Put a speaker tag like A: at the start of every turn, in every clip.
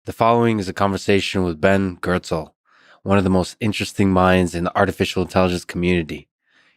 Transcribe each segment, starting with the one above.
A: The following is a conversation with Ben Goertzel, one of the most interesting minds in the artificial intelligence community.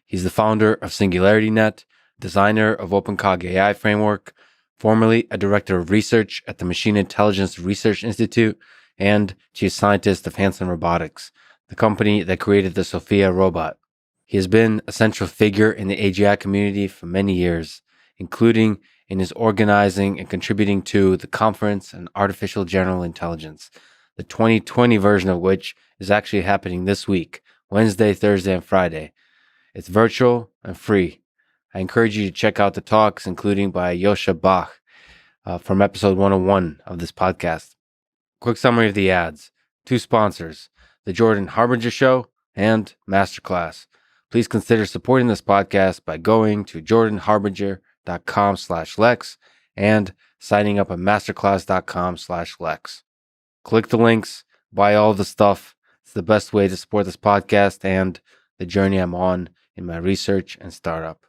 A: He's the founder of SingularityNET, designer of OpenCog AI framework, formerly a director of research at the Machine Intelligence Research Institute, and chief scientist of Hanson Robotics, the company that created the Sophia robot. He has been a central figure in the AGI community for many years, including in his organizing and contributing to the Conference on Artificial General Intelligence, the 2020 version of which is actually happening this week, Wednesday, Thursday, and Friday. It's virtual and free. I encourage you to check out the talks, including by Yosha Bach from episode 101 of this podcast. Quick summary of the ads. 2 sponsors, The Jordan Harbinger Show and Masterclass. Please consider supporting this podcast by going to jordanharbinger.com/Lex and signing up at masterclass.com/Lex. Click the links, buy all the stuff. It's the best way to support this podcast and the journey I'm on in my research and startup.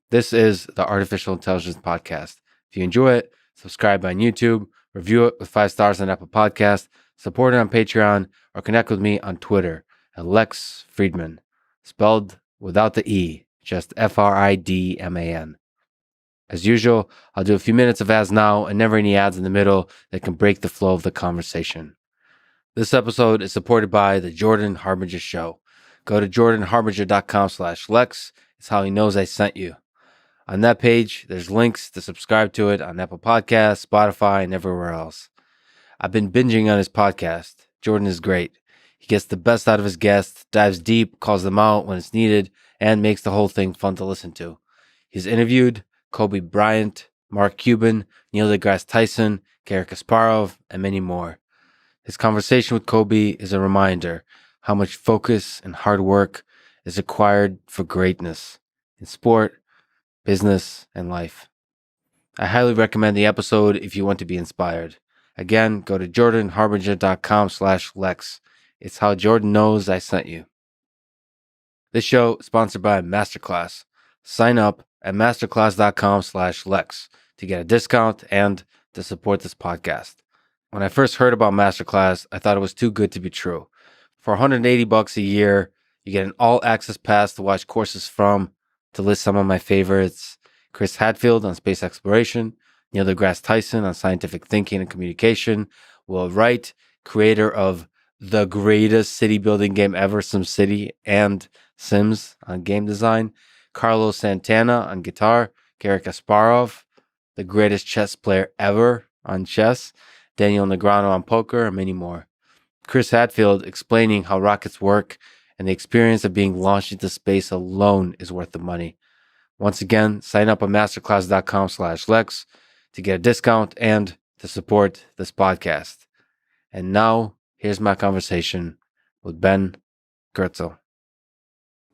A: This is the Artificial Intelligence Podcast. If you enjoy it, subscribe on YouTube, review it with 5 stars on Apple Podcasts, support it on Patreon, or connect with me on Twitter at Lex Friedman, spelled without the E, just Fridman. As usual, I'll do a few minutes of ads now and never any ads in the middle that can break the flow of the conversation. This episode is supported by The Jordan Harbinger Show. Go to jordanharbinger.com/Lex. It's how he knows I sent you. On that page, there's links to subscribe to it on Apple Podcasts, Spotify, and everywhere else. I've been binging on his podcast. Jordan is great. He gets the best out of his guests, dives deep, calls them out when it's needed, and makes the whole thing fun to listen to. He's interviewed Kobe Bryant, Mark Cuban, Neil deGrasse Tyson, Garry Kasparov, and many more. His conversation with Kobe is a reminder how much focus and hard work is required for greatness in sport, business, and life. I highly recommend the episode if you want to be inspired. Again, go to jordanharbinger.com/Lex. It's how Jordan knows I sent you. This show is sponsored by Masterclass. Sign up at masterclass.com/Lex to get a discount and to support this podcast. When I first heard about Masterclass, I thought it was too good to be true. For $180 a year, you get an all-access pass to watch courses from, to list some of my favorites, Chris Hadfield on space exploration, Neil deGrasse Tyson on scientific thinking and communication, Will Wright, creator of the greatest city building game ever, SimCity, and Sims on game design, Carlos Santana on guitar, Garry Kasparov, the greatest chess player ever on chess, Daniel Negreanu on poker, and many more. Chris Hadfield explaining how rockets work and the experience of being launched into space alone is worth the money. Once again, sign up at masterclass.com/Lex to get a discount and to support this podcast. And now, here's my conversation with Ben Goertzel.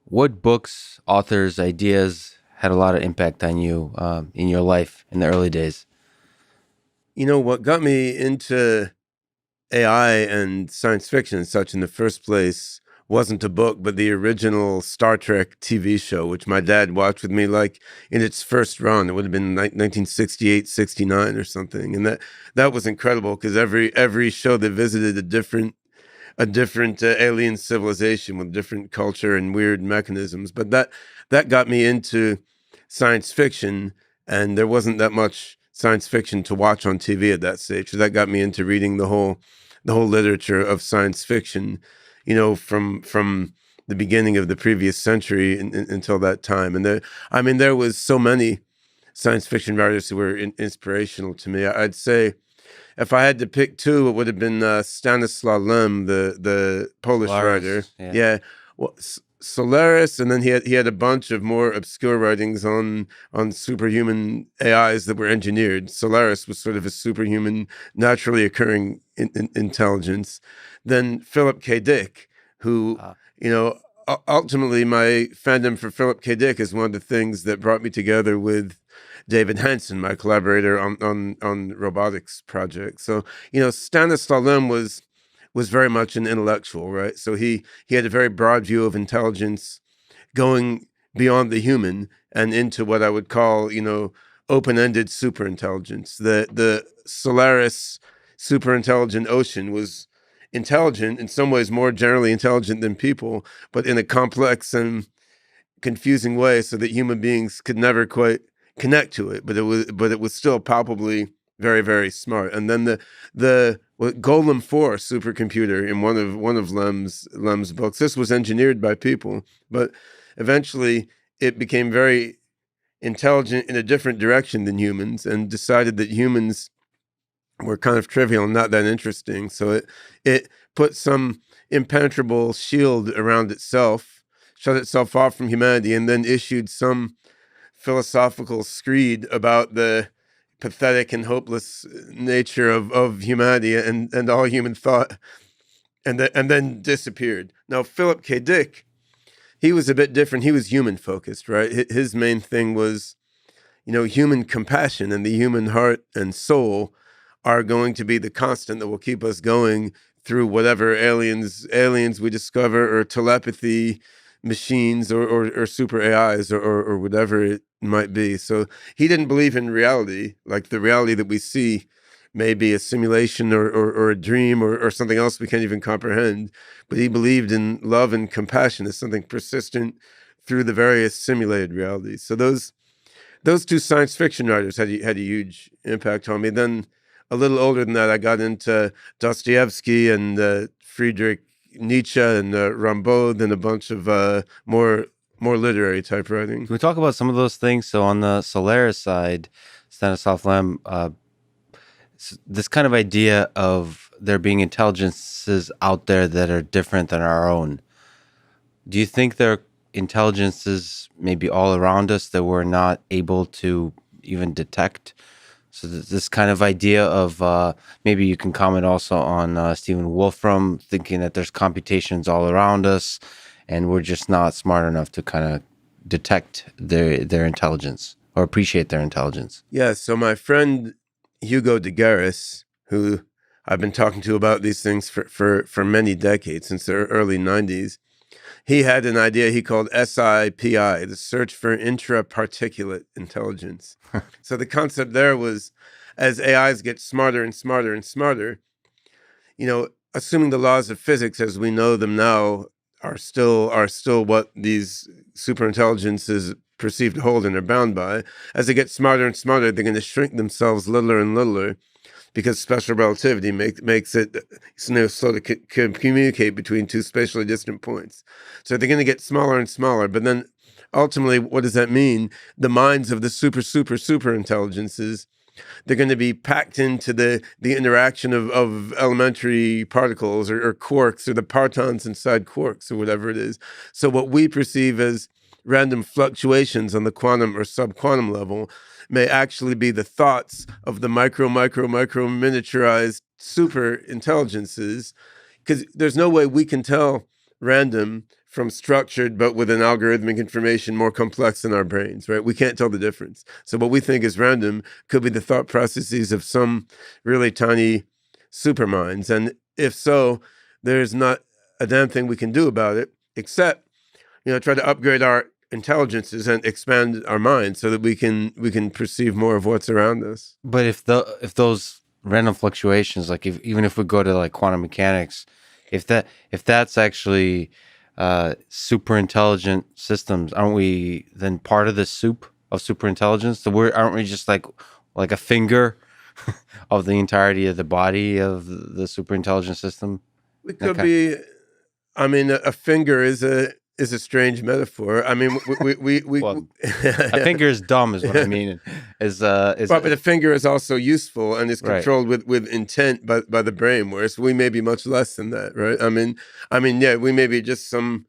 A: What books, authors, ideas had a lot of impact on you in your life in the early days?
B: You know, what got me into AI and science fiction and such in the first place wasn't a book, but the original Star Trek TV show, which my dad watched with me like in its first run. It would have been 1968, 69 or something. And that was incredible because every show they visited a different alien civilization with different culture and weird mechanisms. But that got me into science fiction, and there wasn't that much science fiction to watch on TV at that stage. So that got me into reading the whole literature of science fiction, you know, from the beginning of the previous century until that time. And there was so many science fiction writers who were inspirational to me. I'd say if I had to pick 2, it would have been Stanislaw Lem, the Polish writer. Yeah. Well, Solaris, and then he had a bunch of more obscure writings on superhuman AIs that were engineered. Solaris was sort of a superhuman, naturally occurring intelligence. Then Philip K. Dick, who, you know, ultimately my fandom for Philip K. Dick is one of the things that brought me together with David Hanson, my collaborator on robotics project. So, you know, Stanislaw Lem was very much an intellectual, right? So he had a very broad view of intelligence going beyond the human and into what I would call, you know, open-ended superintelligence. The Solaris super intelligent ocean was intelligent, in some ways more generally intelligent than people, but in a complex and confusing way, so that human beings could never quite connect to it. But it was still palpably very, very smart. And then the Golem 4 supercomputer in one of Lem's books. This was engineered by people, but eventually it became very intelligent in a different direction than humans, and decided that humans were kind of trivial and not that interesting. So it put some impenetrable shield around itself, shut itself off from humanity, and then issued some philosophical screed about the pathetic and hopeless nature of humanity and all human thought, and then disappeared. Now, Philip K. Dick, he was a bit different. He was human focused, right? His main thing was, human compassion, and the human heart and soul are going to be the constant that will keep us going through whatever aliens we discover, or telepathy machines, or super AIs, or whatever it might be. So he didn't believe in reality, like the reality that we see may be a simulation, or a dream, or something else we can't even comprehend. But he believed in love and compassion as something persistent through the various simulated realities. So those two science fiction writers had a huge impact on me. Then, a little older than that, I got into Dostoevsky and Friedrich Nietzsche and Rimbaud, and a bunch of more literary type writing.
A: Can we talk about some of those things? So on the Solaris side, Stanislav Lem, this kind of idea of there being intelligences out there that are different than our own. Do you think there are intelligences maybe all around us that we're not able to even detect? So this kind of idea of maybe you can comment also on Stephen Wolfram thinking that there's computations all around us and we're just not smart enough to kind of detect their intelligence or appreciate their intelligence.
B: Yeah, so my friend Hugo de Garis, who I've been talking to about these things for many decades, since the early 90s, he had an idea he called SIPI, the search for intraparticulate intelligence. So the concept there was, as AIs get smarter and smarter and smarter, assuming the laws of physics as we know them now are still what these superintelligences perceived to hold and are bound by, as they get smarter and smarter, they're going to shrink themselves littler and littler, because special relativity makes it slow to communicate between two spatially distant points. So they're going to get smaller and smaller. But then ultimately, what does that mean? The minds of the super intelligences, they're going to be packed into the interaction of elementary particles, or quarks, or the partons inside quarks, or whatever it is. So what we perceive as random fluctuations on the quantum or subquantum level may actually be the thoughts of the micro miniaturized super intelligences, because there's no way we can tell random from structured, but with an algorithmic information more complex than our brains, right? We can't tell the difference. So what we think is random could be the thought processes of some really tiny super minds. And if so, there's not a damn thing we can do about it, except, try to upgrade our intelligences and expand our minds so that we can perceive more of what's around us.
A: But if those random fluctuations, like even if we go to like quantum mechanics, if that's actually super intelligent systems, aren't we then part of the soup of super intelligence? So aren't we just like a finger of the entirety of the body of the super intelligent system?
B: We could be. I mean, a finger is a strange metaphor. I mean, we
A: well, a finger is dumb, is what I mean. But
B: a finger is also useful and is controlled with intent by the brain, whereas we may be much less than that, right? I mean, yeah, we may be just some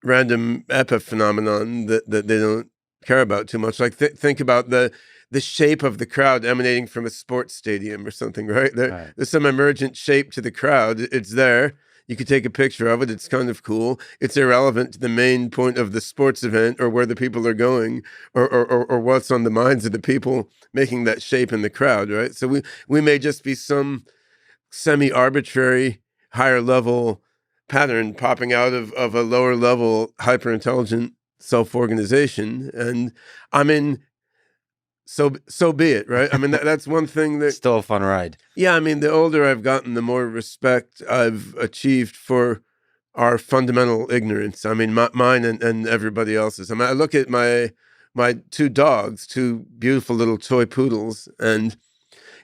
B: random epiphenomenon that they don't care about too much. Like think about the shape of the crowd emanating from a sports stadium or something, right? There's some emergent shape to the crowd. It's there. You could take a picture of it. It's kind of cool. It's irrelevant to the main point of the sports event, or where the people are going, or what's on the minds of the people making that shape in the crowd, right? So we may just be some semi-arbitrary higher level pattern popping out of a lower level hyper-intelligent self-organization. And I mean, so be it, right? I mean, that's one thing that,
A: Still a fun ride.
B: yeah, I mean, the older I've gotten, the more respect I've achieved for our fundamental ignorance. I mean, mine and everybody else's. I mean, I look at my two dogs, two beautiful little toy poodles, and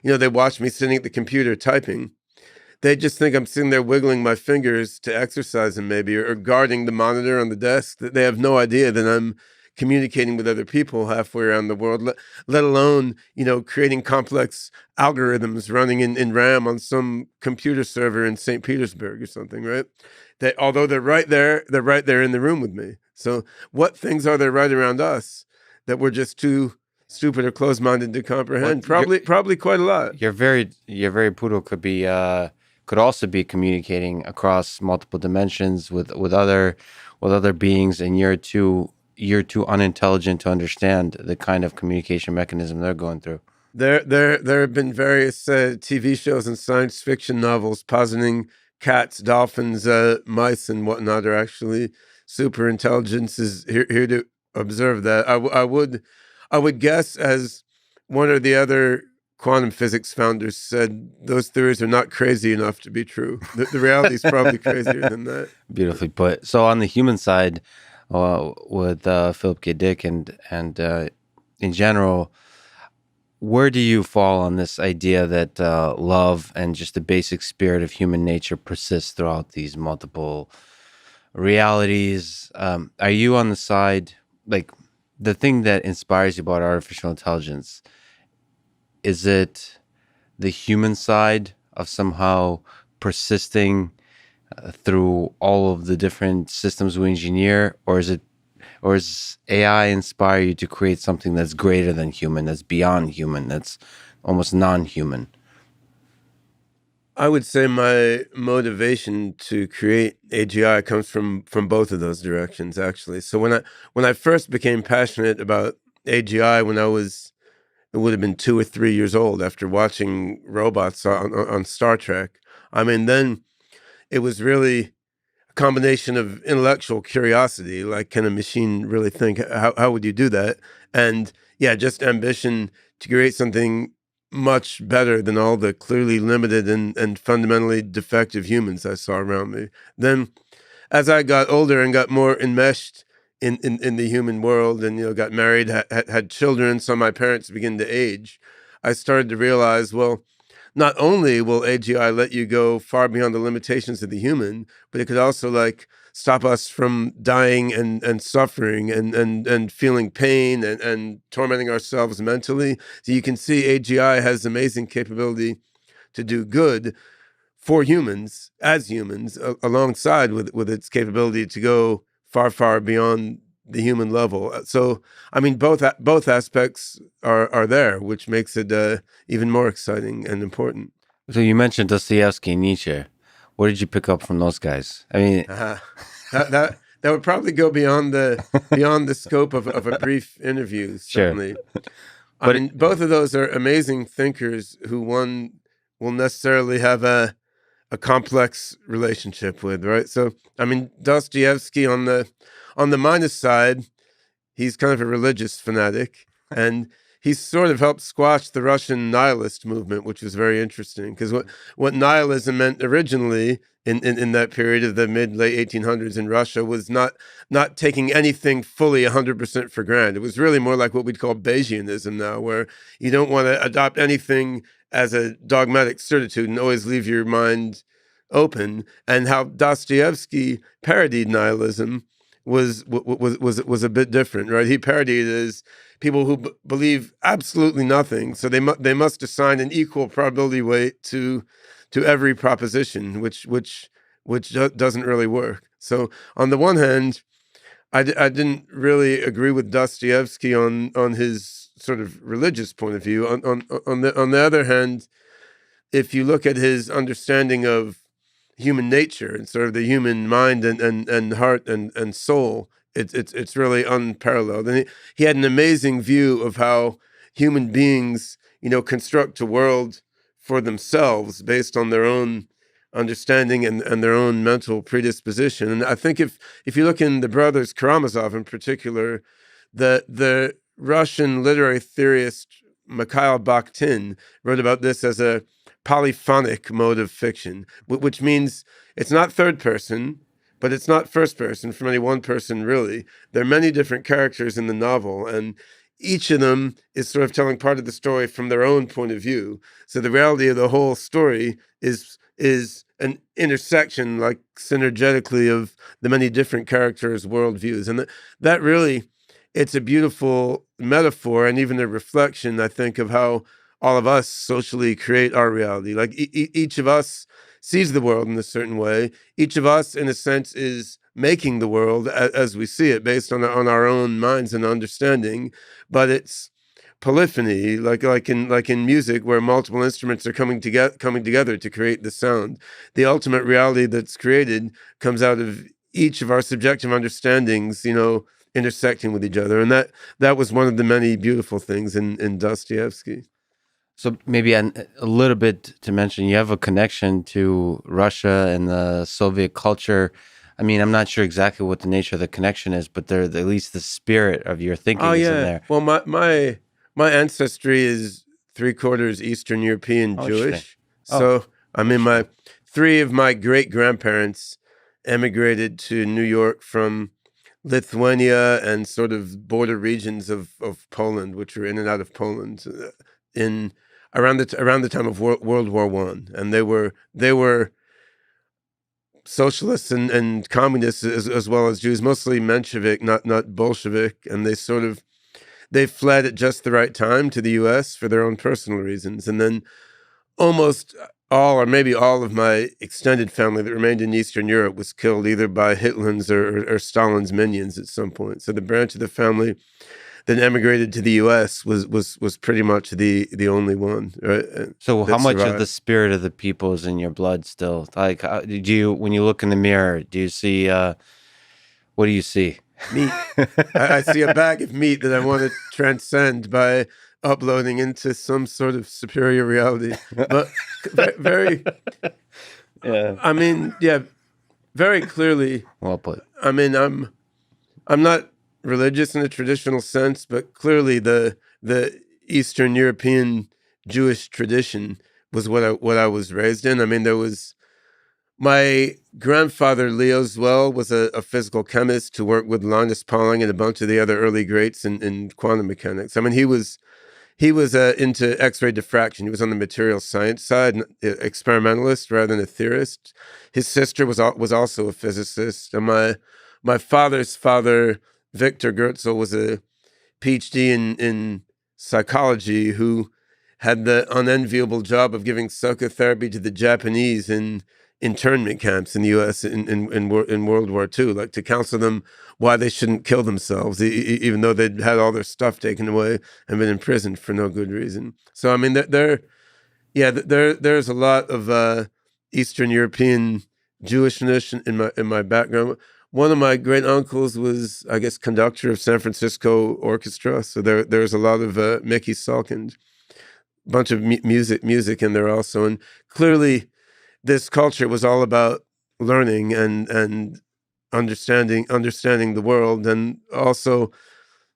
B: they watch me sitting at the computer typing. They just think I'm sitting there wiggling my fingers to exercise them, maybe, or guarding the monitor on the desk. That they have no idea that I'm communicating with other people halfway around the world, let alone, creating complex algorithms running in RAM on some computer server in St. Petersburg or something, right? Although they're right there in the room with me. So what things are there right around us that we're just too stupid or closed-minded to comprehend? Probably quite a lot.
A: Your very poodle could also be communicating across multiple dimensions with other beings, and you're too unintelligent to understand the kind of communication mechanism they're going through.
B: There have been various TV shows and science fiction novels positing cats, dolphins, mice, and whatnot are actually super intelligences here to observe that. I would guess, as one or the other quantum physics founders said, those theories are not crazy enough to be true. The reality is probably crazier than that.
A: Beautifully put. So on the human side, with Philip K. Dick and in general, where do you fall on this idea that love and just the basic spirit of human nature persists throughout these multiple realities? Are you on the side, like, the thing that inspires you about artificial intelligence? Is it the human side of somehow persisting through all of the different systems we engineer, or is AI inspire you to create something that's greater than human, that's beyond human, that's almost non-human?
B: I would say my motivation to create AGI comes from both of those directions, actually. So when I first became passionate about AGI, it would have been 2 or 3 years old after watching robots on Star Trek. I mean, then it was really a combination of intellectual curiosity, like, can a machine really think? How would you do that? And yeah, just ambition to create something much better than all the clearly limited and fundamentally defective humans I saw around me. Then, as I got older and got more enmeshed in the human world, and got married, had children, saw my parents begin to age, I started to realize, well, not only will AGI let you go far beyond the limitations of the human, but it could also, like, stop us from dying and suffering and feeling pain and tormenting ourselves mentally. So you can see AGI has amazing capability to do good for humans, as humans, alongside with its capability to go far beyond the human level. So, I mean, both aspects are there, which makes it even more exciting and important.
A: So you mentioned Dostoevsky and Nietzsche. What did you pick up from those guys? I mean,
B: that would probably go beyond the scope of a brief interview, certainly.
A: Sure.
B: I mean, both of those are amazing thinkers who one will necessarily have a complex relationship with, right? So, I mean, Dostoevsky on the minus side, he's kind of a religious fanatic, and he's sort of helped squash the Russian nihilist movement, which was very interesting, because what nihilism meant originally in that period of the late 1800s in Russia was not taking anything fully 100% for granted. It was really more like what we'd call Bayesianism now, where you don't want to adopt anything as a dogmatic certitude and always leave your mind open. And how Dostoevsky parodied nihilism was a bit different, right? He parodied it as people who believe absolutely nothing, so they must assign an equal probability weight to every proposition, which doesn't really work. So on the one hand, I didn't really agree with Dostoevsky on his sort of religious point of view. On the other hand, if you look at his understanding of human nature and sort of the human mind and heart and soul, it's really unparalleled. And he had an amazing view of how human beings, construct a world for themselves based on their own understanding and their own mental predisposition. And I think if you look in the brothers Karamazov in particular, the Russian literary theorist Mikhail Bakhtin wrote about this as a polyphonic mode of fiction, which means it's not third person, but it's not first person from any one person, really. There are many different characters in the novel, and each of them is sort of telling part of the story from their own point of view. So the reality of the whole story is an intersection, like synergetically, of the many different characters' worldviews. And that really, it's a beautiful metaphor and even a reflection, I think, of how all of us socially create our reality. Like each of us sees the world in a certain way. Each of us, in a sense, is making the world as we see it based on our own minds and understanding. But it's polyphony, like in music, where multiple instruments are coming together to create the sound. The ultimate reality that's created comes out of each of our subjective understandings, intersecting with each other, and that was one of the many beautiful things in Dostoevsky.
A: So maybe a little bit to mention, you have a connection to Russia and the Soviet culture. I mean, I'm not sure exactly what the nature of the connection is, but at least the spirit of your thinking is in there.
B: Well, my ancestry is 3/4 Eastern European Jewish. So I mean, three of my great grandparents emigrated to New York from Lithuania and sort of border regions of Poland, which were in and out of Poland, in around the time of World War I, and they were socialists and communists as well as Jews, mostly Menshevik, not Bolshevik, and they fled at just the right time to the U.S. for their own personal reasons, and then almost all, or maybe all, of my extended family that remained in Eastern Europe was killed either by Hitler's or Stalin's minions at some point. So the branch of the family that emigrated to the U.S. was pretty much the only one. Right?
A: So how much of the spirit of the people is in your blood still? Like, when you look in the mirror, do you see? What do you see?
B: Meat. I see a bag of meat that I want to transcend by uploading into some sort of superior reality. But very,
A: yeah.
B: I mean, yeah, very clearly.
A: Well put.
B: I mean, I'm not religious in a traditional sense, but clearly the Eastern European Jewish tradition was what I was raised in. I mean, there was my grandfather Leo Zwell was a physical chemist who worked with Linus Pauling and a bunch of the other early greats in quantum mechanics. I mean, he was into X-ray diffraction. He was on the material science side, an experimentalist rather than a theorist. His sister was also a physicist, and my father's father, Victor Goertzel, was a PhD in psychology who had the unenviable job of giving psychotherapy to the Japanese in internment camps in the U.S. in World War II, like to counsel them why they shouldn't kill themselves, even though they'd had all their stuff taken away and been imprisoned for no good reason. So I mean, there's a lot of Eastern European Jewishness in my background. One of my great uncles was, I guess, conductor of San Francisco Orchestra. So there's a lot of Mickey Salkind, bunch of music in there also, and clearly this culture was all about learning and understanding the world, and also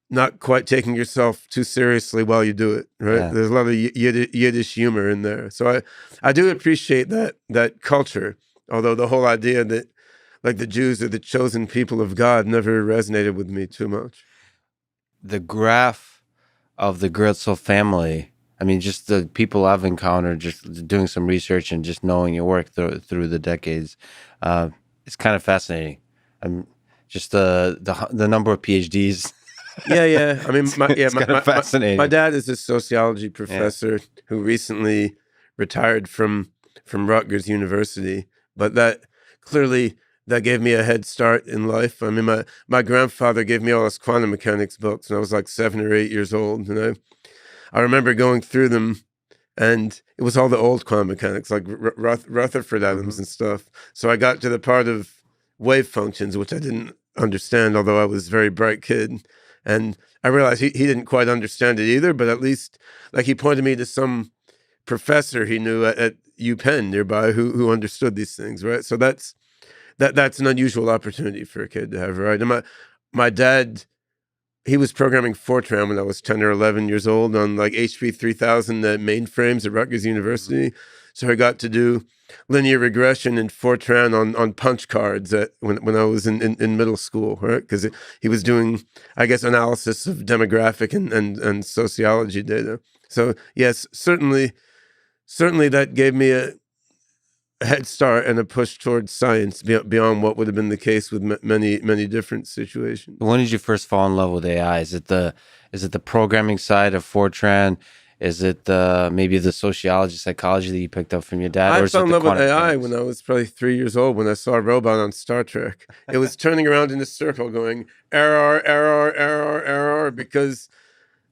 B: not quite taking yourself too seriously while you do it. Right? Yeah. There's a lot of Yiddish humor in there, so I do appreciate that culture. Although the whole idea that like the Jews are the chosen people of God never resonated with me too much.
A: The graph of the Goertzel family, I mean, just the people I've encountered, just doing some research and just knowing your work through the decades, it's kind of fascinating. Just the number of PhDs.
B: Yeah. I mean,
A: fascinating.
B: My dad is a sociology professor who recently retired from Rutgers University, but that gave me a head start in life. I mean, my grandfather gave me all his quantum mechanics books when I was like 7 or 8 years old, and I remember going through them, and it was all the old quantum mechanics, like Rutherford atoms and stuff. So I got to the part of wave functions, which I didn't understand, although I was a very bright kid. And I realized he didn't quite understand it either, but at least like he pointed me to some professor he knew at UPenn nearby who understood these things, right? So that's an unusual opportunity for a kid to have, right? And my dad he was programming Fortran when I was 10 or 11 years old on like HP 3000 mainframes at Rutgers University. So I got to do linear regression in Fortran on punch cards when I was in middle school, right? Because he was doing, I guess, analysis of demographic and sociology data. So yes, certainly that gave me a head start and a push towards science beyond what would have been the case with many different situations.
A: When did you first fall in love with AI? Is it the programming side of Fortran? Is it maybe the sociology, psychology that you picked up from your dad?
B: I
A: Or is
B: fell
A: it
B: in
A: the
B: love with
A: quantum
B: AI
A: mechanics?
B: when I was probably 3 years old when I saw a robot on Star Trek. It was turning around in a circle going, error, error, error, error, because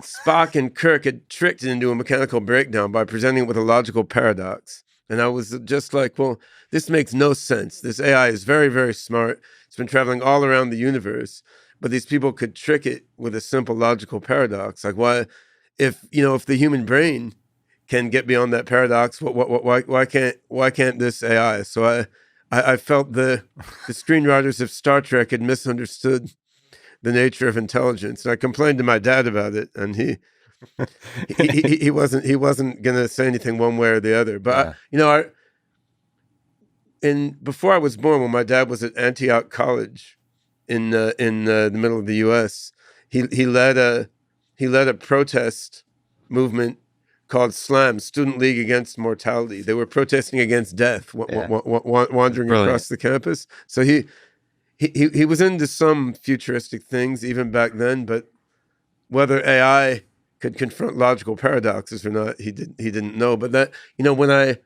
B: Spock and Kirk had tricked it into a mechanical breakdown by presenting it with a logical paradox. And I was just like, well, this makes no sense. This AI is very, very smart. It's been traveling all around the universe, but these people could trick it with a simple logical paradox. Like, why, if the human brain can get beyond that paradox, why can't this AI? So I felt the screenwriters of Star Trek had misunderstood the nature of intelligence, and I complained to my dad about it, and he wasn't gonna say anything one way or the other. But
A: Yeah.
B: before I was born, when my dad was at Antioch College in the middle of the U.S., he led a protest movement called SLAM, Student League Against Mortality. They were protesting against death,
A: Yeah.
B: wandering
A: Brilliant.
B: across the campus. So he was into some futuristic things even back then, but whether AI could confront logical paradoxes or not, he didn't know. But that, when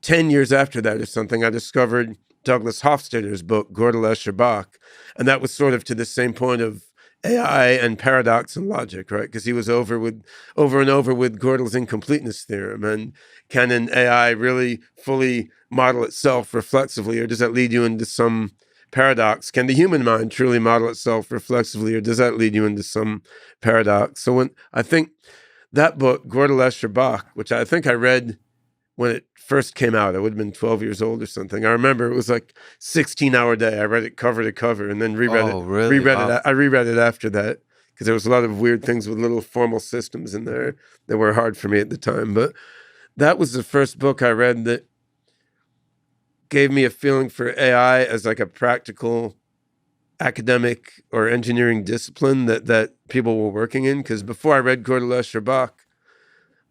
B: 10 years after that or something, I discovered Douglas Hofstadter's book, Goertel, Bach. And that was sort of to the same point of AI and paradox and logic, right? Because he was over and over with Goertel's incompleteness theorem. And can an AI really fully model itself reflexively, or does that lead you into some paradox? Can the human mind truly model itself reflexively, or does that lead you into some paradox? So when I think that book, Goertel, Bach, which I think I read when it first came out, I would have been 12 years old or something. I remember it was like 16-hour day. I read it cover to cover and then reread it.
A: Oh, really? Wow.
B: I reread it after that because there was a lot of weird things with little formal systems in there that were hard for me at the time. But that was the first book I read that gave me a feeling for AI as like a practical academic or engineering discipline that people were working in. Because before I read Goertel, Bach,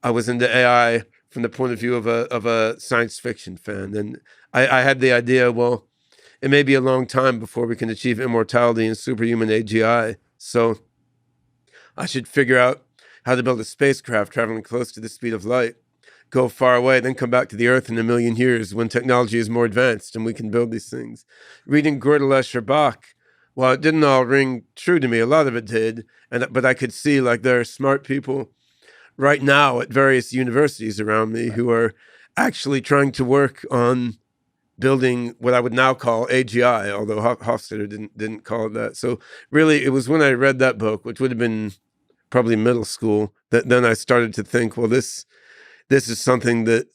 B: I was into AI from the point of view of a science fiction fan. And I had the idea, well, it may be a long time before we can achieve immortality and superhuman AGI. So I should figure out how to build a spacecraft traveling close to the speed of light, go far away, then come back to the Earth in 1,000,000 years when technology is more advanced and we can build these things. Reading Goertel, Bach, while it didn't all ring true to me, a lot of it did, but I could see like there are smart people right now at various universities around me who are actually trying to work on building what I would now call AGI, although Hofstadter didn't call it that. So really, it was when I read that book, which would have been probably middle school, that then I started to think, well, this is something that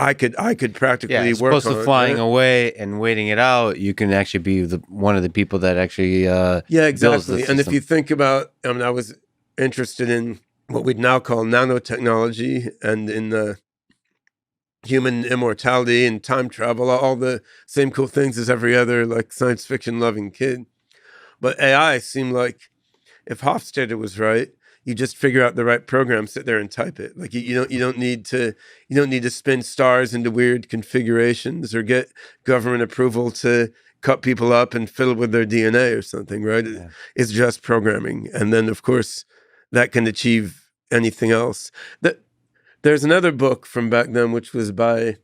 B: I could practically
A: Yeah, as
B: work
A: opposed to
B: on.
A: flying
B: Right?
A: away and waiting it out, you can actually be one of the people that actually
B: Yeah,
A: builds the
B: exactly. And if
A: system.
B: you think about, I was interested in what we'd now call nanotechnology and in the human immortality and time travel, all the same cool things as every other like science fiction loving kid. But AI seemed like if Hofstadter was right, you just figure out the right program, sit there and type it. Like you don't need to spin stars into weird configurations or get government approval to cut people up and fiddle with their DNA or something, right?
A: Yeah.
B: It's just programming. And then of course that can achieve anything else. There's another book from back then which was by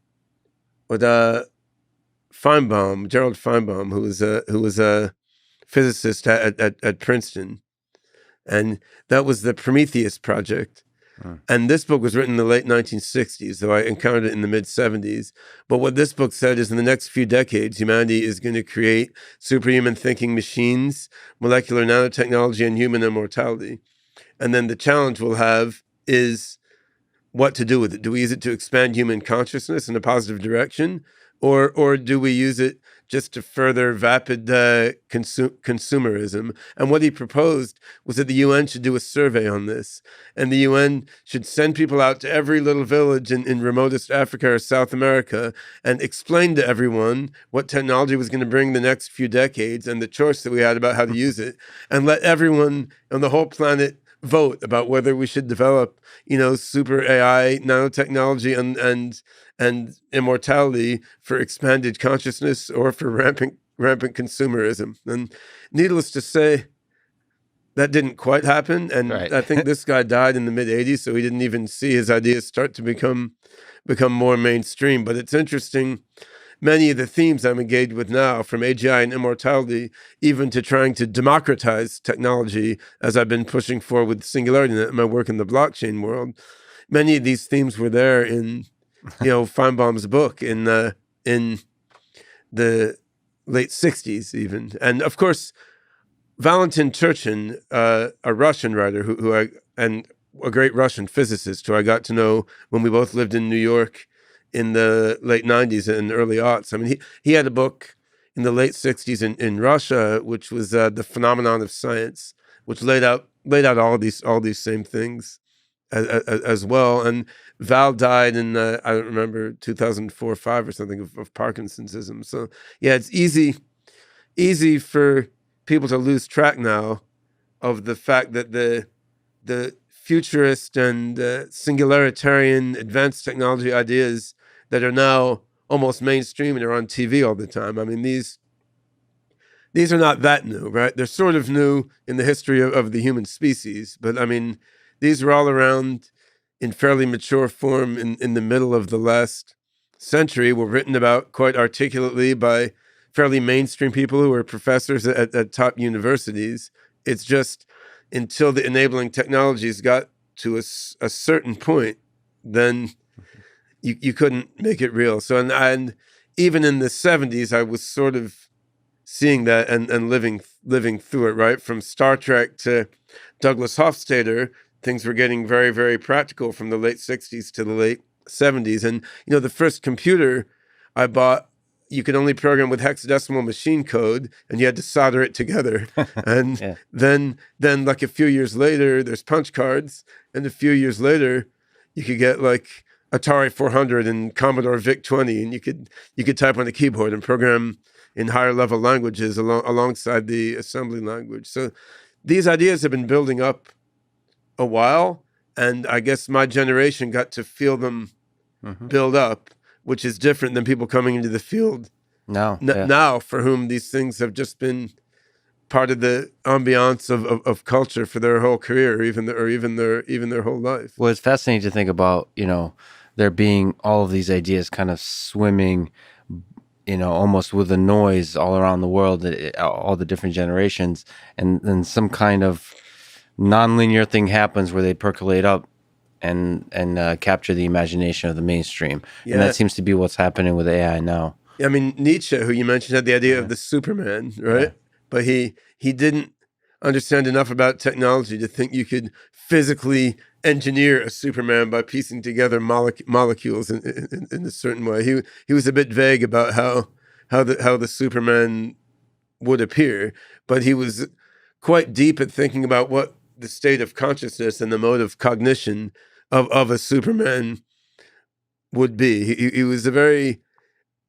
B: Feinbaum, Gerald Feinbaum, who was a physicist at Princeton, and that was the Prometheus Project.
A: Mm.
B: And this book was written in the late 1960s, though I encountered it in the mid 70s. But what this book said is in the next few decades, humanity is going to create superhuman thinking machines, molecular nanotechnology, and human immortality. And then the challenge we'll have is what to do with it. Do we use it to expand human consciousness in a positive direction? or do we use it just to further vapid consumerism? And what he proposed was that the UN should do a survey on this, and the UN should send people out to every little village in remotest Africa or South America and explain to everyone what technology was going to bring the next few decades and the choice that we had about how to use it, and let everyone on the whole planet vote about whether we should develop, super AI, nanotechnology, and immortality for expanded consciousness or for rampant consumerism. And needless to say, that didn't quite happen. And
A: Right.
B: I think this guy died in the mid '80s, so he didn't even see his ideas start to become more mainstream. But it's interesting. Many of the themes I'm engaged with now, from AGI and immortality, even to trying to democratize technology, as I've been pushing for with SingularityNET and my work in the blockchain world, many of these themes were there in, Feinbaum's book in the late '60s, even. And of course, Valentin Turchin, a Russian writer and a great Russian physicist who I got to know when we both lived in New York in the late '90s and early aughts. I mean, he had a book in the late '60s in Russia, which was The Phenomenon of Science, which laid out all these same things as well. And Val died in I don't remember 2004 or 5 or something of Parkinson'sism. So yeah, it's easy for people to lose track now of the fact that the futurist and singularitarian advanced technology ideas that are now almost mainstream and are on TV all the time. I mean, these are not that new, right? They're sort of new in the history of the human species, but I mean, these were all around in fairly mature form in the middle of the last century, were written about quite articulately by fairly mainstream people who were professors at top universities. It's just until the enabling technologies got to a certain point, then you couldn't make it real. So, and even in the '70s, I was sort of seeing that and living through it, right? From Star Trek to Douglas Hofstadter, things were getting very, very practical from the late '60s to the late '70s. And, the first computer I bought, you could only program with hexadecimal machine code, and you had to solder it together. And
A: Yeah.
B: then like a few years later, there's punch cards, and a few years later, you could get like Atari 400 and Commodore VIC-20, and you could type on a keyboard and program in higher level languages alongside the assembly language. So these ideas have been building up a while, and I guess my generation got to feel them build up, which is different than people coming into the field now, for whom these things have just been part of the ambiance of culture for their whole career, or even their whole life.
A: Well, it's fascinating to think about, there being all of these ideas kind of swimming, almost with the noise all around the world, all the different generations, and then some kind of nonlinear thing happens where they percolate up and capture the imagination of the mainstream. Yeah. And that seems to be what's happening with AI now.
B: I mean, Nietzsche, who you mentioned, had the idea of the Superman, right? Yeah. But he didn't understand enough about technology to think you could physically engineer a Superman by piecing together molecules in a certain way. He was a bit vague about how the Superman would appear, but he was quite deep at thinking about what the state of consciousness and the mode of cognition of a Superman would be. He was a very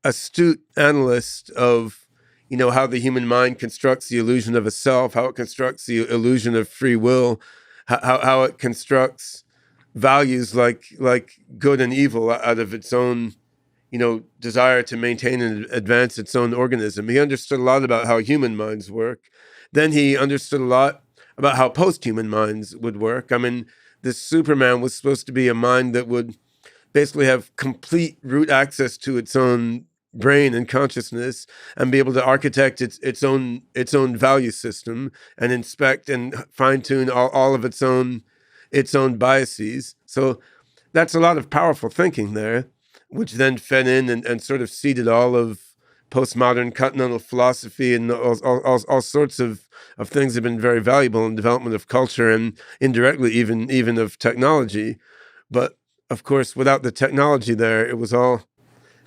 B: astute analyst of, how the human mind constructs the illusion of a self, how it constructs the illusion of free will, how it constructs values like good and evil out of its own, desire to maintain and advance its own organism. He understood a lot about how human minds work. Then he understood a lot about how post-human minds would work. I mean, this Superman was supposed to be a mind that would basically have complete root access to its own brain and consciousness, and be able to architect its own value system and inspect and fine-tune all of its own biases. So that's a lot of powerful thinking there, which then fed in and sort of seeded all of postmodern continental philosophy, and all sorts of things have been very valuable in development of culture and indirectly even of technology. But of course, without the technology there, it was all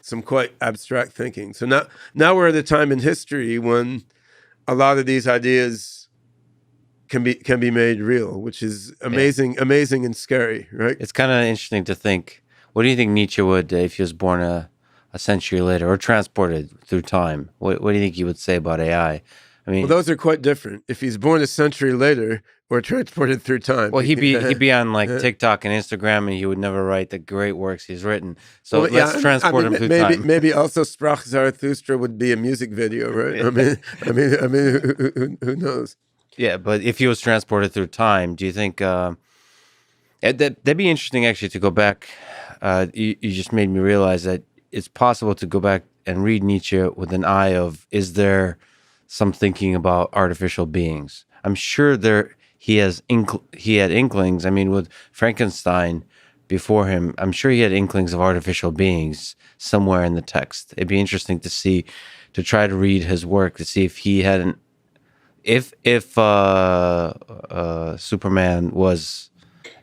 B: some quite abstract thinking. So now we're at a time in history when a lot of these ideas can be made real, which is amazing, amazing and scary, right?
A: It's kind of interesting to think. What do you think Nietzsche would, if he was born a century later or transported through time? What do you think he would say about AI? I mean,
B: Well, those are quite different. If he's born a century later or transported through time,
A: well, he'd be on like TikTok and Instagram, and he would never write the great works he's written. So
B: well,
A: let's transport him through time.
B: Maybe also Sprach Zarathustra would be a music video, right? I mean, who knows?
A: Yeah, but if he was transported through time, do you think that'd be interesting actually to go back? You just made me realize that it's possible to go back and read Nietzsche with an eye of, is there some thinking about artificial beings? I'm sure he had inklings. I mean, with Frankenstein before him, I'm sure he had inklings of artificial beings somewhere in the text. It'd be interesting to try to read his work to see if he hadn't. If Superman was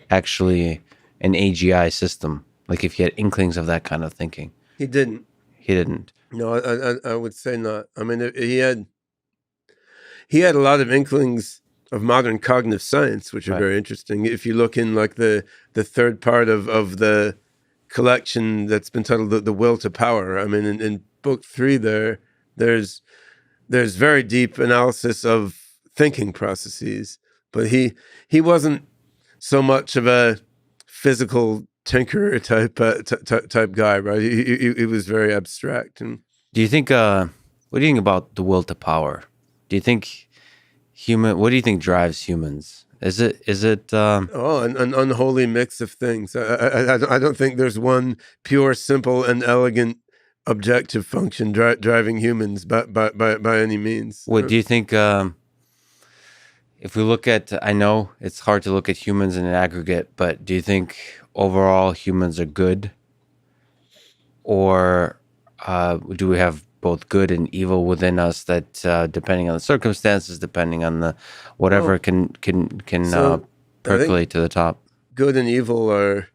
A: actually an AGI system, like if he had inklings of that kind of thinking.
B: He didn't.
A: He didn't.
B: No, I would say not. I mean, he had a lot of inklings of modern cognitive science, which are very interesting. If you look in like the third part of the collection that's been titled The Will to Power, I mean, in book 3 there's very deep analysis of thinking processes, but he wasn't so much of a physical tinkerer type guy, right? He was very abstract. And
A: do you think? What do you think about the will to power? Do you think what do you think drives humans? Is it?
B: an unholy mix of things. I don't think there's one pure, simple, and elegant objective function driving humans by any means.
A: What do you think? If we look at, I know it's hard to look at humans in an aggregate, but do you think overall humans are good, or do we have both good and evil within us that, depending on the circumstances, depending on the whatever, can percolate to the top?
B: Good and evil are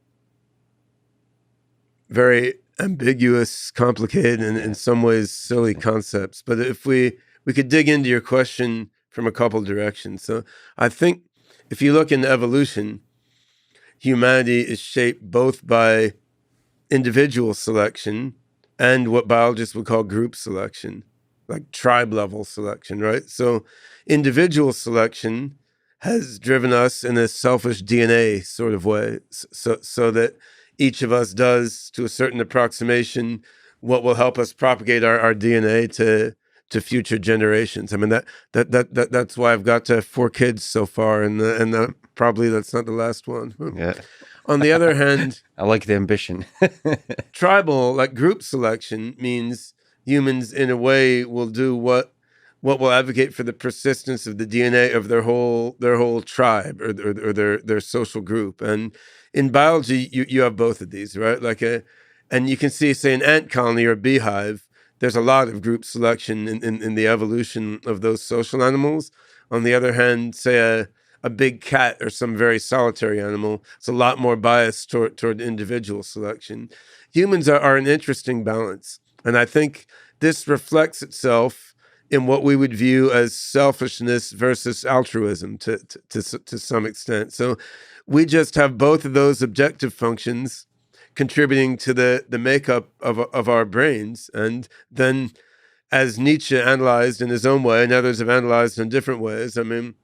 B: very ambiguous, complicated, and in some ways silly concepts. But if we could dig into your question from a couple directions. So I think if you look into evolution, humanity is shaped both by individual selection and what biologists would call group selection, like tribe level selection, right? So individual selection has driven us in a selfish DNA sort of way, so that each of us does, to a certain approximation, what will help us propagate our DNA to future generations. I mean, that's why I've got 4 kids so far, and probably that's not the last one.
A: Yeah.
B: On the other hand,
A: I like the ambition.
B: tribal, like group selection, means humans in a way will do what will advocate for the persistence of the DNA of their whole tribe or their social group. And in biology, you have both of these, right? And you can see, say, an ant colony or a beehive, there's a lot of group selection in the evolution of those social animals. On the other hand, say a big cat or some very solitary animal, it's a lot more biased toward individual selection. Humans are an interesting balance. And I think this reflects itself in what we would view as selfishness versus altruism to some extent. So we just have both of those objective functions contributing to the makeup of our brains. And then, as Nietzsche analyzed in his own way, and others have analyzed in different ways, I mean,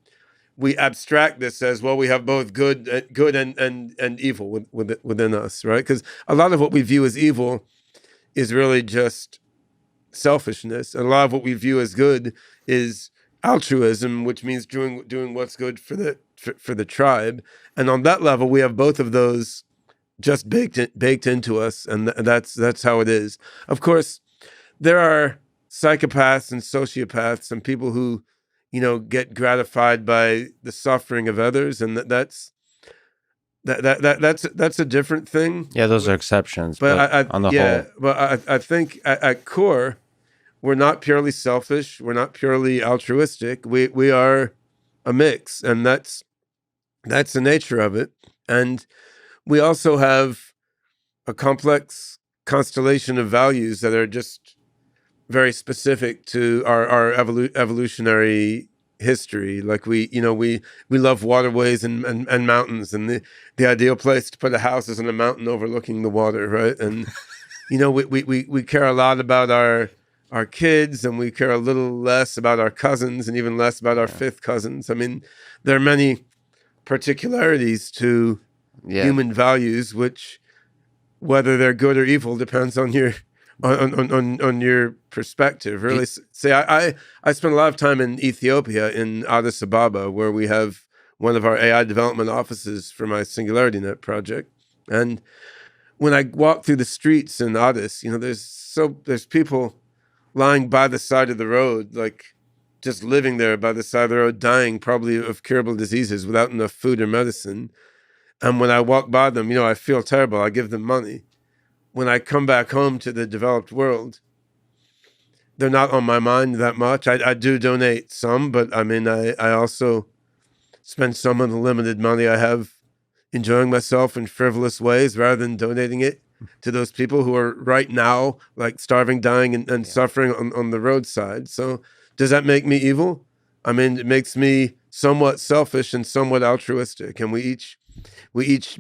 B: we abstract this as, well, we have both good and evil within us, right? Because a lot of what we view as evil is really just selfishness, and a lot of what we view as good is altruism, which means doing what's good for the tribe. And on that level, we have both of those just baked into us, and that's how it is. Of course, there are psychopaths and sociopaths and people who, get gratified by the suffering of others, and that's a different thing.
A: Yeah, those are exceptions, but on the whole,
B: but I think at core, we're not purely selfish. We're not purely altruistic. We are a mix, and that's the nature of it. And we also have a complex constellation of values that are just very specific to our evolutionary history. Like we love waterways and mountains, and the ideal place to put a house is on a mountain overlooking the water, right? And we care a lot about our kids, and we care a little less about our cousins, and even less about our fifth cousins. I mean, there are many particularities to human values, which, whether they're good or evil, depends on your on your perspective. Really, say I spent a lot of time in Ethiopia, in Addis Ababa, where we have one of our AI development offices for my SingularityNET project. And when I walk through the streets in Addis, there's people lying by the side of the road, like just living there by the side of the road, dying probably of curable diseases without enough food or medicine. And when I walk by them, I feel terrible. I give them money. When I come back home to the developed world, they're not on my mind that much. I do donate some, but I mean, I also spend some of the limited money I have enjoying myself in frivolous ways rather than donating it to those people who are right now like starving, dying, and suffering on the roadside. So does that make me evil? I mean, it makes me somewhat selfish and somewhat altruistic, and we each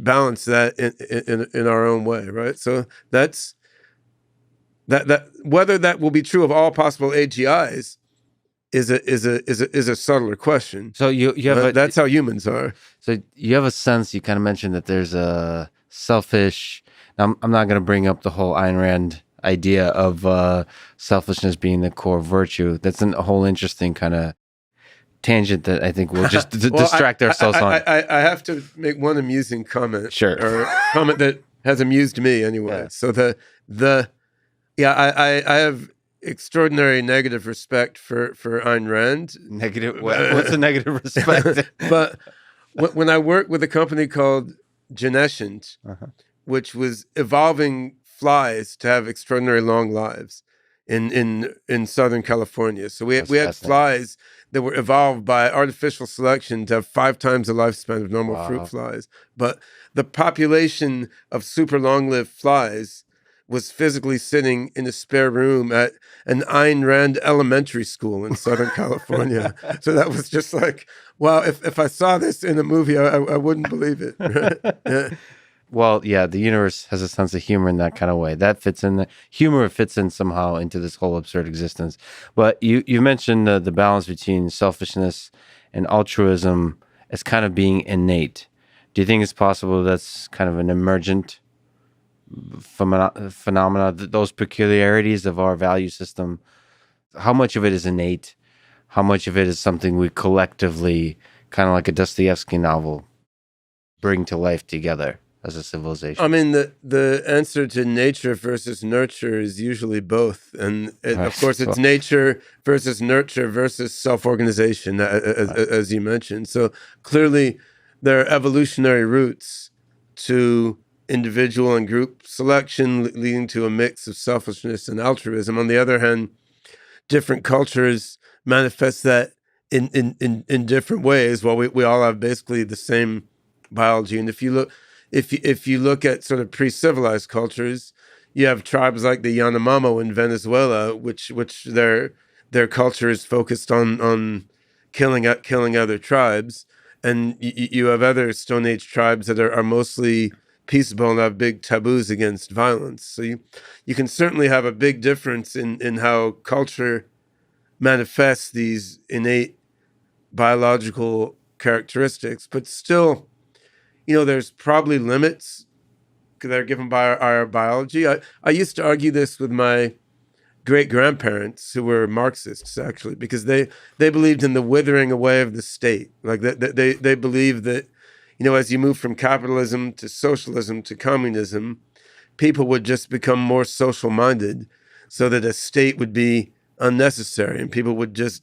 B: balance that in our own way, right? So that's that whether that will be true of all possible AGIs is a subtler question.
A: So you have
B: that's how humans are.
A: So you have a sense. You kind of mentioned that there's a selfish. Now, I'm not going to bring up the whole Ayn Rand idea of selfishness being the core virtue. That's a whole interesting kind of tangent that I think we'll just distract ourselves on.
B: I have to make one amusing comment.
A: Sure.
B: Or a comment that has amused me anyway. Yeah. So I have extraordinary negative respect for Ayn Rand.
A: Negative? What's a negative respect?
B: But when I worked with a company called Genescient, which was evolving flies to have extraordinary long lives in Southern California. So we had flies that were evolved by artificial selection to have 5 times the lifespan of normal fruit flies. But the population of super long-lived flies was physically sitting in a spare room at an Ayn Rand elementary school in Southern California. So that was just like, wow, if I saw this in a movie, I wouldn't believe it. Yeah.
A: Well, yeah, the universe has a sense of humor in that kind of way. That fits in. Humor fits in somehow into this whole absurd existence. But you mentioned the balance between selfishness and altruism as kind of being innate. Do you think it's possible that's kind of an emergent phenomena, those peculiarities of our value system? How much of it is innate? How much of it is something we collectively, kind of like a Dostoevsky novel, bring to life together as a civilization?
B: I mean, the answer to nature versus nurture is usually both. And of course, it's nature versus nurture versus self-organization, as you mentioned. So clearly, there are evolutionary roots to individual and group selection, leading to a mix of selfishness and altruism. On the other hand, different cultures manifest that in different ways. While we all have basically the same biology, and if you look at sort of pre-civilized cultures, you have tribes like the Yanomamo in Venezuela, which their culture is focused on killing other tribes, and you have other Stone Age tribes that are mostly peaceable and have big taboos against violence. So you can certainly have a big difference in how culture manifests these innate biological characteristics, but still, there's probably limits that are given by our biology. I used to argue this with my great-grandparents, who were Marxists, actually, because they believed in the withering away of the state. Like they believed that, as you move from capitalism to socialism to communism, people would just become more social-minded, so that a state would be unnecessary, and people would just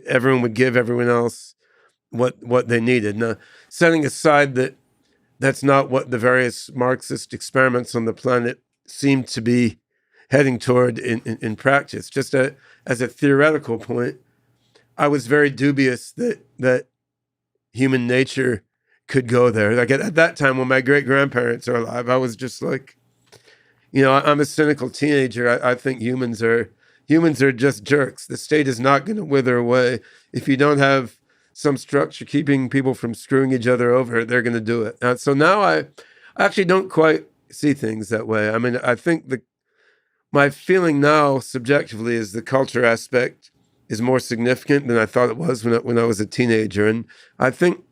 B: everyone would give everyone else what they needed. Now, setting aside that that's not what the various Marxist experiments on the planet seem to be heading toward in practice, just as a theoretical point, I was very dubious that human nature could go there. Like at that time, when my great-grandparents are alive, I was just like, I'm a cynical teenager. I think humans are just jerks. The state is not going to wither away. If you don't have some structure keeping people from screwing each other over, they're going to do it. So now I actually don't quite see things that way. I mean, I think my feeling now subjectively is the culture aspect is more significant than I thought it was when I was a teenager. And I think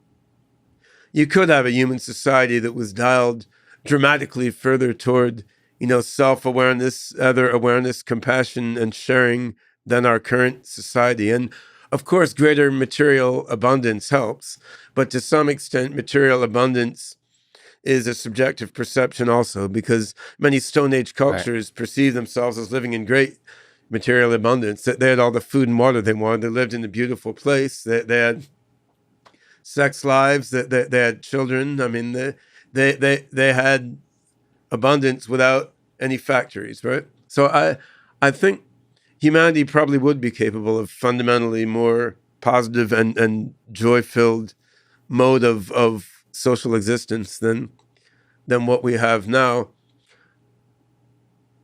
B: you could have a human society that was dialed dramatically further toward, self-awareness, other awareness, compassion, and sharing than our current society. And of course, greater material abundance helps, but to some extent, material abundance is a subjective perception also, because many Stone Age cultures perceive themselves as living in great material abundance. They had all the food and water they wanted. They lived in a beautiful place. They had sex lives. They had children. I mean, they had abundance without any factories, right? So I think humanity probably would be capable of fundamentally more positive and joy-filled mode of social existence than what we have now.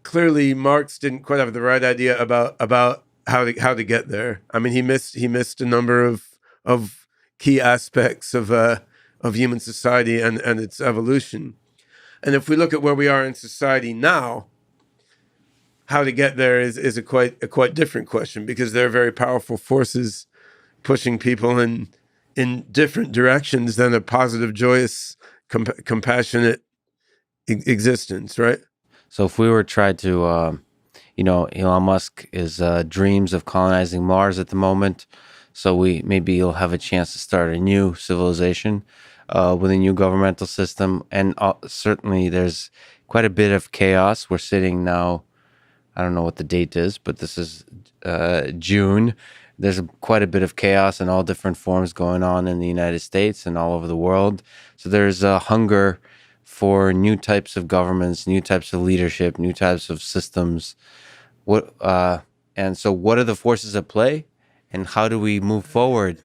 B: Clearly, Marx didn't quite have the right idea about how to get there. I mean, he missed a number of key aspects of human society and its evolution. And if we look at where we are in society now, how to get there is a quite different question, because there are very powerful forces pushing people in different directions than a positive, joyous, compassionate existence, right?
A: So if we were to try to, Elon Musk is dreams of colonizing Mars at the moment. So maybe he'll have a chance to start a new civilization with a new governmental system. And certainly there's quite a bit of chaos. We're sitting now, I don't know what the date is, but this is June. There's quite a bit of chaos in all different forms going on in the United States and all over the world. So there's a hunger for new types of governments, new types of leadership, new types of systems. And so what are the forces at play, and how do we move forward?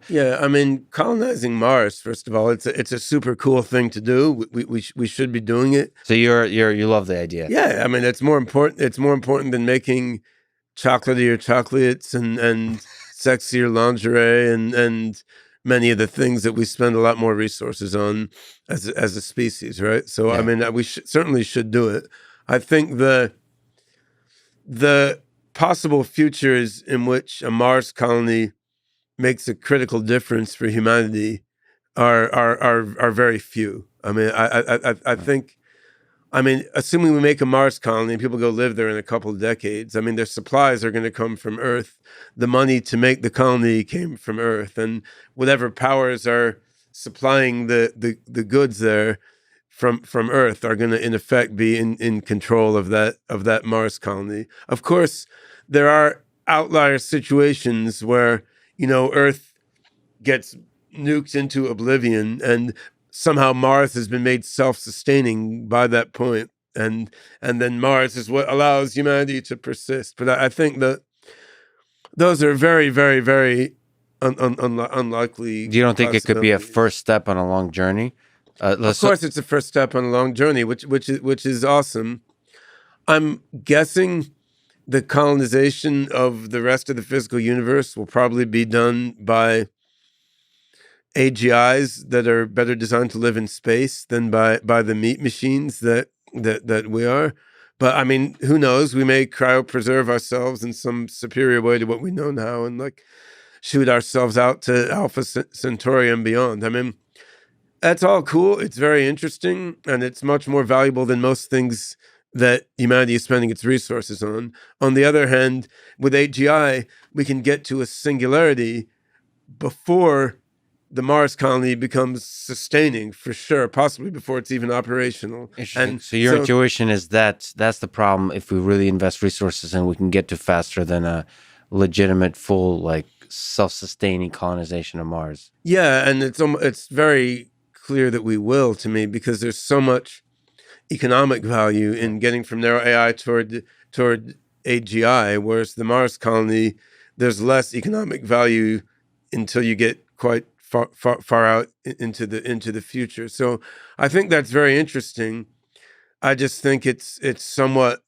B: Yeah, I mean, colonizing Mars, first of all, it's a super cool thing to do. We should be doing it.
A: So you love the idea.
B: Yeah, I mean, it's more important than making chocolatier chocolates and sexier lingerie and many of the things that we spend a lot more resources on as a species, right? So yeah. I mean, we certainly should do it. I think the possible futures in which a Mars colony makes a critical difference for humanity are very few. I mean, I think, I mean, assuming we make a Mars colony and people go live there in a couple of decades, I mean, their supplies are going to come from Earth. The money to make the colony came from Earth, and whatever powers are supplying the goods there from Earth are going to, in effect, be in control of that Mars colony. Of course, there are outlier situations where, Earth gets nuked into oblivion, and somehow Mars has been made self-sustaining by that point, and then Mars is what allows humanity to persist. But I think that those are very, very, very unlikely.
A: You don't think it could be a first step on a long journey?
B: Of course, it's a first step on a long journey, which is awesome. I'm guessing the colonization of the rest of the physical universe will probably be done by AGIs that are better designed to live in space than by the meat machines that we are. But I mean, who knows? We may cryopreserve ourselves in some superior way to what we know now, and shoot ourselves out to Alpha Centauri and beyond. I mean, that's all cool. It's very interesting, and it's much more valuable than most things that humanity is spending its resources on. On the other hand, with AGI, we can get to a singularity before the Mars colony becomes sustaining, for sure, possibly before it's even operational.
A: And so your intuition is that's the problem. If we really invest resources, and we can get to faster than a legitimate, full, self-sustaining colonization of Mars.
B: Yeah, and it's very clear that we will, to me, because there's so much economic value in getting from narrow AI toward AGI, whereas the Mars colony, there's less economic value until you get quite far out into the future. So I think that's very interesting. I just think it's somewhat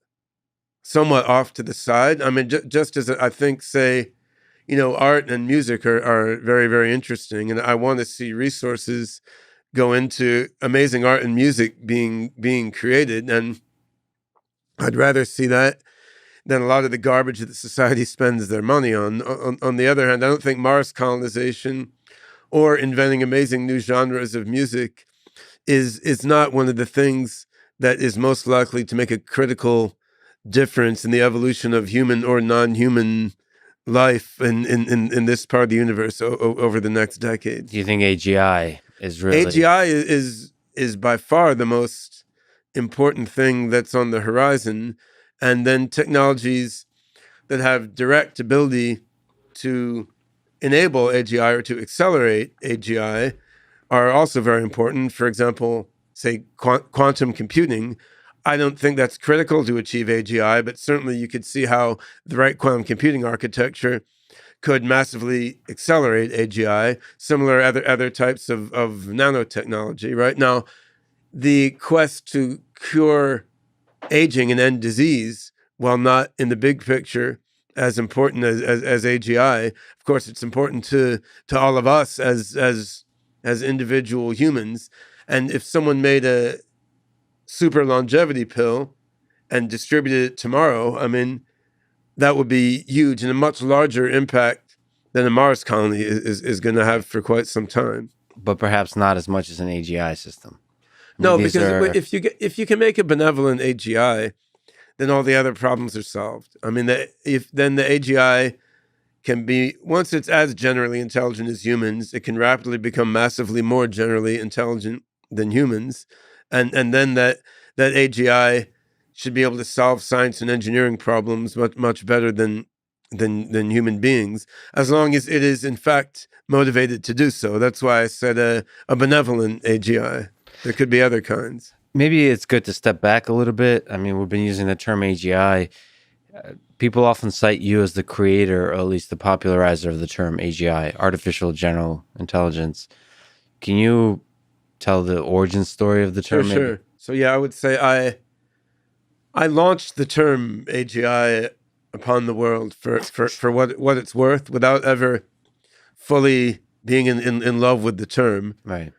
B: off to the side. I mean, just as I think, say, art and music are very, very interesting, and I want to see resources go into amazing art and music being created, and I'd rather see that than a lot of the garbage that society spends their money on. On the other hand, I don't think Mars colonization or inventing amazing new genres of music is not one of the things that is most likely to make a critical difference in the evolution of human or non-human life in this part of the universe over the next decades.
A: Do you think AGI is really...
B: AGI is by far the most important thing that's on the horizon, and then technologies that have direct ability to enable AGI or to accelerate AGI are also very important. For example, say quantum computing. I don't think that's critical to achieve AGI, but certainly you could see how the right quantum computing architecture could massively accelerate AGI, similar other types of nanotechnology. Right now, the quest to cure aging and end disease, while not in the big picture as important as AGI, of course, it's important to all of us as individual humans. And if someone made a super longevity pill and distributed it tomorrow, I mean, that would be huge and a much larger impact than a Mars colony is going to have for quite some time.
A: But perhaps not as much as an AGI system.
B: No, because if you can make a benevolent AGI, then all the other problems are solved. I mean, then the AGI can be, once it's as generally intelligent as humans, it can rapidly become massively more generally intelligent than humans, and then that AGI should be able to solve science and engineering problems much better than human beings, as long as it is in fact motivated to do so. That's why I said a benevolent AGI. There could be other kinds.
A: Maybe it's good to step back a little bit. I mean, we've been using the term AGI. People often cite you as the creator, or at least the popularizer of the term AGI, artificial general intelligence. Can you tell the origin story of the term?
B: Sure. So yeah, I would say I launched the term AGI upon the world for what it's worth, without ever fully being in love with the term.
A: Right.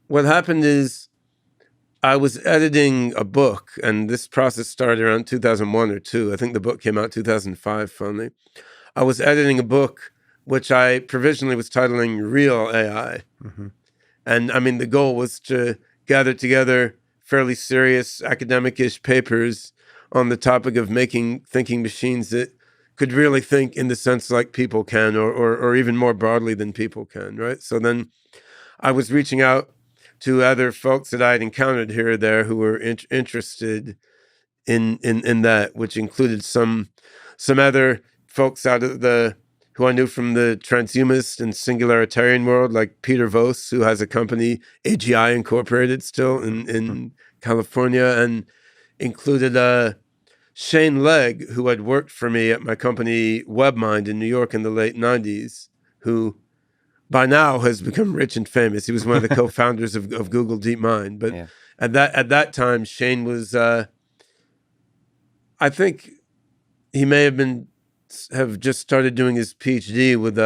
B: What happened is I was editing a book, and this process started around 2001 or 2. I think the book came out 2005, finally. I was editing a book which I provisionally was titling Real AI.
A: Mm-hmm.
B: And I mean, the goal was to gather together fairly serious academic-ish papers on the topic of making thinking machines that could really think in the sense like people can, or even more broadly than people can, right? So then I was reaching out to other folks that I had encountered here or there who were interested in that, which included some other folks out of who I knew from the transhumanist and singularitarian world, like Peter Voss, who has a company, AGI Incorporated, still in California, and included Shane Legg, who had worked for me at my company WebMind in New York in the late 90s, who by now has become rich and famous. He was one of the co-founders of Google DeepMind. But yeah, at that time, Shane was, I think he may have just started doing his PhD with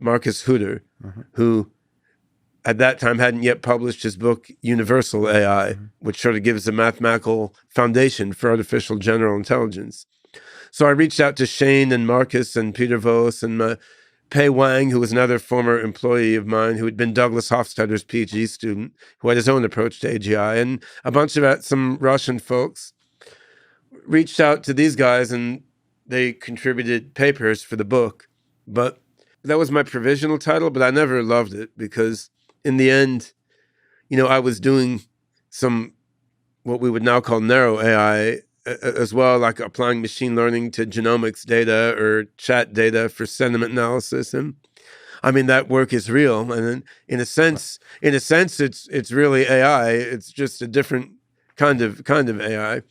B: Marcus Hutter, mm-hmm. who at that time hadn't yet published his book Universal AI, mm-hmm. which sort of gives a mathematical foundation for artificial general intelligence. So I reached out to Shane and Marcus and Peter Voss and Pei Wang, who was another former employee of mine, who had been Douglas Hofstadter's PhD student, who had his own approach to AGI, and a bunch of some Russian folks. Reached out to these guys, and they contributed papers for the book. But that was my provisional title, but I never loved it, because in the end, I was doing some, what we would now call narrow AI as well, like applying machine learning to genomics data or chat data for sentiment analysis. And I mean, that work is real. And in a sense, it's really AI. It's just a different kind of AI.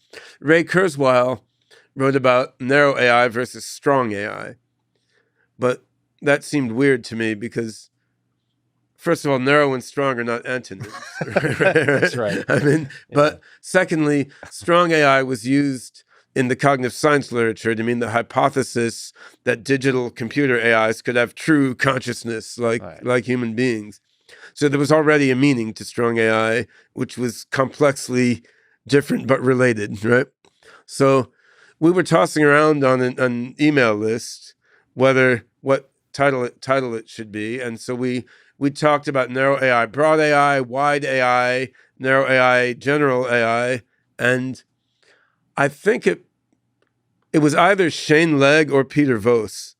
B: Ray Kurzweil wrote about narrow AI versus strong AI. But that seemed weird to me, because first of all, narrow and strong are not antonyms.
A: That's right.
B: I mean, but secondly, strong AI was used in the cognitive science literature to mean the hypothesis that digital computer AIs could have true consciousness like human beings. So there was already a meaning to strong AI, which was complexly different but related, right? So we were tossing around on an email list what title it should be, and so we talked about narrow AI, broad AI, wide AI, narrow AI, general AI, and I think it was either Shane Legg or Peter Vos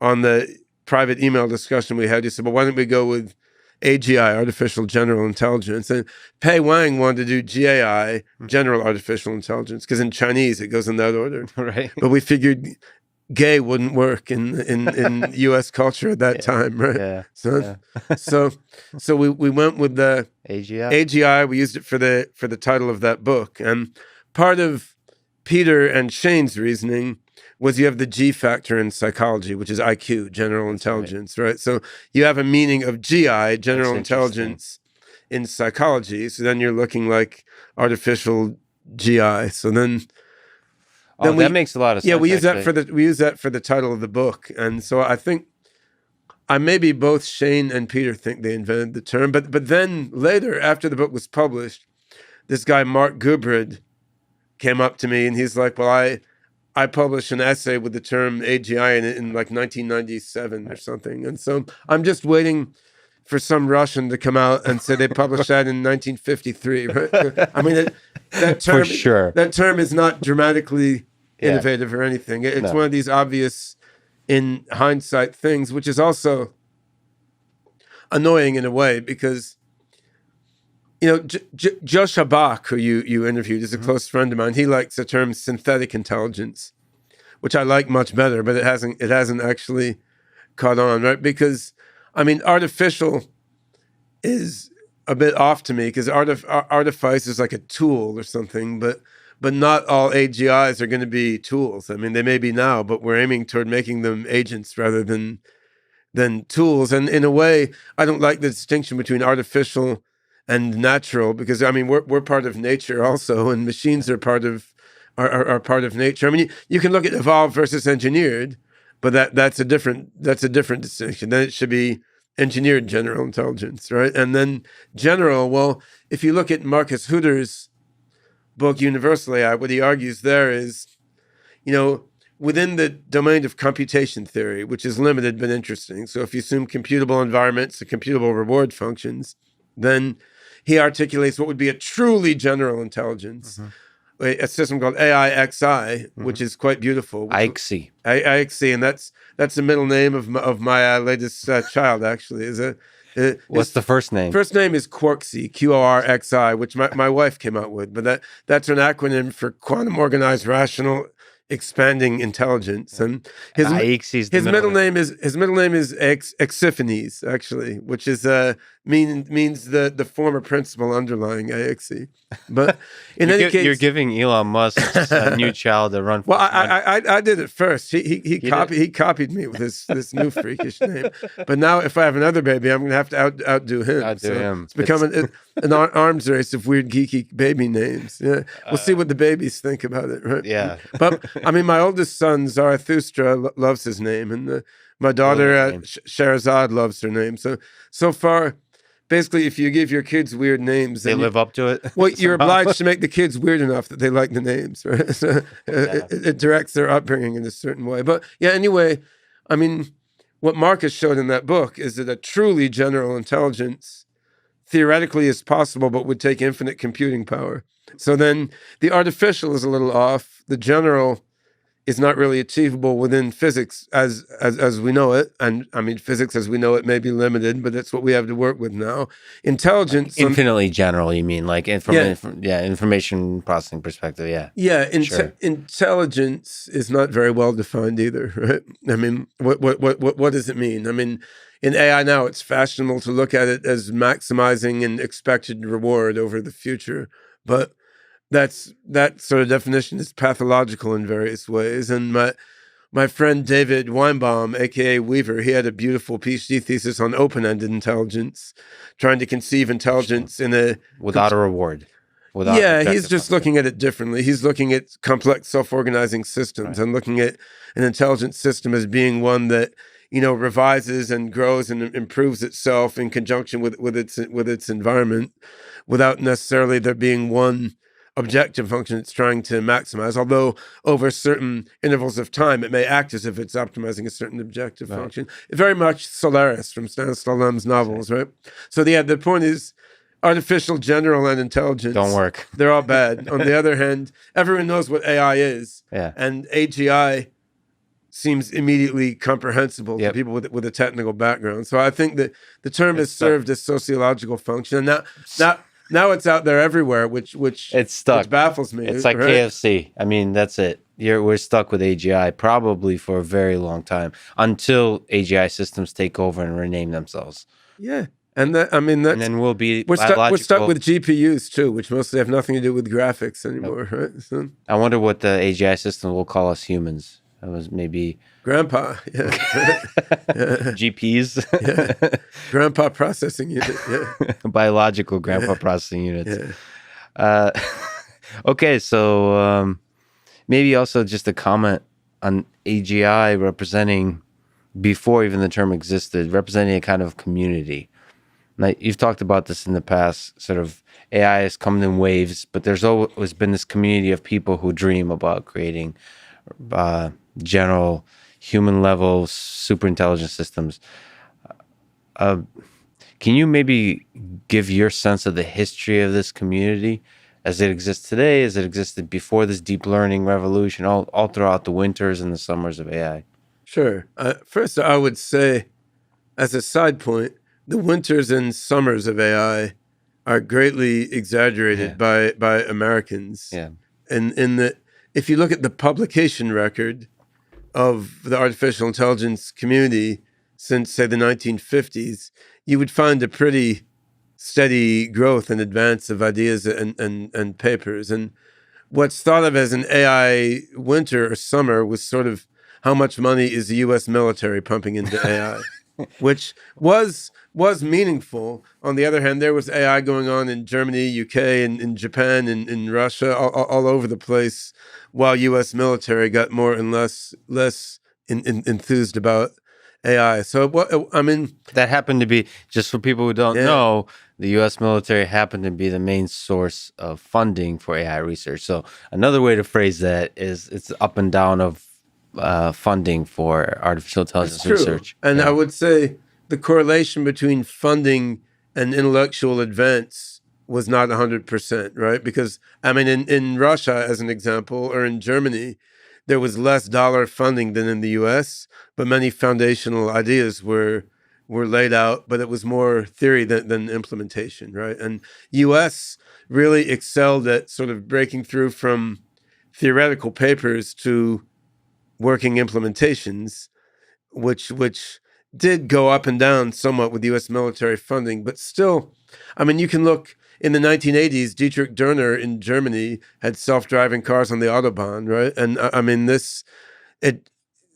B: on the private email discussion we had. He said, well, why don't we go with AGI, Artificial General Intelligence? And Pei Wang wanted to do GAI, General Artificial Intelligence, because in Chinese it goes in that order.
A: Right.
B: But we figured gay wouldn't work in U.S. culture at that time, right?
A: Yeah.
B: So we went with the AGI. We used it for the title of that book, and part of Peter and Shane's reasoning was you have the G factor in psychology, which is IQ, general intelligence, right? So you have a meaning of GI, general intelligence, in psychology. So then you're looking like artificial GI. So then
A: that makes a lot of sense.
B: Yeah, we use that for the title of the book, and so I think maybe both Shane and Peter think they invented the term, but then later, after the book was published, this guy Mark Gubrid came up to me and he's like, well, I published an essay with the term AGI in it in like 1997 or something. And so I'm just waiting for some Russian to come out and say they published that in 1953. Right? I mean, that term,
A: for sure.
B: That term is not dramatically innovative or anything. It's one of these obvious, in hindsight, things, which is also annoying in a way because, you know, Josh Habak, who you interviewed, is a close friend of mine. He likes the term synthetic intelligence, which I like much better, but it hasn't actually caught on, right? Because, I mean, artificial is a bit off to me because artifice is like a tool or something, but not all AGIs are going to be tools. I mean, they may be now, but we're aiming toward making them agents rather than tools. And in a way, I don't like the distinction between artificial and natural, because I mean we're part of nature also, and machines are part of part of nature. I mean you can look at evolved versus engineered, but that's a different distinction. Then it should be engineered general intelligence, right? And then general. Well, if you look at Marcus Hutter's book Universal AI, what he argues there is, you know, within the domain of computation theory, which is limited but interesting. So if you assume computable environments and computable reward functions, then he articulates what would be a truly general intelligence, a system called AIXI, which is quite beautiful. IXI, and that's the middle name of my latest child. Actually,
A: what's the first name?
B: First name is Quarksy, QORXI, which my wife came out with, but that's an acronym for Quantum Organized Rational Expanding Intelligence, and his middle name is Exiphanes, actually, which is means the former principle underlying AXE. But in any case,
A: you're giving Elon Musk's new child a run.
B: Well, I did it first. He copied me with this new freakish name. But now, if I have another baby, I'm going to have to outdo him. It's become an arms race of weird geeky baby names. Yeah, we'll see what the babies think about it, right?
A: Yeah,
B: but I mean, my oldest son Zarathustra loves his name, and my daughter Sherazad loves her name. So far, basically, if you give your kids weird names,
A: they live up to it.
B: Well, you're obliged to make the kids weird enough that they like the names, right? So it directs their upbringing in a certain way. But yeah, anyway, I mean, what Marcus showed in that book is that a truly general intelligence theoretically is possible, but would take infinite computing power. So then the artificial is a little off. The general is not really achievable within physics as we know it. And I mean, physics as we know it may be limited, but that's what we have to work with now. Intelligence...
A: Like infinitely general, you mean? Like information processing perspective, yeah.
B: Yeah, intelligence is not very well defined either, right? I mean, what does it mean? I mean, in AI now, it's fashionable to look at it as maximizing an expected reward over the future. But that sort of definition is pathological in various ways. And my friend David Weinbaum, aka Weaver, he had a beautiful PhD thesis on open-ended intelligence, trying to conceive intelligence in a
A: without a reward. Without
B: yeah, he's
A: objective
B: just
A: function.
B: looking at it differently. He's looking at complex self-organizing systems and looking at an intelligent system as being one that, you know, revises and grows and improves itself in conjunction with its environment, without necessarily there being one objective function it's trying to maximize. Although over certain intervals of time, it may act as if it's optimizing a certain objective function. Very much Solaris from Stanislaw Lem's novels, right? So yeah, the point is, artificial general and intelligence
A: Don't work.
B: They're all bad. On the other hand, everyone knows what AI is, and AGI seems immediately comprehensible to people with a technical background. So I think that the term has served a sociological function, and now it's out there everywhere, which
A: it's stuck.
B: Which baffles me.
A: It's like KFC. I mean, that's it. We're stuck with AGI probably for a very long time until AGI systems take over and rename themselves.
B: Yeah. And and
A: then we're
B: stuck with GPUs too, which mostly have nothing to do with graphics anymore, right? So,
A: I wonder what the AGI system will call us humans. That was maybe
B: Grandpa,
A: GPs,
B: Grandpa processing unit,
A: biological grandpa processing units. Okay, so maybe also just a comment on AGI representing, before even the term existed, representing a kind of community. Now, you've talked about this in the past, sort of AI has come in waves, but there's always been this community of people who dream about creating general human level super intelligent systems. Can you maybe give your sense of the history of this community as it exists today, as it existed before this deep learning revolution, all throughout the winters and the summers of AI?
B: Sure. First, I would say, as a side point, the winters and summers of AI are greatly exaggerated by Americans.
A: Yeah.
B: And in that, if you look at the publication record of the artificial intelligence community since, say, the 1950s, you would find a pretty steady growth and advance of ideas and papers. And what's thought of as an AI winter or summer was sort of how much money is the U.S. military pumping into AI, which was meaningful. On the other hand, there was AI going on in Germany, UK, and in Japan, and in Russia, all over the place, while U.S. military got more and less enthused about AI. So,
A: that happened to be, just for people who don't know, the U.S. military happened to be the main source of funding for AI research. So another way to phrase that is it's up and down of funding for artificial intelligence research.
B: And I would say the correlation between funding and intellectual advance was not 100%, right? Because, in Russia, as an example, or in Germany, there was less dollar funding than in the US, but many foundational ideas were laid out, but it was more theory than implementation, right? And US really excelled at sort of breaking through from theoretical papers to working implementations, which did go up and down somewhat with U.S. military funding, but still, you can look in the 1980s. Dietrich Dörner in Germany had self-driving cars on the Autobahn, right? And it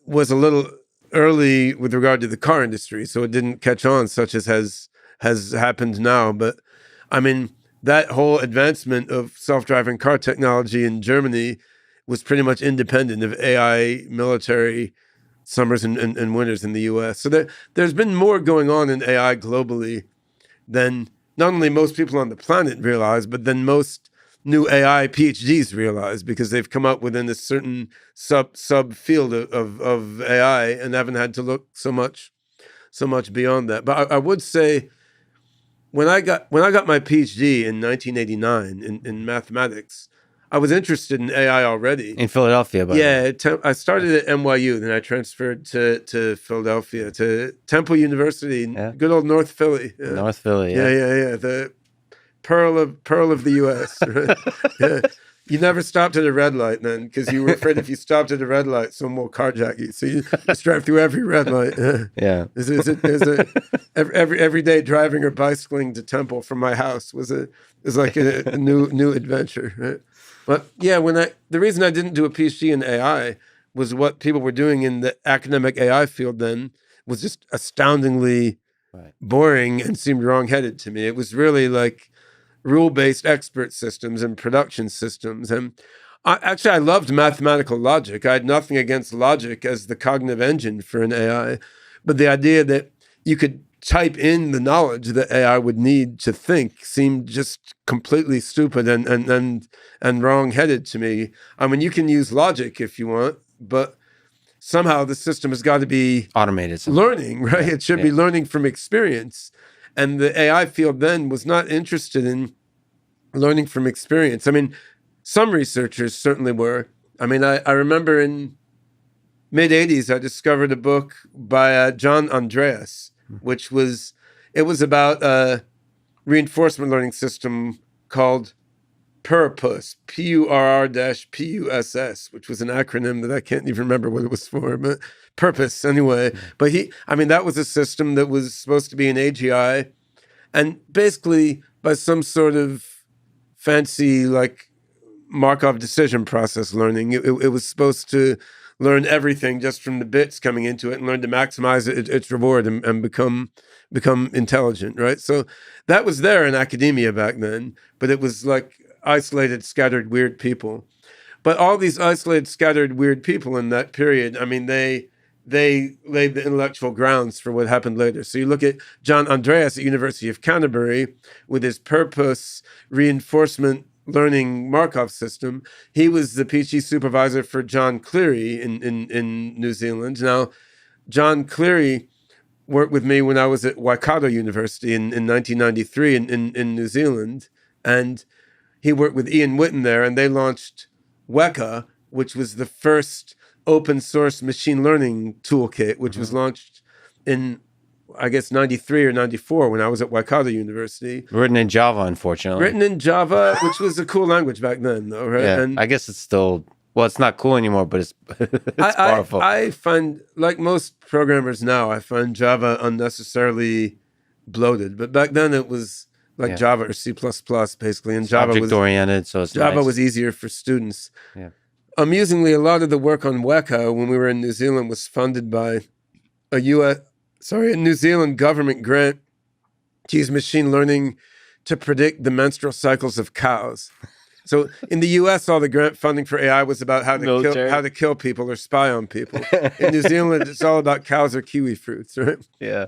B: was a little early with regard to the car industry, so it didn't catch on such as has happened now. But that whole advancement of self-driving car technology in Germany was pretty much independent of AI military summers and winters in the US. So there's been more going on in AI globally than not only most people on the planet realize, but than most new AI PhDs realize, because they've come up within a certain sub field of AI and haven't had to look so much beyond that. But I would say, when I got my PhD in 1989 in mathematics, I was interested in AI already.
A: In Philadelphia, by the way.
B: I started at NYU, then I transferred to Philadelphia, to Temple University, good old North Philly.
A: North Philly,
B: yeah. The pearl of the U.S. Right? You never stopped at a red light then, because you were afraid if you stopped at a red light, someone will carjack you. So you just drive through every red light.
A: Yeah.
B: Every day driving or bicycling to Temple from my house was like a new adventure, right? But yeah, the reason I didn't do a PhD in AI was what people were doing in the academic AI field then was just astoundingly boring and seemed wrongheaded to me. It was really like rule-based expert systems and production systems. And I loved mathematical logic. I had nothing against logic as the cognitive engine for an AI, but the idea that you could type in the knowledge that AI would need to think seemed just completely stupid and wrong-headed to me. I mean, you can use logic if you want, but somehow the system has got to be
A: automated
B: learning, right? It should be learning from experience. And the AI field then was not interested in learning from experience. I mean, some researchers certainly were. I mean, I remember in mid-'80s, I discovered a book by John Andreas, which was about a reinforcement learning system called PURPUS, PURR-PUSS, which was an acronym that I can't even remember what it was for, but purpose anyway. But that was a system that was supposed to be an AGI, and basically by some sort of fancy like Markov decision process learning, it was supposed to learn everything just from the bits coming into it and learn to maximize its reward and become intelligent, right? So that was there in academia back then, but it was like isolated, scattered, weird people. But all these isolated, scattered, weird people in that period, I mean, they laid the intellectual grounds for what happened later. So you look at John Andreas at University of Canterbury with his purpose reinforcement learning Markov system. He was the PhD supervisor for John Cleary in New Zealand. Now, John Cleary worked with me when I was at Waikato University in 1993 in New Zealand. And he worked with Ian Whitten there, and they launched Weka, which was the first open source machine learning toolkit, which was launched in, I guess, 93 or 94 when I was at Waikato University.
A: Written in Java, unfortunately.
B: Written in Java, which was a cool language back then, though, right?
A: Yeah,
B: and
A: I guess it's still, well, it's not cool anymore, but it's powerful.
B: I find, like most programmers now, I find Java unnecessarily bloated. But back then it was like Java or C++, basically. And Java was
A: object-oriented, so it's
B: Java
A: nice.
B: was easier for students.
A: Yeah.
B: Amusingly, a lot of the work on Weka when we were in New Zealand was funded by a New Zealand government grant to use machine learning to predict the menstrual cycles of cows. So in the U.S., all the grant funding for AI was about how to kill people or spy on people. In New Zealand, it's all about cows or kiwi fruits, right?
A: Yeah.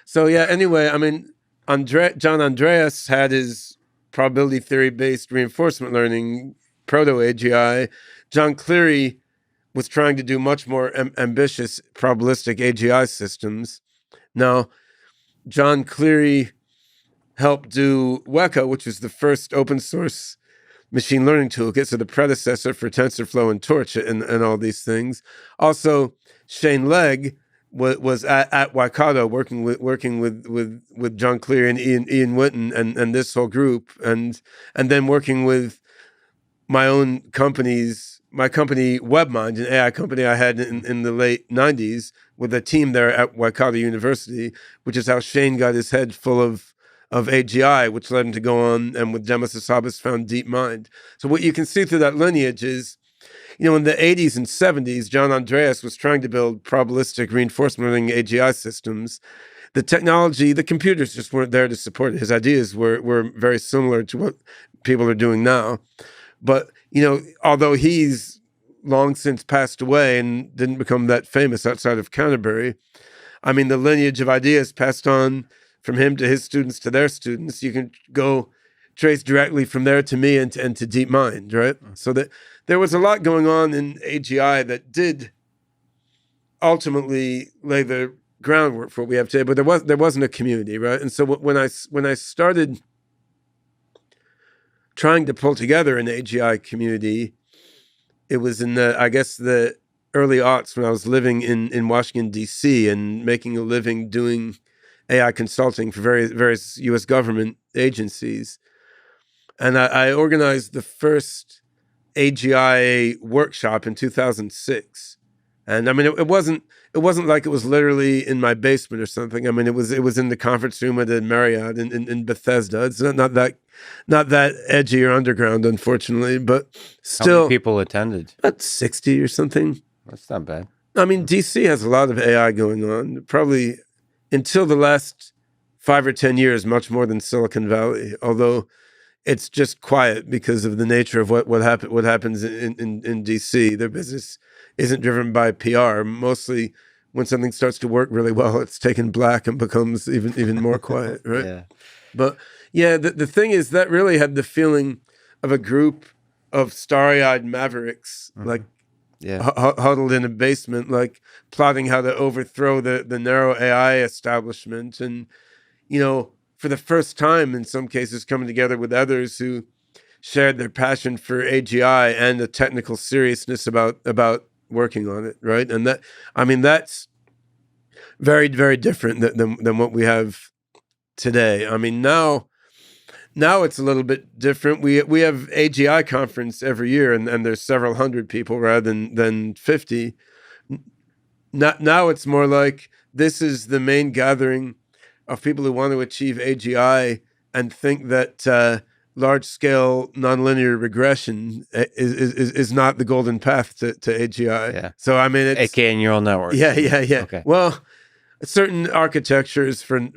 B: So yeah. Anyway, I mean, John Andreas had his probability theory-based reinforcement learning proto-AGI. John Cleary was trying to do much more ambitious probabilistic AGI systems. Now, John Cleary helped do Weka, which was the first open source machine learning toolkit, so the predecessor for TensorFlow and Torch and all these things. Also, Shane Legg was at Waikato working with John Cleary and Ian Whitten and this whole group, and then working with my company WebMind, an AI company I had in the late 90s with a team there at Waikato University, which is how Shane got his head full of AGI, which led him to go on and with Demis Hassabis found DeepMind. So what you can see through that lineage is, in the 80s and 70s, John Andreas was trying to build probabilistic reinforcement learning AGI systems. The technology, the computers just weren't there to support it. His ideas were very similar to what people are doing now. But, although he's long since passed away and didn't become that famous outside of Canterbury, I mean, the lineage of ideas passed on from him to his students to their students. You can go trace directly from there to me and to DeepMind, right? So that there was a lot going on in AGI that did ultimately lay the groundwork for what we have today, but there wasn't a community, right? And so when I started trying to pull together an AGI community, it was in the early aughts when I was living in Washington, D.C. and making a living doing AI consulting for various U.S. government agencies. And I organized the first AGI workshop in 2006. And I mean, it wasn't like it was literally in my basement or something. I mean, it was in the conference room at the Marriott in Bethesda. It's not that edgy or underground, unfortunately, but still.
A: How many people attended?
B: About 60 or something.
A: That's not bad.
B: I mean, DC has a lot of AI going on, probably until the last 5 or 10 years, much more than Silicon Valley, although it's just quiet because of the nature of what happens in DC. Their business isn't driven by PR. Mostly when something starts to work really well, it's taken black and becomes even more quiet, right?
A: Yeah.
B: But yeah, the thing is that really had the feeling of a group of starry-eyed mavericks, like huddled in a basement, like plotting how to overthrow the narrow AI establishment. And, for the first time, in some cases, coming together with others who shared their passion for AGI and a technical seriousness about working on it, right? And that's very, very different than what we have today. I mean, now it's a little bit different. We have AGI conference every year, and there's several hundred people rather than 50. Now it's more like this is the main gathering of people who want to achieve AGI and think that large-scale nonlinear regression is not the golden path to AGI.
A: Yeah.
B: So I mean, it's
A: AKA neural networks.
B: Yeah.
A: Okay.
B: Well, certain architectures for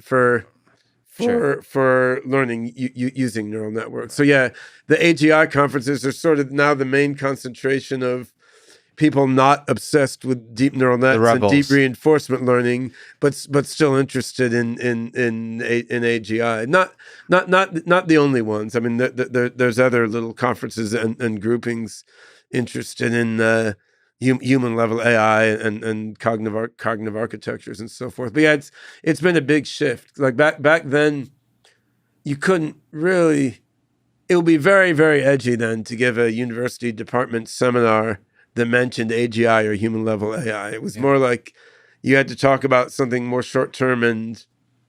B: learning using neural networks. So yeah, the AGI conferences are sort of now the main concentration of people not obsessed with deep neural nets and deep reinforcement learning, but still interested in AGI. Not the only ones. I mean, there's other little conferences and groupings interested in human level AI and cognitive architectures and so forth. But yeah, it's been a big shift. Like back then, you couldn't really. It would be very, very edgy then to give a university department seminar that mentioned AGI or human level AI. It was more like you had to talk about something more short term and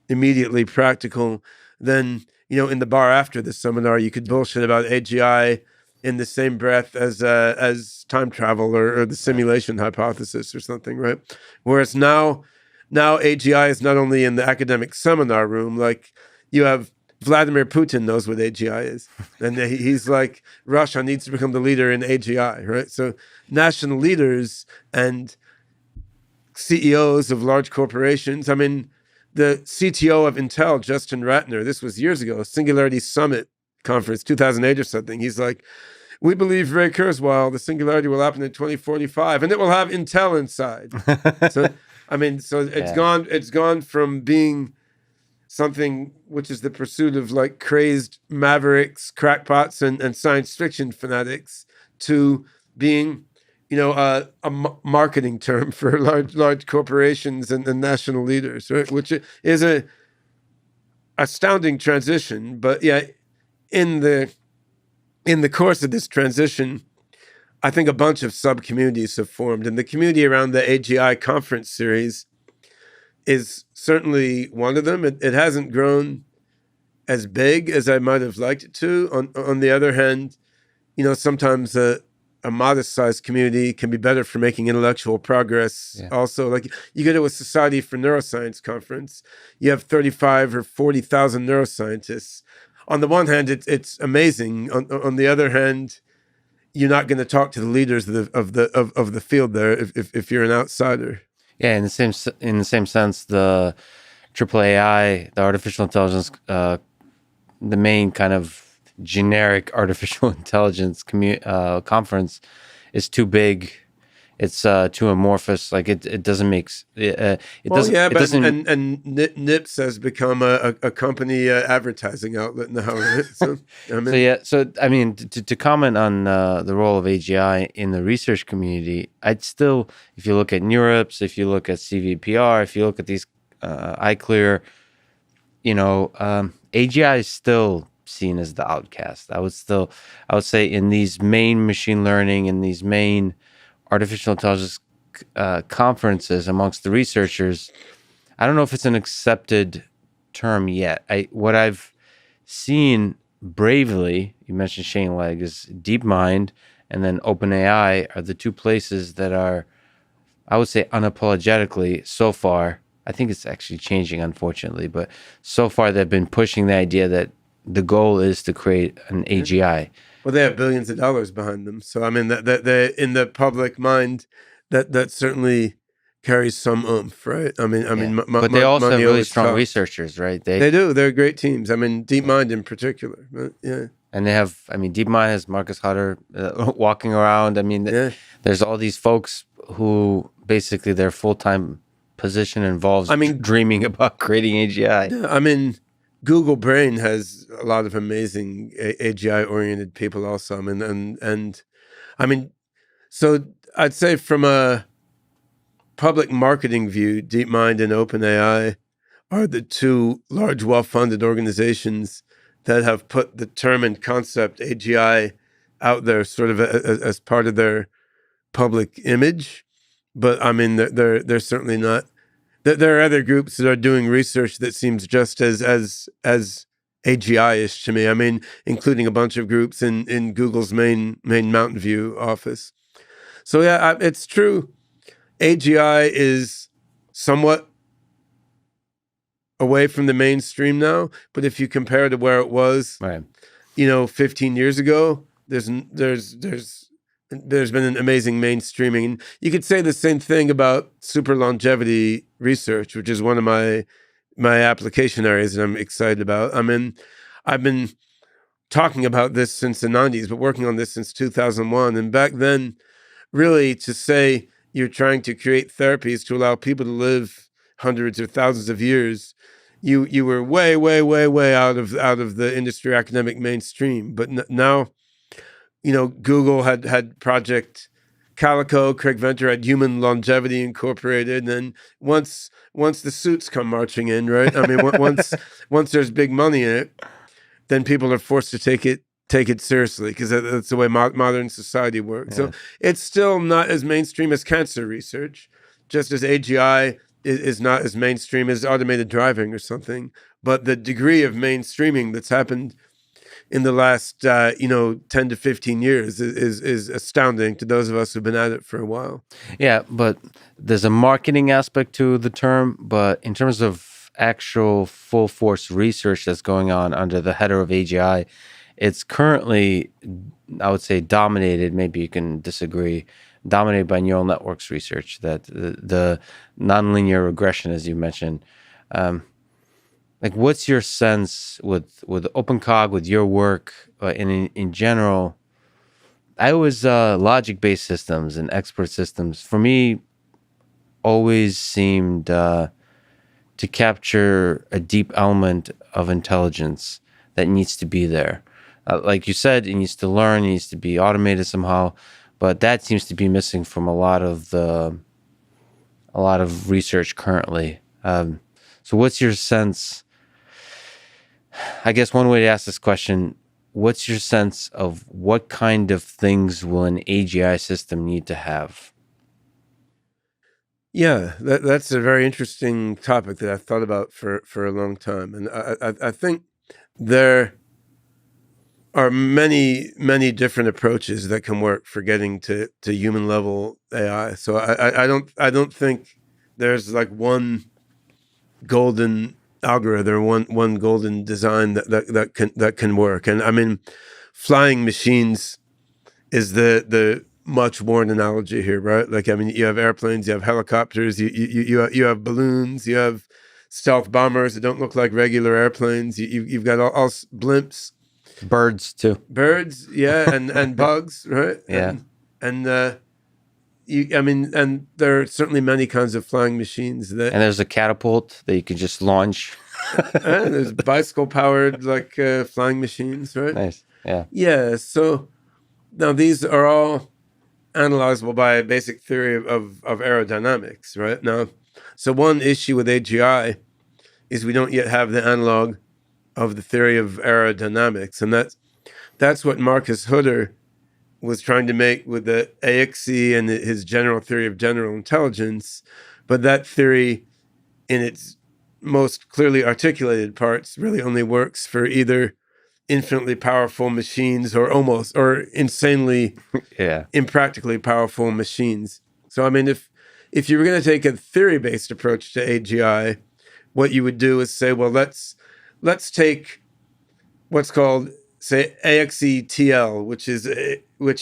B: immediately practical. Then, in the bar after the seminar, you could bullshit about AGI in the same breath as time travel or the simulation hypothesis or something, right? Whereas now AGI is not only in the academic seminar room, like you have Vladimir Putin knows what AGI is. And he's like, Russia needs to become the leader in AGI, right? So national leaders and CEOs of large corporations. I mean, the CTO of Intel, Justin Ratner, this was years ago, Singularity Summit conference, 2008 or something. He's like, we believe Ray Kurzweil, the singularity will happen in 2045, and it will have Intel inside. So it's gone from being something which is the pursuit of like crazed mavericks, crackpots, and science fiction fanatics to being, a marketing term for large corporations and national leaders, right? Which is a astounding transition. But yeah, in the course of this transition, I think a bunch of sub-communities have formed, and the community around the AGI conference series is certainly one of them. It hasn't grown as big as I might have liked it to. On the other hand, sometimes a modest-sized community can be better for making intellectual progress. Yeah. Also, like you go to a Society for Neuroscience conference, you have 35 or 40,000 neuroscientists. On the one hand, it's amazing. On the other hand, you're not going to talk to the leaders of the field there if you're an outsider.
A: Yeah, in the same sense, the AAAI, the artificial intelligence, the main kind of generic artificial intelligence conference is too big. It's too amorphous. Like it doesn't make it doesn't.
B: Yeah,
A: it doesn't.
B: And NIPS has become a company advertising outlet now. Right? So
A: I mean, to comment on the role of AGI in the research community, I'd still, if you look at NeurIPS, if you look at CVPR, if you look at these iClear, AGI is still seen as the outcast. I would say in these main machine learning and these main artificial intelligence conferences amongst the researchers, I don't know if it's an accepted term yet. What I've seen bravely, you mentioned Shane Legg, is DeepMind and then OpenAI are the two places that are, I would say unapologetically so far, I think it's actually changing unfortunately, but so far they've been pushing the idea that the goal is to create an AGI.
B: Well, they have billions of dollars behind them. So, I mean, in the public mind, that certainly carries some oomph, right? I mean,
A: but they also have
B: money
A: really
B: always
A: strong
B: talks.
A: researchers, right?
B: They do. They're great teams. I mean, DeepMind in particular. Yeah.
A: And they have, I mean, DeepMind has Marcus Hutter walking around. I mean,
B: Yeah.
A: there's all these folks who basically their full-time position involves dreaming about creating AGI.
B: Yeah, I mean, Google Brain has a lot of amazing AGI-oriented people also. I mean, and I mean, so I'd say from a public marketing view, DeepMind and OpenAI are the two large, well-funded organizations that have put the term and concept AGI out there sort of as part of their public image. But I mean, they're certainly not. There are other groups that are doing research that seems just as AGI-ish to me. I mean, including a bunch of groups in Google's main Mountain View office. So yeah, it's true. AGI is somewhat away from the mainstream now, but if you compare to where it was,
A: right,
B: 15 years ago, there's been an amazing mainstreaming. And you could say the same thing about super longevity research, which is one of my application areas that I'm excited about. I mean, I've been talking about this since the 90s, but working on this since 2001. And back then, really to say you're trying to create therapies to allow people to live hundreds or thousands of years, you were way, way, way, way out of the industry academic mainstream. But now, Google had Project Calico, Craig Venter had Human Longevity Incorporated, and then once the suits come marching in, right? I mean, once there's big money in it, then people are forced to take it seriously because that's the way modern society works. Yeah. So it's still not as mainstream as cancer research, just as AGI is not as mainstream as automated driving or something. But the degree of mainstreaming that's happened in the last 10 to 15 years is astounding to those of us who've been at it for a while.
A: Yeah, but there's a marketing aspect to the term, but in terms of actual full force research that's going on under the header of AGI, it's currently, I would say, dominated, maybe you can disagree, dominated by neural networks research, that the nonlinear regression, as you mentioned. Like, what's your sense with OpenCog, with your work, in general? I always logic-based systems and expert systems, for me, always seemed to capture a deep element of intelligence that needs to be there. Like you said, it needs to learn, it needs to be automated somehow, but that seems to be missing from a lot of research currently. So what's your sense? I guess one way to ask this question, what's your sense of what kind of things will an AGI system need to have?
B: Yeah, that's a very interesting topic that I've thought about for a long time. And I think there are many, many different approaches that can work for getting to human level AI. So I don't think there's like one golden algorithm or one golden design that can work. And I mean, flying machines is the much worn analogy here, right? Like, I mean, you have airplanes, you have helicopters, you have balloons, you have stealth bombers that don't look like regular airplanes. You've got all blimps,
A: birds too.
B: Birds, yeah, and bugs, right?
A: Yeah,
B: and there are certainly many kinds of flying machines and
A: there's a catapult that you can just launch.
B: And there's bicycle-powered flying machines, right?
A: Nice, yeah.
B: Yeah, so now these are all analyzable by a basic theory of aerodynamics, right? Now, so one issue with AGI is we don't yet have the analog of the theory of aerodynamics, and that's what Marcus Hutter was trying to make with the AXE and his general theory of general intelligence. But that theory, in its most clearly articulated parts, really only works for either infinitely powerful machines or insanely impractically powerful machines. So I mean, if you were going to take a theory-based approach to AGI, what you would do is say, well, let's take what's called, say, AXE-TL, which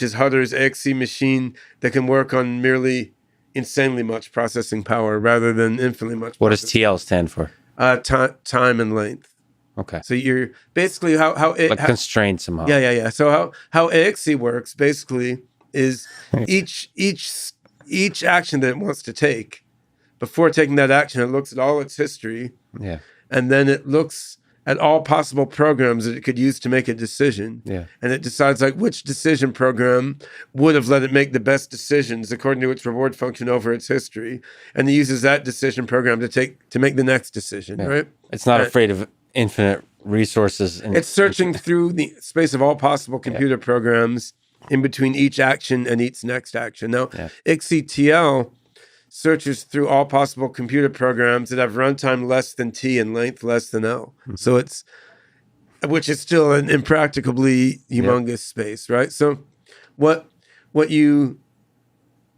B: is Hutter's AXE machine that can work on merely insanely much processing power rather than infinitely much.
A: What does TL stand for?
B: Time and length.
A: Okay.
B: So you're basically how
A: constrained somehow.
B: Yeah. So how AXE works basically is each action that it wants to take, before taking that action, it looks at all its history.
A: Yeah.
B: And then it looks at all possible programs that it could use to make a decision.
A: Yeah.
B: And it decides like which decision program would have let it make the best decisions according to its reward function over its history. And it uses that decision program to make the next decision, right?
A: It's not afraid of infinite resources.
B: It's searching through the space of all possible computer programs in between each action and each next action. Now, XCTL searches through all possible computer programs that have runtime less than T and length less than L. Mm-hmm. So which is still an impracticably humongous space, right? So what you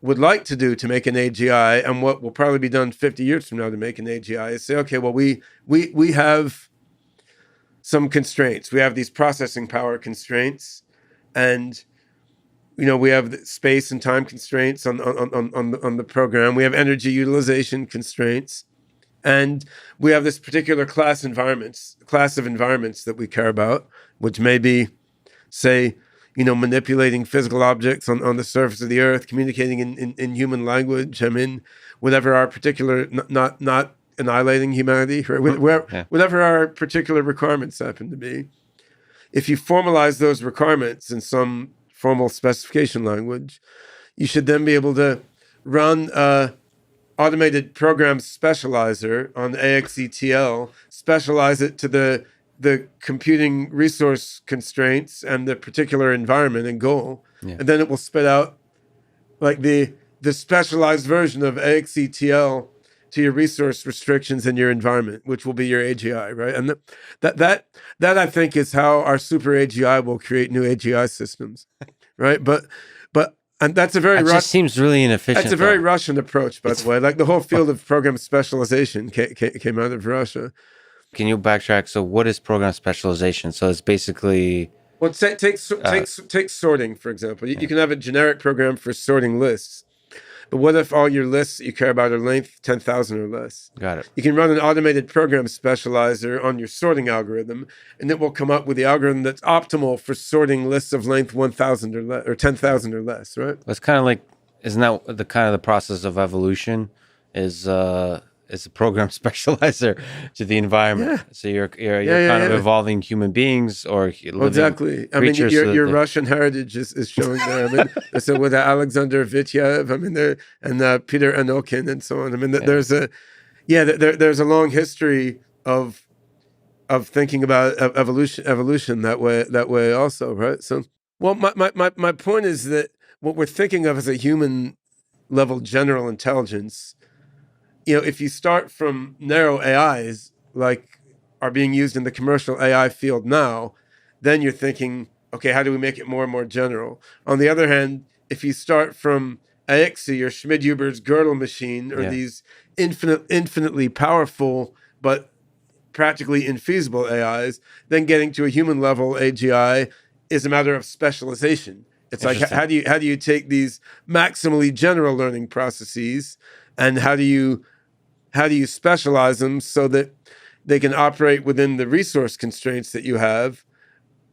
B: would like to do to make an AGI, and what will probably be done 50 years from now to make an AGI, is say, okay, well, we have some constraints. We have these processing power constraints, and we have the space and time constraints on the program. We have energy utilization constraints, and we have this particular class of environments that we care about, which may be, say, manipulating physical objects on the surface of the earth, communicating in human language. I mean, whatever our particular, not annihilating humanity, right? Whatever our particular requirements happen to be. If you formalize those requirements in some formal specification language, you should then be able to run automated program specializer on AXETL, specialize it to the computing resource constraints and the particular environment and goal, and then it will spit out like the specialized version of AXETL to your resource restrictions in your environment, which will be your AGI, right? And that I think is how our super AGI will create new AGI systems, right? But and that's a very
A: just seems really inefficient.
B: That's a very Russian approach, by the way. Like the whole field of program specialization came out of Russia.
A: Can you backtrack? So what is program specialization? So it's basically...
B: Well, take sorting, for example. You can have a generic program for sorting lists. But what if all your lists that you care about are length 10,000 or less?
A: Got it.
B: You can run an automated program specializer on your sorting algorithm, and it will come up with the algorithm that's optimal for sorting lists of length 1,000 or less, or 10,000 or less, right?
A: It's kind of like, isn't that the process of evolution? Is a program specializer to the environment. Yeah. So you're kind of evolving human beings or
B: exactly. I mean, your Russian heritage is showing there. I mean, so with Alexander Vityev, I mean, there and Peter Anokin and so on. I mean, there's a long history of thinking about evolution that way also, right? So, well, my point is that what we're thinking of as a human level general intelligence, if you start from narrow AIs like are being used in the commercial AI field now, then you're thinking, okay, how do we make it more and more general? On the other hand, if you start from AXE or Schmid-Huber's Goertel machine, or these infinitely powerful but practically infeasible AIs, then getting to a human level AGI is a matter of specialization. It's like, how do you take these maximally general learning processes, and how do you specialize them so that they can operate within the resource constraints that you have,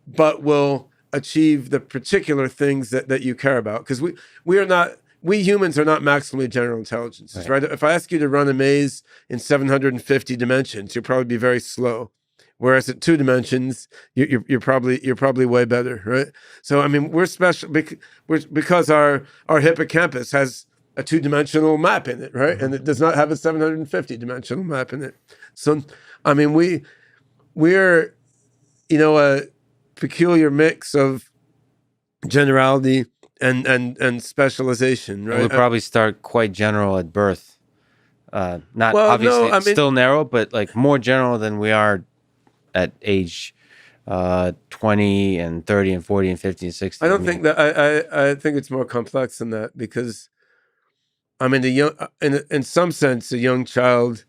B: but will achieve the particular things that you care about? Because we humans are not maximally general intelligences, right? If I ask you to run a maze in 750 dimensions, you'll probably be very slow. Whereas at 2 dimensions, you're probably way better, right? So I mean, we're special because our hippocampus has a 2-dimensional map in it, right? And it does not have a 750-dimensional map in it. So, I mean, we're a peculiar mix of generality and specialization, right?
A: We probably start quite general at birth. Still narrow, but like more general than we are at age 20 and 30 and 40 and 50 and 60.
B: I don't think that. I think it's more complex than that, because I mean, in some sense, a young child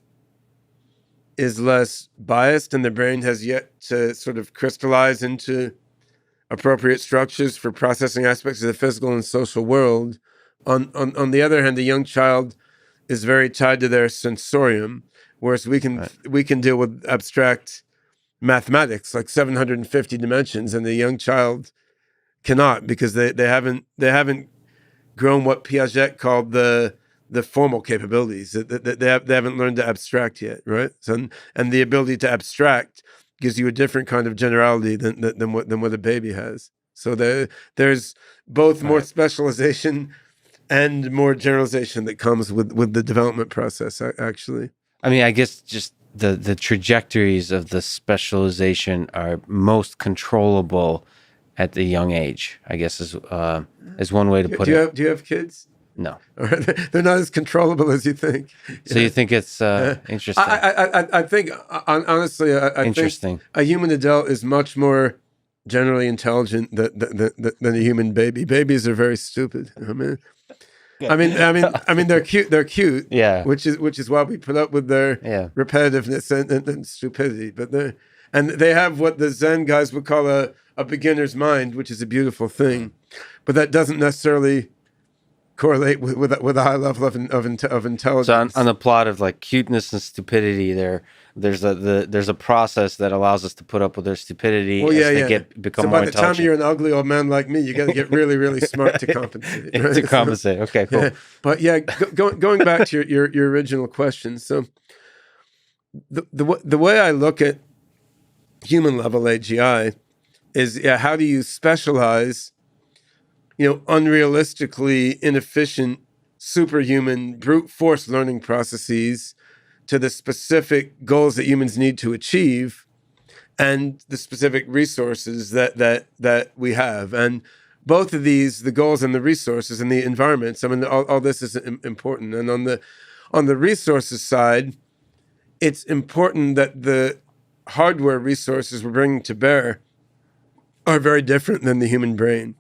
B: is less biased, and the brain has yet to sort of crystallize into appropriate structures for processing aspects of the physical and social world. On the other hand, the young child is very tied to their sensorium, whereas we can deal with abstract mathematics like 750 dimensions, and the young child cannot, because they haven't grown what Piaget called the formal capabilities. They haven't learned to abstract yet, right? So, and the ability to abstract gives you a different kind of generality than what a baby has. So there's both more specialization and more generalization that comes with the development process, actually.
A: I mean, I guess just the trajectories of the specialization are most controllable at the young age, I guess is one way to put it.
B: Do you have kids?
A: No.
B: They're not as controllable as you think.
A: So you think it's interesting?
B: I think, honestly, I
A: interesting.
B: think a human adult is much more generally intelligent than a human baby. Babies are very stupid. I mean, they're cute. They're cute.
A: Yeah.
B: Which is why we put up with their repetitiveness and stupidity. But they have what the Zen guys would call a beginner's mind, which is a beautiful thing. But that doesn't necessarily correlate with a high level of intelligence.
A: So on the plot of like cuteness and stupidity, there's a process that allows us to put up with their stupidity become more intelligent.
B: So by the time you're an ugly old man like me, you got to get really, really smart to compensate. Right?
A: To compensate. Okay, cool.
B: Yeah. But going back to your original question. So the way I look at human level AGI is how do you specialize unrealistically inefficient, superhuman, brute force learning processes to the specific goals that humans need to achieve and the specific resources that we have. And both of these, the goals and the resources and the environments, I mean, all this is important. And on the resources side, it's important that the hardware resources we're bringing to bear are very different than the human brain.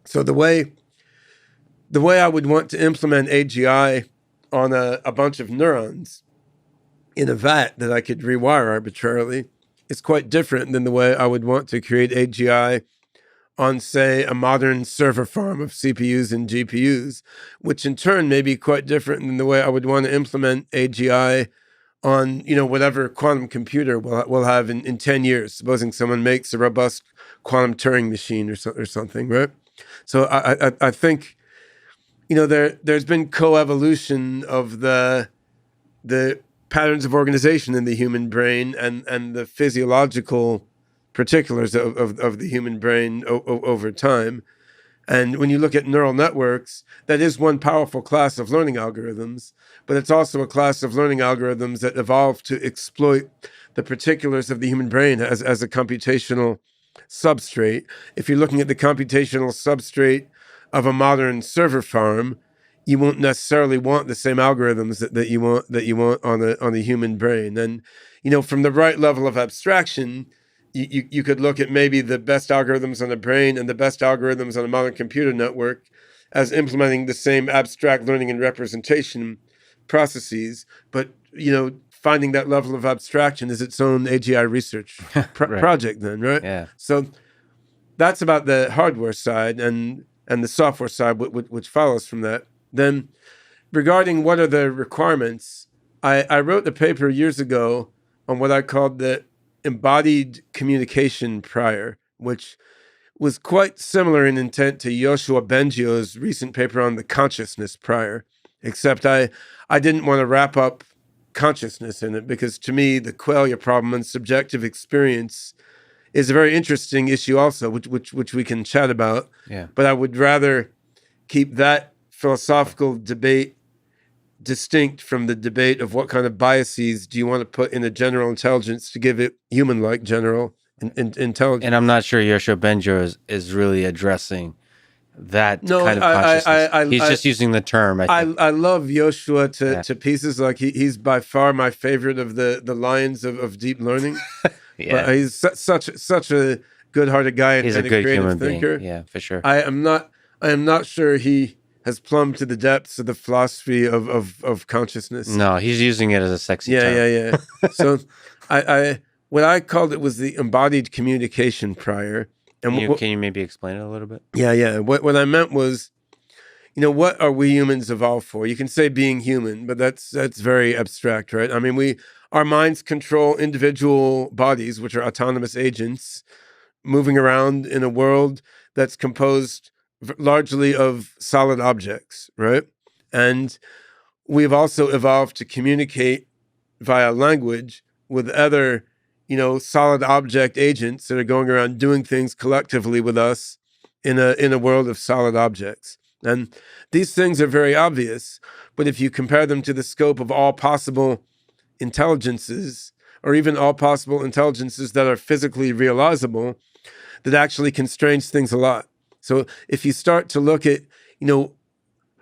B: So the way I would want to implement AGI on a bunch of neurons in a vat that I could rewire arbitrarily is quite different than the way I would want to create AGI on, say, a modern server farm of CPUs and GPUs, which in turn may be quite different than the way I would want to implement AGI on, whatever quantum computer we'll have in 10 years, supposing someone makes a robust quantum Turing machine or something, right? So I think, there's been coevolution of the patterns of organization in the human brain and the physiological particulars of the human brain over time. And when you look at neural networks, that is one powerful class of learning algorithms, but it's also a class of learning algorithms that evolved to exploit the particulars of the human brain as a computational substrate. If you're looking at the computational substrate of a modern server farm, you won't necessarily want the same algorithms that you want on a human brain. And from the right level of abstraction, you could look at maybe the best algorithms on a brain and the best algorithms on a modern computer network as implementing the same abstract learning and representation processes, but finding that level of abstraction is its own AGI research project then, right?
A: Yeah.
B: So that's about the hardware side and the software side, which follows from that. Then regarding what are the requirements, I wrote a paper years ago on what I called the embodied communication prior, which was quite similar in intent to Yoshua Bengio's recent paper on the consciousness prior, except I didn't want to wrap up consciousness in it, because to me the qualia problem and subjective experience is a very interesting issue also, which we can chat about.
A: Yeah.
B: But I would rather keep that philosophical debate distinct from the debate of what kind of biases do you want to put in a general intelligence to give it human-like general intelligence.
A: And I'm not sure Yoshua Bengio is really addressing that kind of consciousness. He's just using the term. I
B: love Yoshua to pieces. Like he's by far my favorite of the lions of deep learning.
A: Yeah.
B: But he's such a good-hearted guy.
A: He's
B: and
A: a good
B: creative
A: human
B: thinker.
A: being. Yeah, for sure.
B: I am not sure he has plumbed to the depths of the philosophy of consciousness.
A: No, he's using it as a sexy term.
B: Yeah. So what I called it was the embodied communication prior. And
A: can you maybe explain it a little bit?
B: Yeah. What I meant was, what are we humans evolved for? You can say being human, but that's very abstract, right? I mean, our minds control individual bodies, which are autonomous agents, moving around in a world that's composed largely of solid objects, right? And we've also evolved to communicate via language with other, solid object agents that are going around doing things collectively with us in a world of solid objects. And these things are very obvious, but if you compare them to the scope of all possible intelligences, or even all possible intelligences that are physically realizable, that actually constrains things a lot. So if you start to look at,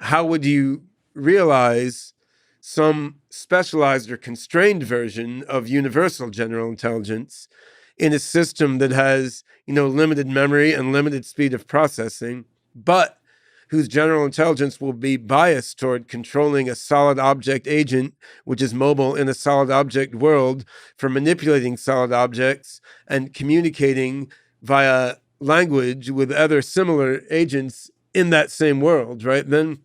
B: how would you realize some specialized or constrained version of universal general intelligence in a system that has, limited memory and limited speed of processing, but whose general intelligence will be biased toward controlling a solid object agent, which is mobile in a solid object world, for manipulating solid objects and communicating via language with other similar agents in that same world, right? Then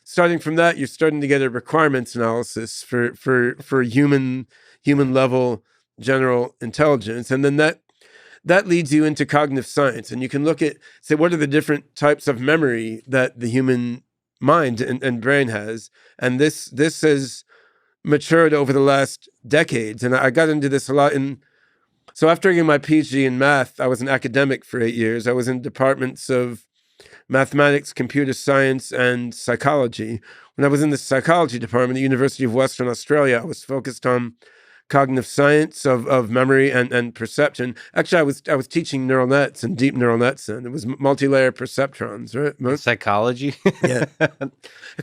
B: starting from that, you're starting to get a requirements analysis for human level general intelligence. And then that leads you into cognitive science. And you can look at, say, what are the different types of memory that the human mind and brain has. And this has matured over the last decades. And I got into this a lot so after getting my PhD in math, I was an academic for 8 years. I was in departments of mathematics, computer science, and psychology. When I was in the psychology department at the University of Western Australia, I was focused on cognitive science of memory and perception. Actually, I was teaching neural nets and deep neural nets, and it was multi-layer perceptrons, right?
A: Psychology?
B: Yeah.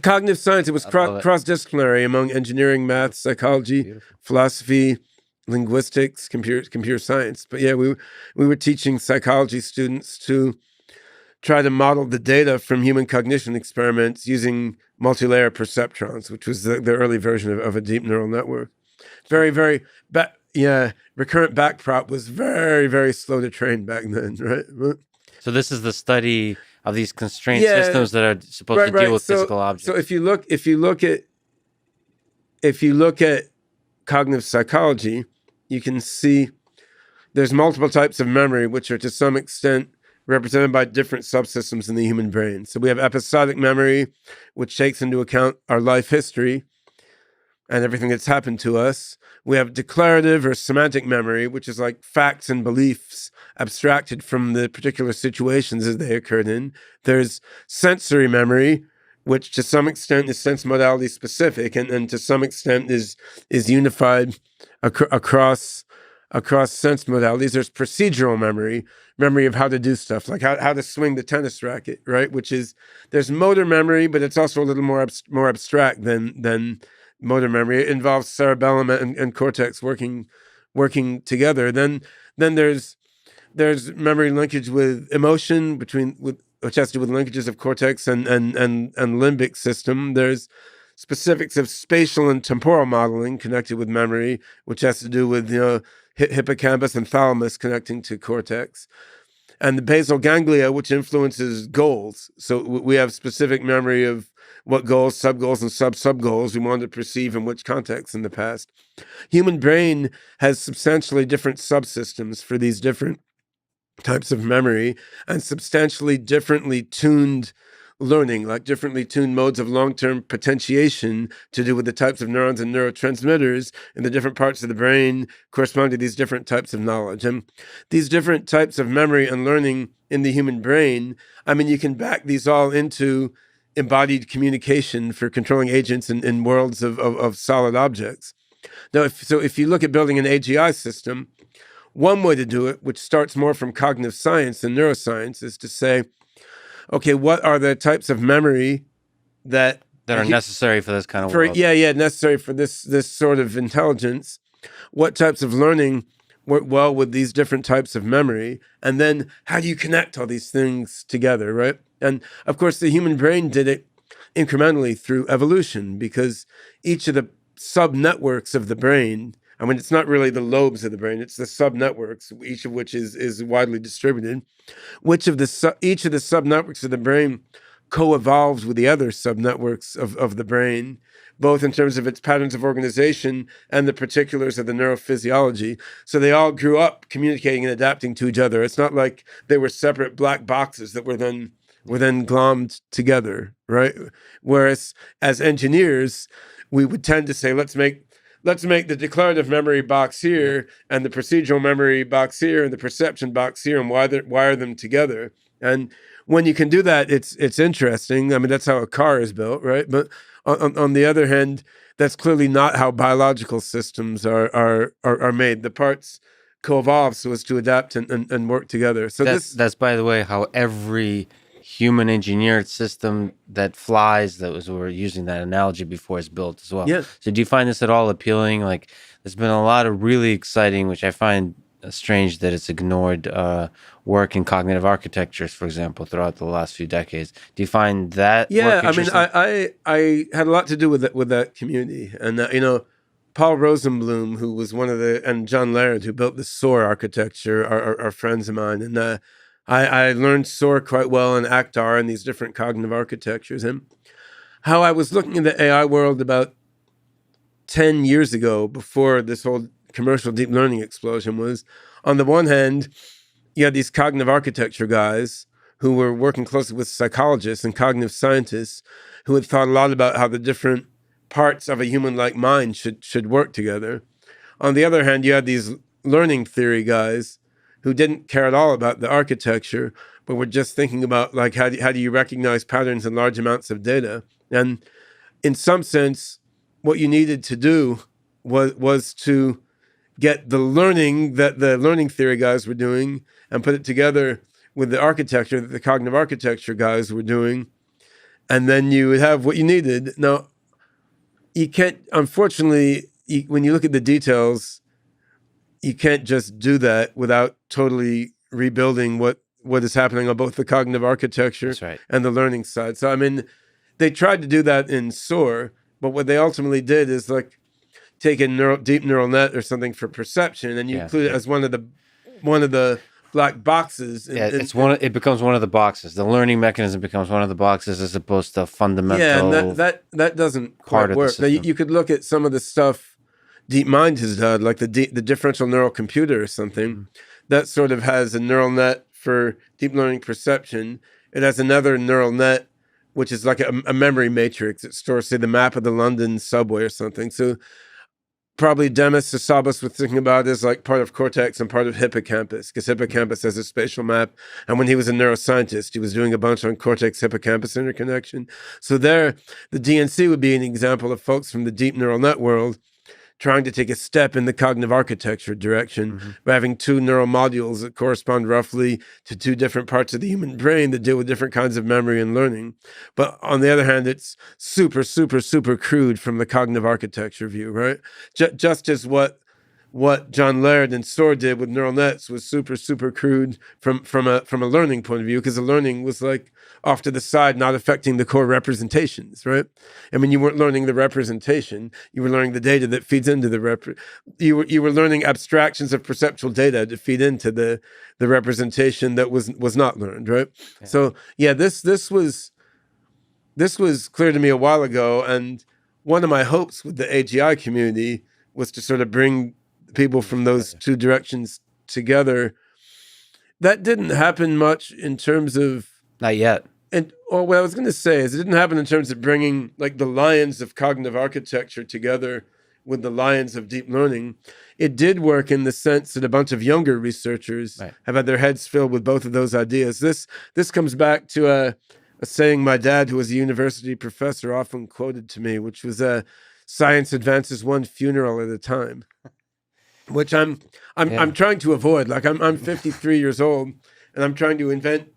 B: Cognitive science, it was cross-disciplinary among engineering, math, psychology, philosophy, linguistics, computer science. But yeah, we were teaching psychology students to try to model the data from human cognition experiments using multi-layer perceptrons, which was the early version of a deep neural network. Very, very, recurrent backprop was very, very slow to train back then, right?
A: So this is the study of these constrained systems that are supposed to deal with physical objects.
B: So if you look at cognitive psychology, you can see there's multiple types of memory, which are to some extent represented by different subsystems in the human brain. So we have episodic memory, which takes into account our life history and everything that's happened to us. We have declarative or semantic memory, which is like facts and beliefs abstracted from the particular situations as they occurred in. There's sensory memory, which to some extent is sense modality specific and to some extent is unified across sense modalities. There's procedural memory of how to do stuff, like how to swing the tennis racket, right? Which is, there's motor memory, but it's also a little more abstract than motor memory. It involves cerebellum and cortex working together. Then there's memory linkage with emotion which has to do with linkages of cortex and limbic system. There's specifics of spatial and temporal modeling connected with memory, which has to do with hippocampus and thalamus connecting to cortex, and the basal ganglia, which influences goals. So we have specific memory of what goals, sub-goals, and sub-goals we want to perceive in which context in the past. Human brain has substantially different subsystems for these different types of memory and substantially differently tuned learning, like differently tuned modes of long-term potentiation to do with the types of neurons and neurotransmitters in the different parts of the brain correspond to these different types of knowledge. And these different types of memory and learning in the human brain, I mean, you can back these all into embodied communication for controlling agents in worlds of solid objects. Now, if you look at building an AGI system, one way to do it, which starts more from cognitive science than neuroscience, is to say, okay, what are the types of memory that
A: are necessary for this kind of world?
B: Necessary for this sort of intelligence. What types of learning work well with these different types of memory? And then how do you connect all these things together, right? And of course, the human brain did it incrementally through evolution, because each of the sub-networks of the brain, I mean, it's not really the lobes of the brain, it's the sub-networks, each of which is widely distributed. Each of the sub-networks of the brain co-evolved with the other subnetworks of the brain, both in terms of its patterns of organization and the particulars of the neurophysiology. So they all grew up communicating and adapting to each other. It's not like they were separate black boxes that were then glommed together, right? Whereas as engineers, we would tend to say, let's make the declarative memory box here and the procedural memory box here and the perception box here and wire them together. And when you can do that, it's interesting. I mean, that's how a car is built, right? But on the other hand, that's clearly not how biological systems are made. The parts co-evolve so as to adapt and work together. So
A: that's by the way how every human engineered system that flies, we're using that analogy before, is built as well.
B: Yeah.
A: So do you find this at all appealing? Like, there's been a lot of really exciting, which I find strange that it's ignored, work in cognitive architectures, for example, throughout the last few decades. Do you find that?
B: Yeah,
A: work
B: I mean, I had a lot to do with that community, and Paul Rosenblum, who was and John Laird, who built the SOAR architecture, are friends of mine, and I learned SOAR quite well and ACT-R and these different cognitive architectures, and how I was looking at the AI world about 10 years ago, before this whole commercial deep learning explosion, was, on the one hand, you had these cognitive architecture guys who were working closely with psychologists and cognitive scientists who had thought a lot about how the different parts of a human-like mind should work together. On the other hand, you had these learning theory guys who didn't care at all about the architecture, but were just thinking about, like, how do you recognize patterns in large amounts of data? And in some sense, what you needed to do was to get the learning that the learning theory guys were doing and put it together with the architecture that the cognitive architecture guys were doing. And then you would have what you needed. Now, you can't, unfortunately, when you look at the details, you can't just do that without totally rebuilding what is happening on both the cognitive architecture and the learning side. So, I mean, they tried to do that in SOAR, but what they ultimately did is, like, take a deep neural net or something for perception, and you include it as one of the black boxes.
A: It becomes one of the boxes. The learning mechanism becomes one of the boxes as opposed to fundamental.
B: Yeah, and that doesn't quite work. Now, you could look at some of the stuff DeepMind has done, like the differential neural computer or something, that sort of has a neural net for deep learning perception. It has another neural net, which is like a memory matrix. It stores, say, the map of the London subway or something. So probably Demis Hassabis was thinking about it as like part of cortex and part of hippocampus, because hippocampus has a spatial map. And when he was a neuroscientist, he was doing a bunch on cortex-hippocampus interconnection. So there, the DNC would be an example of folks from the deep neural net world trying to take a step in the cognitive architecture direction by having two neural modules that correspond roughly to two different parts of the human brain that deal with different kinds of memory and learning. But on the other hand, it's super, super, super crude from the cognitive architecture view, right? Just as what John Laird and SOAR did with neural nets was super, super crude from a learning point of view, because the learning was like off to the side, not affecting the core representations, right? I mean, you weren't learning the representation; you were learning the data that feeds into the you were learning abstractions of perceptual data to feed into the representation that was not learned, right? Yeah. So yeah, this was clear to me a while ago, and one of my hopes with the AGI community was to sort of bring people from those two directions together. That didn't happen much in terms of...
A: Not yet.
B: Or what I was going to say is it didn't happen in terms of bringing, like, the lions of cognitive architecture together with the lions of deep learning. It did work in the sense that a bunch of younger researchers have had their heads filled with both of those ideas. This comes back to a saying my dad, who was a university professor, often quoted to me, which was science advances one funeral at a time. Which I'm trying to avoid. Like, I'm 53 years old, and I'm trying to invent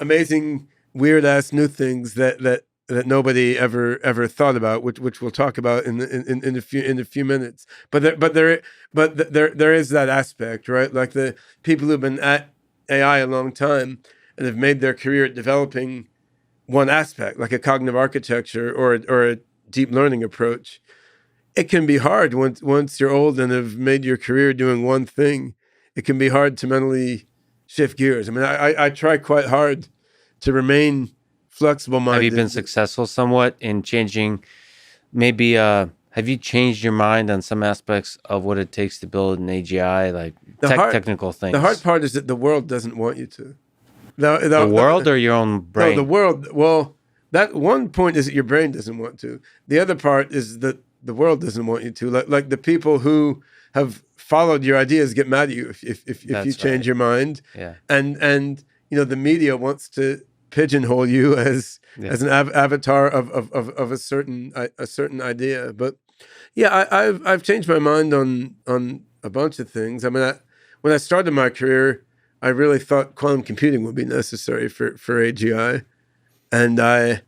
B: amazing, weird ass new things that nobody ever thought about, which we'll talk about in a few minutes. But there is that aspect, right? Like, the people who've been at AI a long time and have made their career at developing one aspect, like a cognitive architecture or a deep learning approach. It can be hard once you're old and have made your career doing one thing. It can be hard to mentally shift gears. I mean, I try quite hard to remain flexible mind.
A: Have you been successful somewhat in changing? Maybe have you changed your mind on some aspects of what it takes to build an AGI, like technical things?
B: The hard part is that the world doesn't want you to.
A: The world or your own brain?
B: No, the world. Well, that one point is that your brain doesn't want to. The other part is that the world doesn't want you to. Like the people who have followed your ideas get mad at you if you change your mind.
A: Yeah.
B: And the media wants to pigeonhole you as an avatar of a certain idea. But yeah, I've changed my mind on a bunch of things. I mean, when I started my career, I really thought quantum computing would be necessary for AGI, and I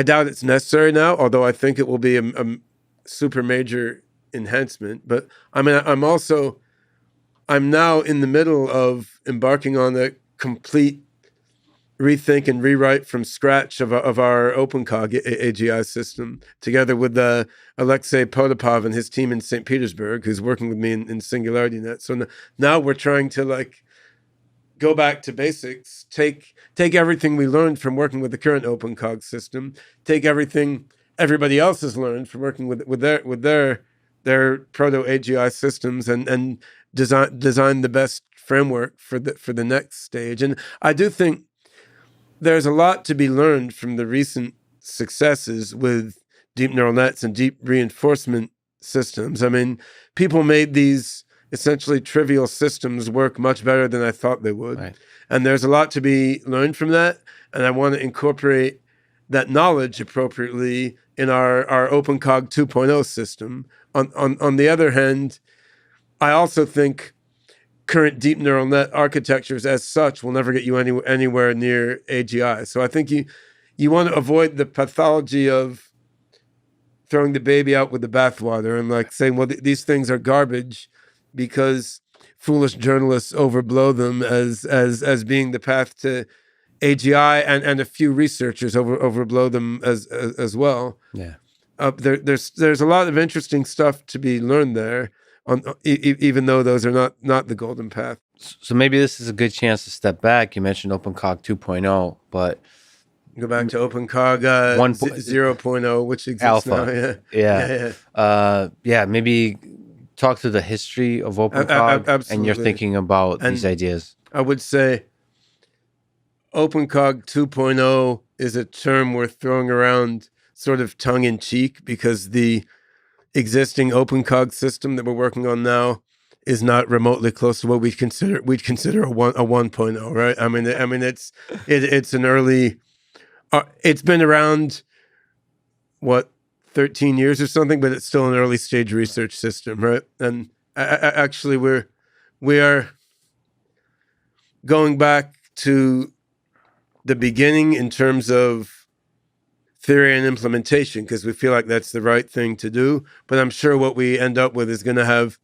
B: doubt it's necessary now. Although I think it will be a super major enhancement. But I mean, I'm now in the middle of embarking on a complete rethink and rewrite from scratch of our OpenCog AGI system, together with Alexei Potapov and his team in St. Petersburg, who's working with me in SingularityNET. So now we're trying to go back to basics, take everything we learned from working with the current OpenCog system, take everything everybody else has learned from working with their proto AGI systems, and design the best framework for the next stage. And I do think there's a lot to be learned from the recent successes with deep neural nets and deep reinforcement systems. I mean, people made these essentially trivial systems work much better than I thought they would.
A: Right.
B: And there's a lot to be learned from that. And I want to incorporate that knowledge appropriately in our OpenCog 2.0 system. On the other hand, I also think current deep neural net architectures as such will never get you anywhere near AGI. So I think you want to avoid the pathology of throwing the baby out with the bathwater and saying, well, these things are garbage because foolish journalists overblow them as being the path to AGI, and a few researchers overblow them as well.
A: Yeah.
B: There's a lot of interesting stuff to be learned there, even though those are not the golden path.
A: So maybe this is a good chance to step back. You mentioned OpenCog 2.0, but
B: go back to OpenCog 0.0, which exists
A: alpha.
B: Now.
A: Yeah. Maybe talk through the history of OpenCog and your thinking about these ideas.
B: I would say OpenCog 2.0 is a term worth throwing around sort of tongue-in-cheek because the existing OpenCog system that we're working on now is not remotely close to what we'd consider a 1.0, right? I mean it's an early. It's been around 13 years or something, but it's still an early stage research system, right? And actually, we are going back to the beginning in terms of theory and implementation, because we feel like that's the right thing to do. But I'm sure what we end up with is going to have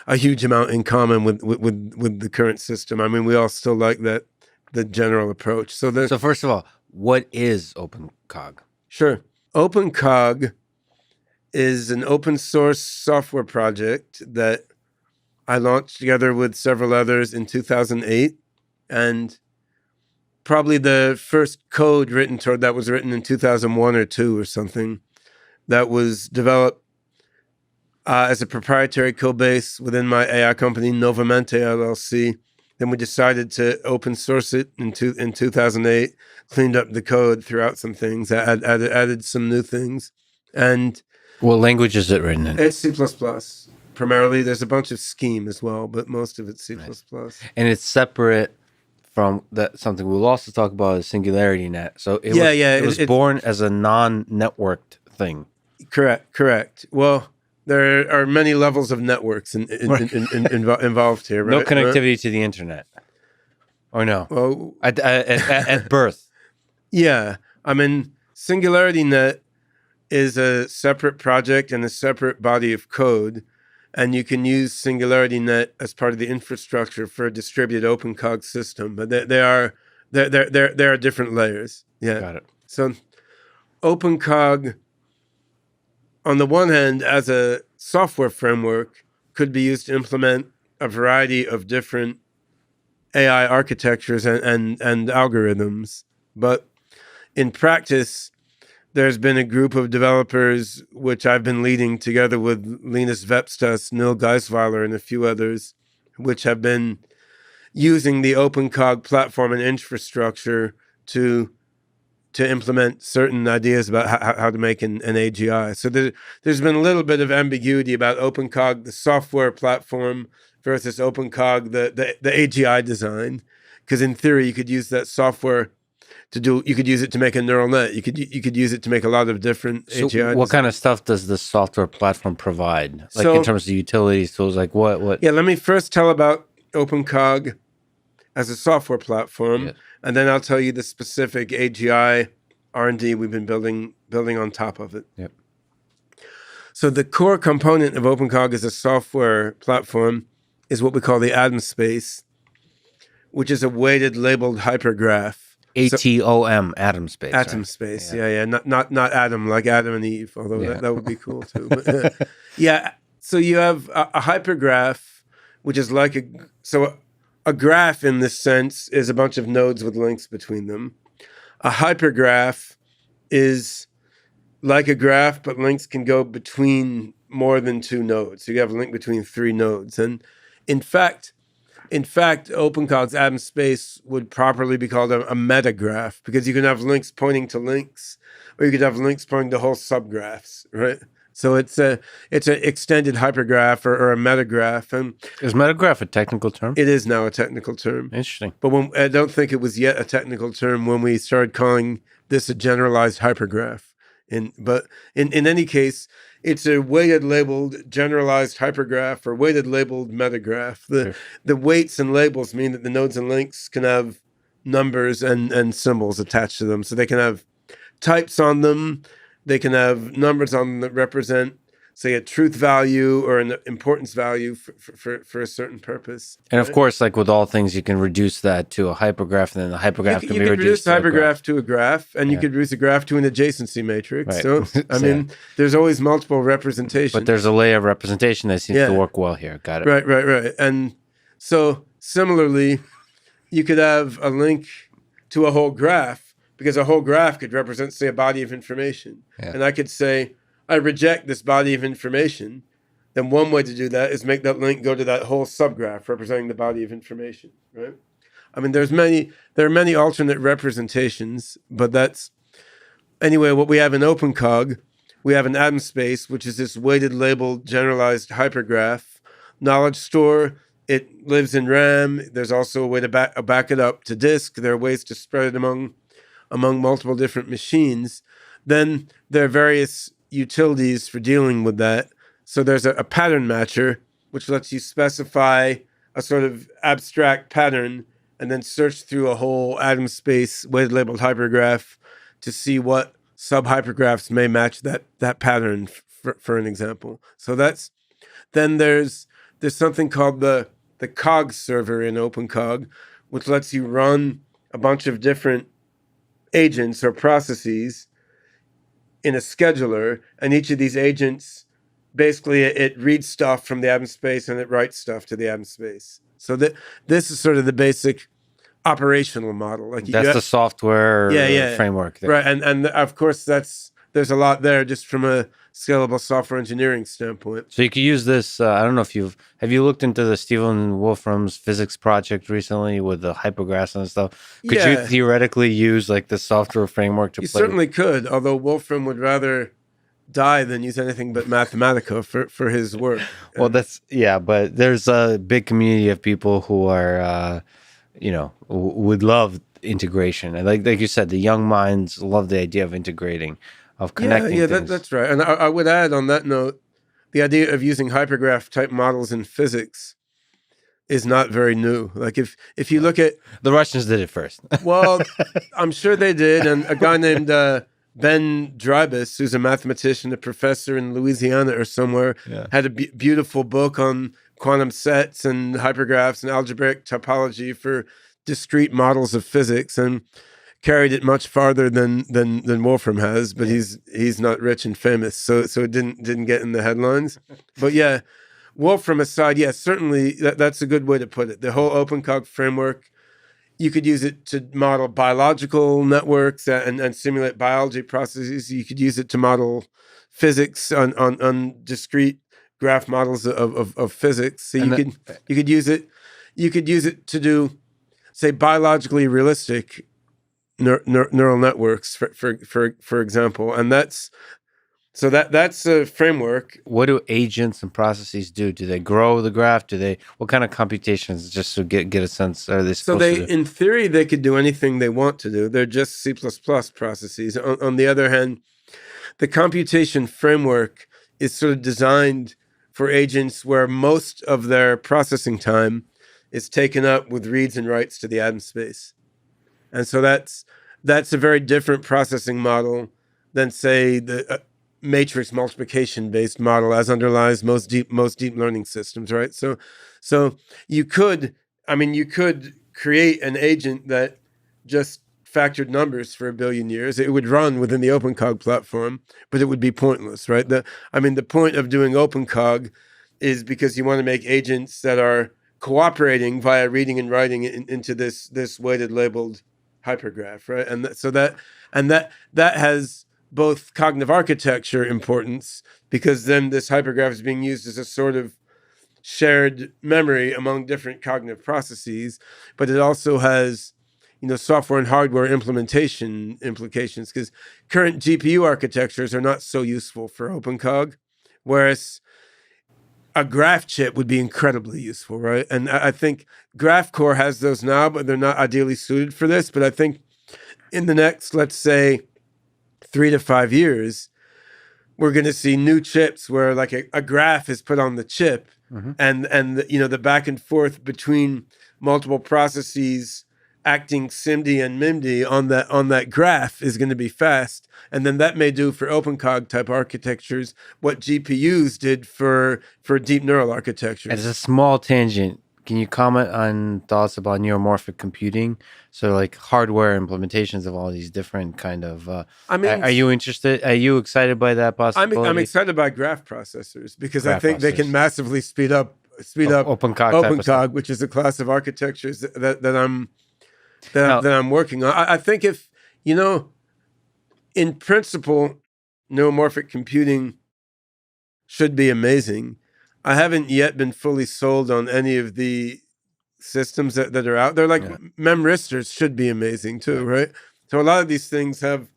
B: a huge amount in common with the current system. I mean, we all still like the general approach. So
A: first of all, what is OpenCog?
B: Sure. OpenCog is an open source software project that I launched together with several others in 2008. And probably the first code written toward that was written in 2001 or 2 or something, that was developed as a proprietary code base within my AI company, Novamente LLC. Then we decided to open source it in 2008, cleaned up the code, threw out some things, added some new things. And
A: what language is it written in?
B: It's C++. Primarily, there's a bunch of Scheme as well, but most of it's C++.
A: Nice. And it's separate from that. Something we'll also talk about is SingularityNET. So it was born as a non-networked thing.
B: Correct. Well, there are many levels of networks involved here, right?
A: No connectivity to the internet. Or no?
B: Well,
A: at birth.
B: Yeah. I mean, SingularityNET is a separate project and a separate body of code. And you can use SingularityNET as part of the infrastructure for a distributed OpenCog system. But there are different layers. Yeah.
A: Got it.
B: So OpenCog, on the one hand, as a software framework, could be used to implement a variety of different AI architectures and algorithms. But in practice, there's been a group of developers, which I've been leading together with Linus Vepstas, Nil Geisweiler, and a few others, which have been using the OpenCog platform and infrastructure to implement certain ideas about how to make an AGI. So there's been a little bit of ambiguity about OpenCog, the software platform, versus OpenCog, the AGI design. Because in theory, you could use that software you could use it to make a neural net. You could use it to make a lot of different AGI
A: So what
B: designs.
A: kind of stuff does the software platform provide? Like in terms of utilities tools, like what?
B: Yeah, let me first tell about OpenCog as a software platform, and then I'll tell you the specific AGI R&D we've been building on top of it.
A: Yep.
B: So the core component of OpenCog as a software platform is what we call the atom space, which is a weighted labeled hypergraph.
A: ATOM, atom space.
B: Atom
A: right?
B: space, yeah. Not Adam, like Adam and Eve, although that would be cool too. But, yeah, so you have a hypergraph, which is like a graph in this sense is a bunch of nodes with links between them. A hypergraph is like a graph, but links can go between more than two nodes. So you have a link between three nodes. And in fact, OpenCog's atom space would properly be called a metagraph, because you can have links pointing to links, or you could have links pointing to whole subgraphs, right? So it's an extended hypergraph or a metagraph. And
A: is metagraph a technical term?
B: It is now a technical term.
A: Interesting.
B: But I don't think it was yet a technical term when we started calling this a generalized hypergraph. But in any case, it's a weighted labeled generalized hypergraph or weighted labeled metagraph. The weights and labels mean that the nodes and links can have numbers and symbols attached to them. So they can have types on them. They can have numbers on them that represent, say, a truth value or an importance value for a certain purpose.
A: And of course, like with all things, you can reduce that to a hypergraph, and then the hypergraph can be reduced to
B: a hypergraph to a graph, and you could reduce a graph to an adjacency matrix. Right. So, I mean, there's always multiple representations.
A: But there's a layer of representation that seems to work well here. Got it.
B: Right. And so, similarly, you could have a link to a whole graph, because a whole graph could represent, say, a body of information. Yeah. And I could say, I reject this body of information. Then one way to do that is make that link go to that whole subgraph representing the body of information, right? I mean, there are many alternate representations, but that's, anyway, what we have in OpenCog, we have an atom space, which is this weighted labeled generalized hypergraph. Knowledge store, it lives in RAM. There's also a way to back it up to disk. There are ways to spread it among multiple different machines. Then there are various utilities for dealing with that. So there's a pattern matcher, which lets you specify a sort of abstract pattern and then search through a whole atom space weighted labeled hypergraph to see what sub-hypergraphs may match that pattern, for an example. So then there's something called the COG server in OpenCog, which lets you run a bunch of different agents or processes in a scheduler, and each of these agents, basically it reads stuff from the atom space and it writes stuff to the atom space. So this is sort of the basic operational model. Like
A: that's the software framework there.
B: Right, and of course there's a lot there just from a scalable software engineering standpoint.
A: So you could use this. I don't know if have you looked into the Stephen Wolfram's physics project recently with the hypergraphs and stuff? Could you theoretically use like the software framework to?
B: You certainly could, although Wolfram would rather die than use anything but Mathematica for his work.
A: Well, but there's a big community of people who are, would love integration, and like you said, the young minds love the idea of integrating. Of connecting things.
B: That's right. And I would add on that note, the idea of using hypergraph type models in physics is not very new. Like if you look at...
A: The Russians did it first.
B: Well, I'm sure they did. And a guy named Ben Drybus, who's a mathematician, a professor in Louisiana or somewhere, had a beautiful book on quantum sets and hypergraphs and algebraic topology for discrete models of physics, and carried it much farther than Wolfram has, but he's not rich and famous, so it didn't get in the headlines. But yeah, Wolfram aside, certainly that's a good way to put it. The whole OpenCog framework You could use it to model biological networks and simulate biology processes. You could use it to model physics on discrete graph models of physics. So you could use it to do, say, biologically realistic neural networks, for example. And that's a framework.
A: What do agents and processes do? Do they grow the graph? What kind of computations, just to get a sense, are they supposed to do?
B: In theory, they could do anything they want to do. They're just C++ processes. On the other hand, the computation framework is sort of designed for agents where most of their processing time is taken up with reads and writes to the atom space. And so that's a very different processing model than, say, the matrix multiplication based model as underlies most deep learning systems, right? So you could create an agent that just factored numbers for 1 billion years. It would run within the OpenCog platform, but it would be pointless, right? The point of doing OpenCog is because you want to make agents that are cooperating via reading and writing into this weighted labeled hypergraph, right? And that has both cognitive architecture importance, because then this hypergraph is being used as a sort of shared memory among different cognitive processes, but it also has, software and hardware implementation implications, because current GPU architectures are not so useful for OpenCog, whereas a graph chip would be incredibly useful, right? And I think GraphCore has those now, but they're not ideally suited for this. But I think in the next, let's say, 3 to 5 years, we're going to see new chips where like a graph is put on the chip, and the back and forth between multiple processes acting SIMD and MIMD on that graph is going to be fast. And then that may do for OpenCog type architectures what GPUs did for deep neural architectures.
A: As a small tangent, can you comment on thoughts about neuromorphic computing? So like hardware implementations of all these different kind of, are you interested? Are you excited by that possibility?
B: I'm excited by graph processors, because I think they can massively speed up OpenCog, which is a class of architectures that I'm working on. I think if, in principle, neuromorphic computing should be amazing. I haven't yet been fully sold on any of the systems that are out there. Like memristors should be amazing too, right? So a lot of these things have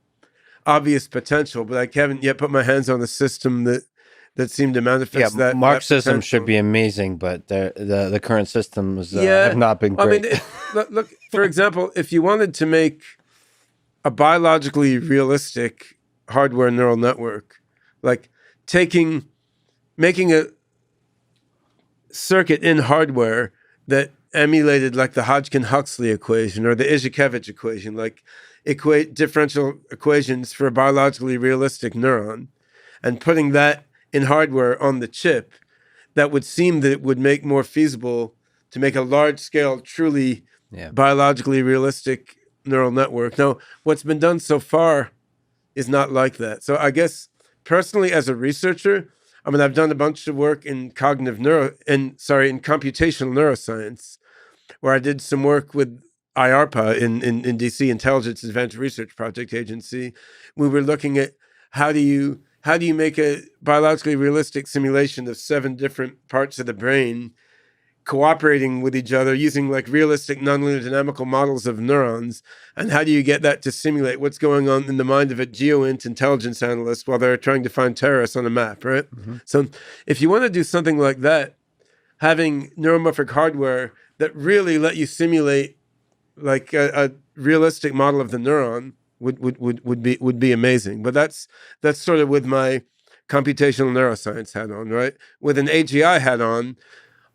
B: obvious potential, but I haven't yet put my hands on a system that seem to manifest that.
A: Marxism should be amazing, but the current systems have not been great.
B: Look, for example, if you wanted to make a biologically realistic hardware neural network, like making a circuit in hardware that emulated like the Hodgkin-Huxley equation or the Izhikevich equation, like equate differential equations for a biologically realistic neuron, and putting that in hardware on the chip, that would seem that it would make more feasible to make a large-scale, truly biologically realistic neural network. Now, what's been done so far is not like that. So I guess personally, as a researcher, I've done a bunch of work in computational neuroscience, where I did some work with IARPA in DC, Intelligence Advanced Research Project Agency. We were looking at how do you make a biologically realistic simulation of 7 different parts of the brain cooperating with each other using like realistic nonlinear dynamical models of neurons, and how do you get that to simulate what's going on in the mind of a geoint intelligence analyst while they're trying to find terrorists on a map, right? So if you want to do something like that, having neuromorphic hardware that really let you simulate like a realistic model of the neuron would be amazing. But that's sort of with my computational neuroscience hat on, right? With an AGI hat on,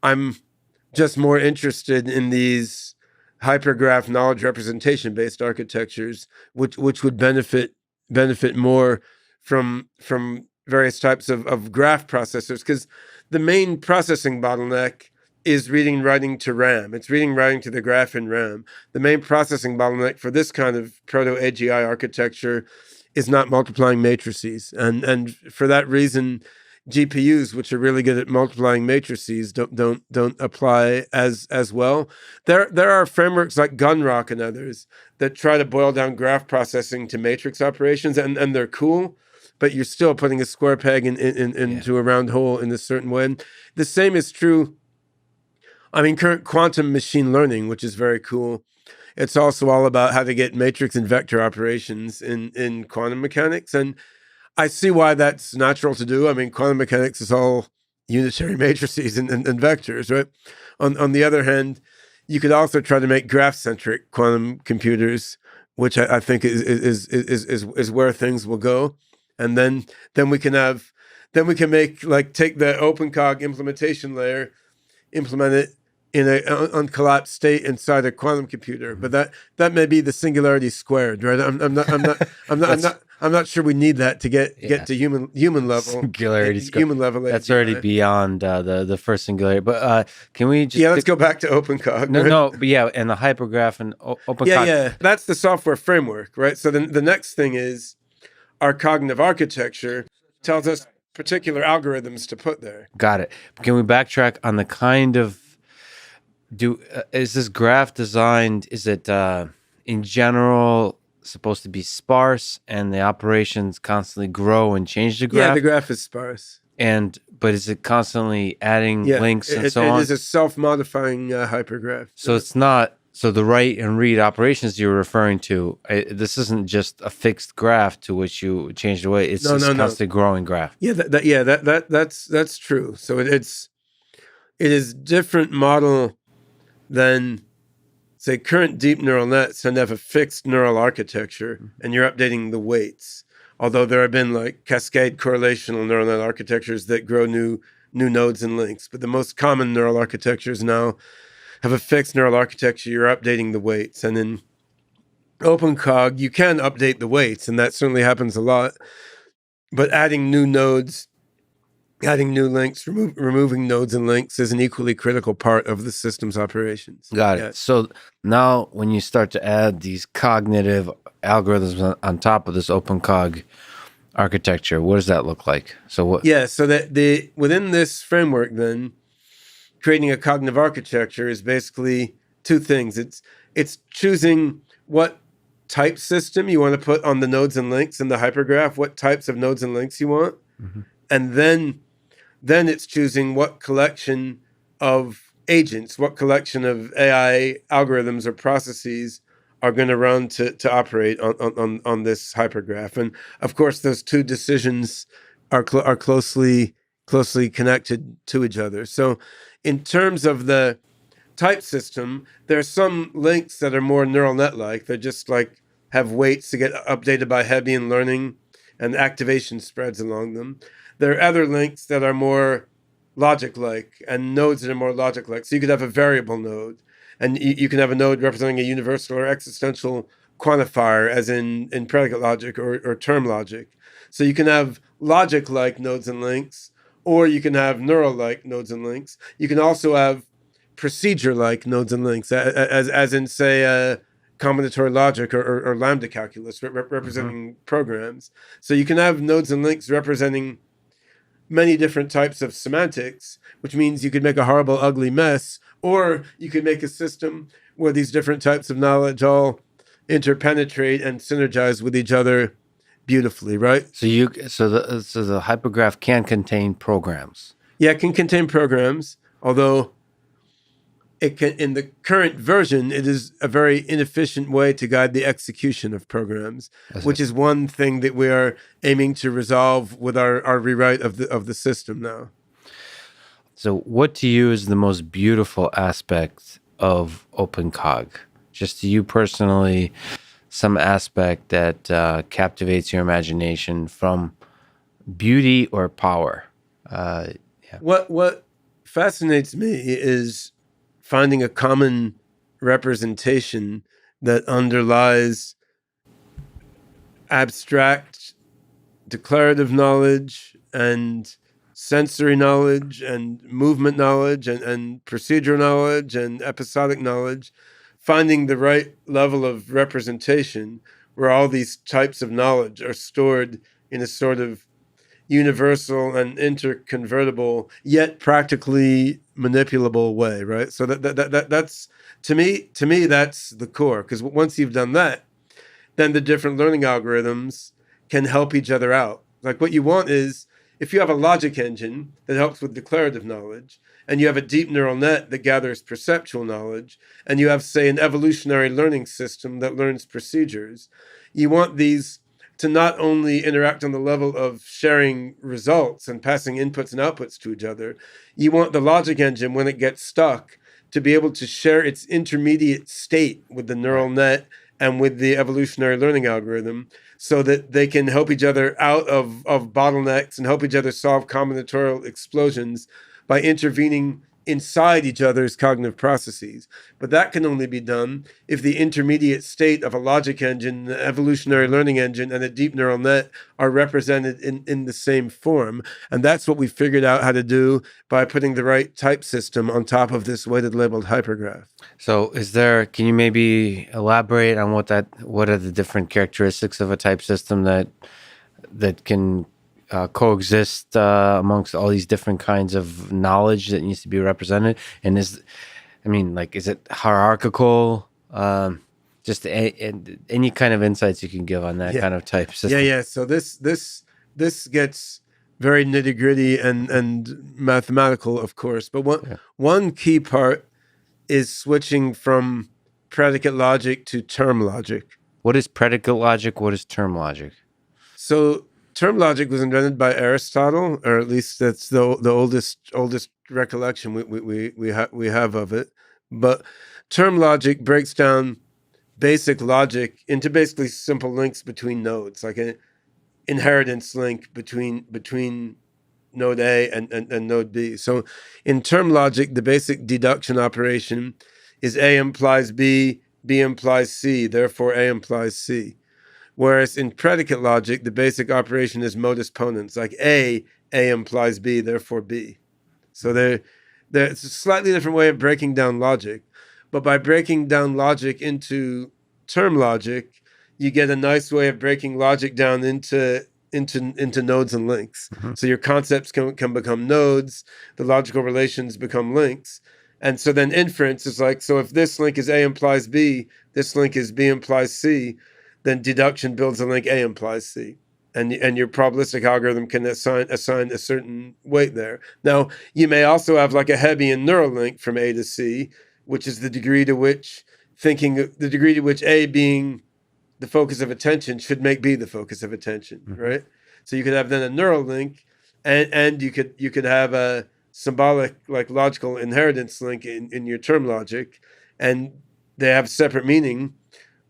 B: I'm just more interested in these hypergraph knowledge representation based architectures, which would benefit more from various types of graph processors, because the main processing bottleneck is reading and writing to RAM. It's reading and writing to the graph in RAM. The main processing bottleneck for this kind of proto-AGI architecture is not multiplying matrices. And for that reason, GPUs, which are really good at multiplying matrices, don't apply as well. There are frameworks like Gunrock and others that try to boil down graph processing to matrix operations, and they're cool, but you're still putting a square peg into a round hole in a certain way. The same is true. I mean, current quantum machine learning, which is very cool. It's also all about how to get matrix and vector operations in quantum mechanics. And I see why that's natural to do. I mean, quantum mechanics is all unitary matrices and vectors, right? On the other hand, you could also try to make graph-centric quantum computers, which I think is where things will go. And then we can make, like, take the OpenCog implementation layer, implement it in an uncollapsed state inside a quantum computer, but that may be the singularity squared, right? I'm not sure we need that to get to human level.
A: Singularity squared.
B: Human level.
A: That's already beyond the first singularity. But can we just
B: let's go back to OpenCog.
A: No, but and the hypergraph and OpenCog.
B: Yeah, that's the software framework, right? So the next thing is our cognitive architecture tells us particular algorithms to put there.
A: Got it. Can we backtrack on the kind of is this graph designed? Is it in general supposed to be sparse, and the operations constantly grow and change the graph?
B: Yeah, the graph is sparse.
A: But is it constantly adding links and so on?
B: It is a self-modifying hypergraph.
A: So it's not. So the write and read operations you're referring to, this isn't just a fixed graph to which you change the way. It's just constantly growing graph.
B: Yeah, that's true. So it is different model than, say, current deep neural nets tend to have a fixed neural architecture, and you're updating the weights. Although there have been, like, cascade correlational neural net architectures that grow new nodes and links, but the most common neural architectures now have a fixed neural architecture. You're updating the weights, and in OpenCog you can update the weights, and that certainly happens a lot. But adding new nodes, adding new links, removing nodes and links is an equally critical part of the system's operations.
A: Got it. So now when you start to add these cognitive algorithms on top of this OpenCog architecture, what does that look like? So what?
B: Yeah, so that within this framework, then, creating a cognitive architecture is basically two things. It's choosing what type system you want to put on the nodes and links in the hypergraph, what types of nodes and links you want, and then it's choosing what collection of agents, what collection of AI algorithms or processes are going to run to operate on this hypergraph. And of course, those two decisions are closely connected to each other. So in terms of the type system, there are some links that are more neural net-like. They're just like have weights to get updated by Hebbian learning and activation spreads along them. There are other links that are more logic-like and nodes that are more logic-like. So you could have a variable node, and you can have a node representing a universal or existential quantifier, as in predicate logic or term logic. So you can have logic-like nodes and links, or you can have neural-like nodes and links. You can also have procedure-like nodes and links, as in, say, combinatorial logic or lambda calculus representing programs. So you can have nodes and links representing many different types of semantics, which means you could make a horrible, ugly mess, or you could make a system where these different types of knowledge all interpenetrate and synergize with each other beautifully, right?
A: So the hypergraph can contain programs.
B: Yeah, it can contain programs, although it can, in the current version, it is a very inefficient way to guide the execution of programs, which is one thing that we are aiming to resolve with our rewrite of the system now.
A: So what to you is the most beautiful aspect of OpenCog? Just to you personally, some aspect that captivates your imagination, from beauty or power?
B: What fascinates me is finding a common representation that underlies abstract declarative knowledge and sensory knowledge and movement knowledge and procedure knowledge and episodic knowledge, finding the right level of representation where all these types of knowledge are stored in a sort of universal and interconvertible, yet practically manipulable way, right? So that's to me that's the core, because once you've done that, then the different learning algorithms can help each other out. Like what you want is, if you have a logic engine that helps with declarative knowledge, and you have a deep neural net that gathers perceptual knowledge, and you have, say, an evolutionary learning system that learns procedures, you want these to not only interact on the level of sharing results and passing inputs and outputs to each other, you want the logic engine, when it gets stuck, to be able to share its intermediate state with the neural net and with the evolutionary learning algorithm, so that they can help each other out of bottlenecks and help each other solve combinatorial explosions by intervening inside each other's cognitive processes. But that can only be done if the intermediate state of a logic engine, the evolutionary learning engine, and a deep neural net are represented in the same form. And that's what we figured out how to do by putting the right type system on top of this weighted labeled hypergraph.
A: So can you maybe elaborate on what are the different characteristics of a type system that can coexist amongst all these different kinds of knowledge that needs to be represented? And is it hierarchical? Just any kind of insights you can give on that kind of type system.
B: Yeah. So this gets very nitty gritty and mathematical, of course. But one key part is switching from predicate logic to term logic.
A: What is predicate logic? What is term logic?
B: So term logic was invented by Aristotle, or at least that's the oldest recollection we have of it. But term logic breaks down basic logic into basically simple links between nodes, like an inheritance link between node A and node B. So in term logic, the basic deduction operation is A implies B, B implies C, therefore A implies C. Whereas in predicate logic, the basic operation is modus ponens, like A implies B, therefore B. So it's a slightly different way of breaking down logic. But by breaking down logic into term logic, you get a nice way of breaking logic down into nodes and links. Mm-hmm. So your concepts can become nodes, the logical relations become links. And so then inference is like, so if this link is A implies B, this link is B implies C, then deduction builds a link A implies C. And your probabilistic algorithm can assign a certain weight there. Now, you may also have like a Hebbian neural link from A to C, which is the degree to which A being the focus of attention should make B the focus of attention, mm-hmm. right? So you could have then a neural link, and you could have a symbolic, like logical inheritance link in your term logic, and they have separate meaning,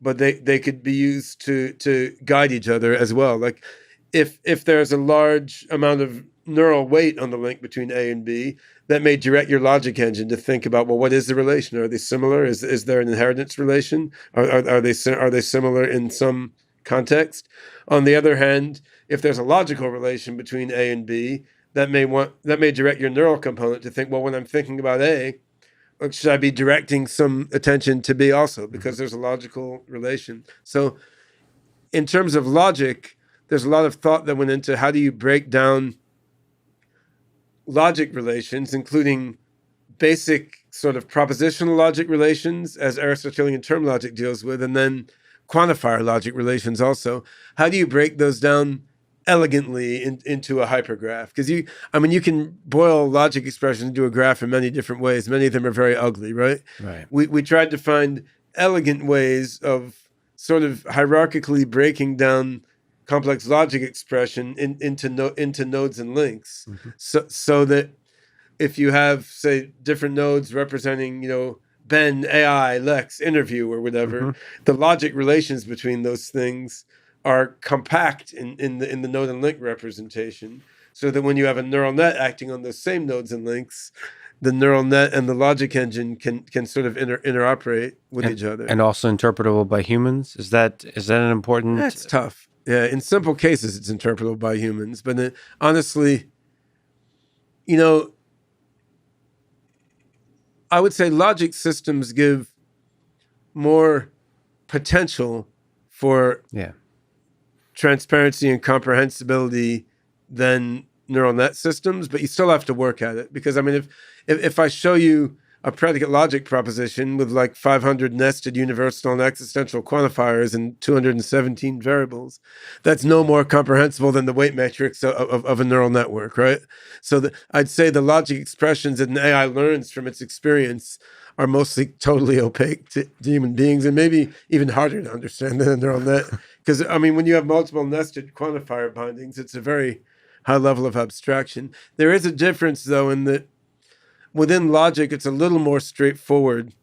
B: but they could be used to guide each other as well. Like if there's a large amount of neural weight on the link between A and B, that may direct your logic engine to think about, well, what is the relation? Are they similar? Is there an inheritance relation? Are they similar in some context? On the other hand, if there's a logical relation between A and B, that may direct your neural component to think, well, when I'm thinking about A, should I be directing some attention to B also, because there's a logical relation. So in terms of logic, there's a lot of thought that went into how do you break down logic relations, including basic sort of propositional logic relations, as Aristotelian term logic deals with, and then quantifier logic relations also. How do you break those down elegantly into a hypergraph? Because you can boil logic expressions into a graph in many different ways. Many of them are very ugly, right?
A: Right.
B: We tried to find elegant ways of sort of hierarchically breaking down complex logic expression into nodes and links, mm-hmm. so that if you have, say, different nodes representing, Ben, AI, Lex, interview, or whatever, mm-hmm. the logic relations between those things are compact in the node and link representation, so that when you have a neural net acting on those same nodes and links, the neural net and the logic engine can sort of interoperate with each other.
A: And also interpretable by humans? Is that an important...
B: That's tough. Yeah, in simple cases, it's interpretable by humans. But honestly, I would say logic systems give more potential for transparency and comprehensibility than neural net systems, but you still have to work at it. Because I mean, if I show you a predicate logic proposition with like 500 nested universal and existential quantifiers and 217 variables, that's no more comprehensible than the weight matrix of a neural network, right? So I'd say the logic expressions that an AI learns from its experience are mostly totally opaque to human beings, and maybe even harder to understand than a neural net. Because I mean, when you have multiple nested quantifier bindings, it's a very high level of abstraction. There is a difference, though, in that within logic, it's a little more straightforward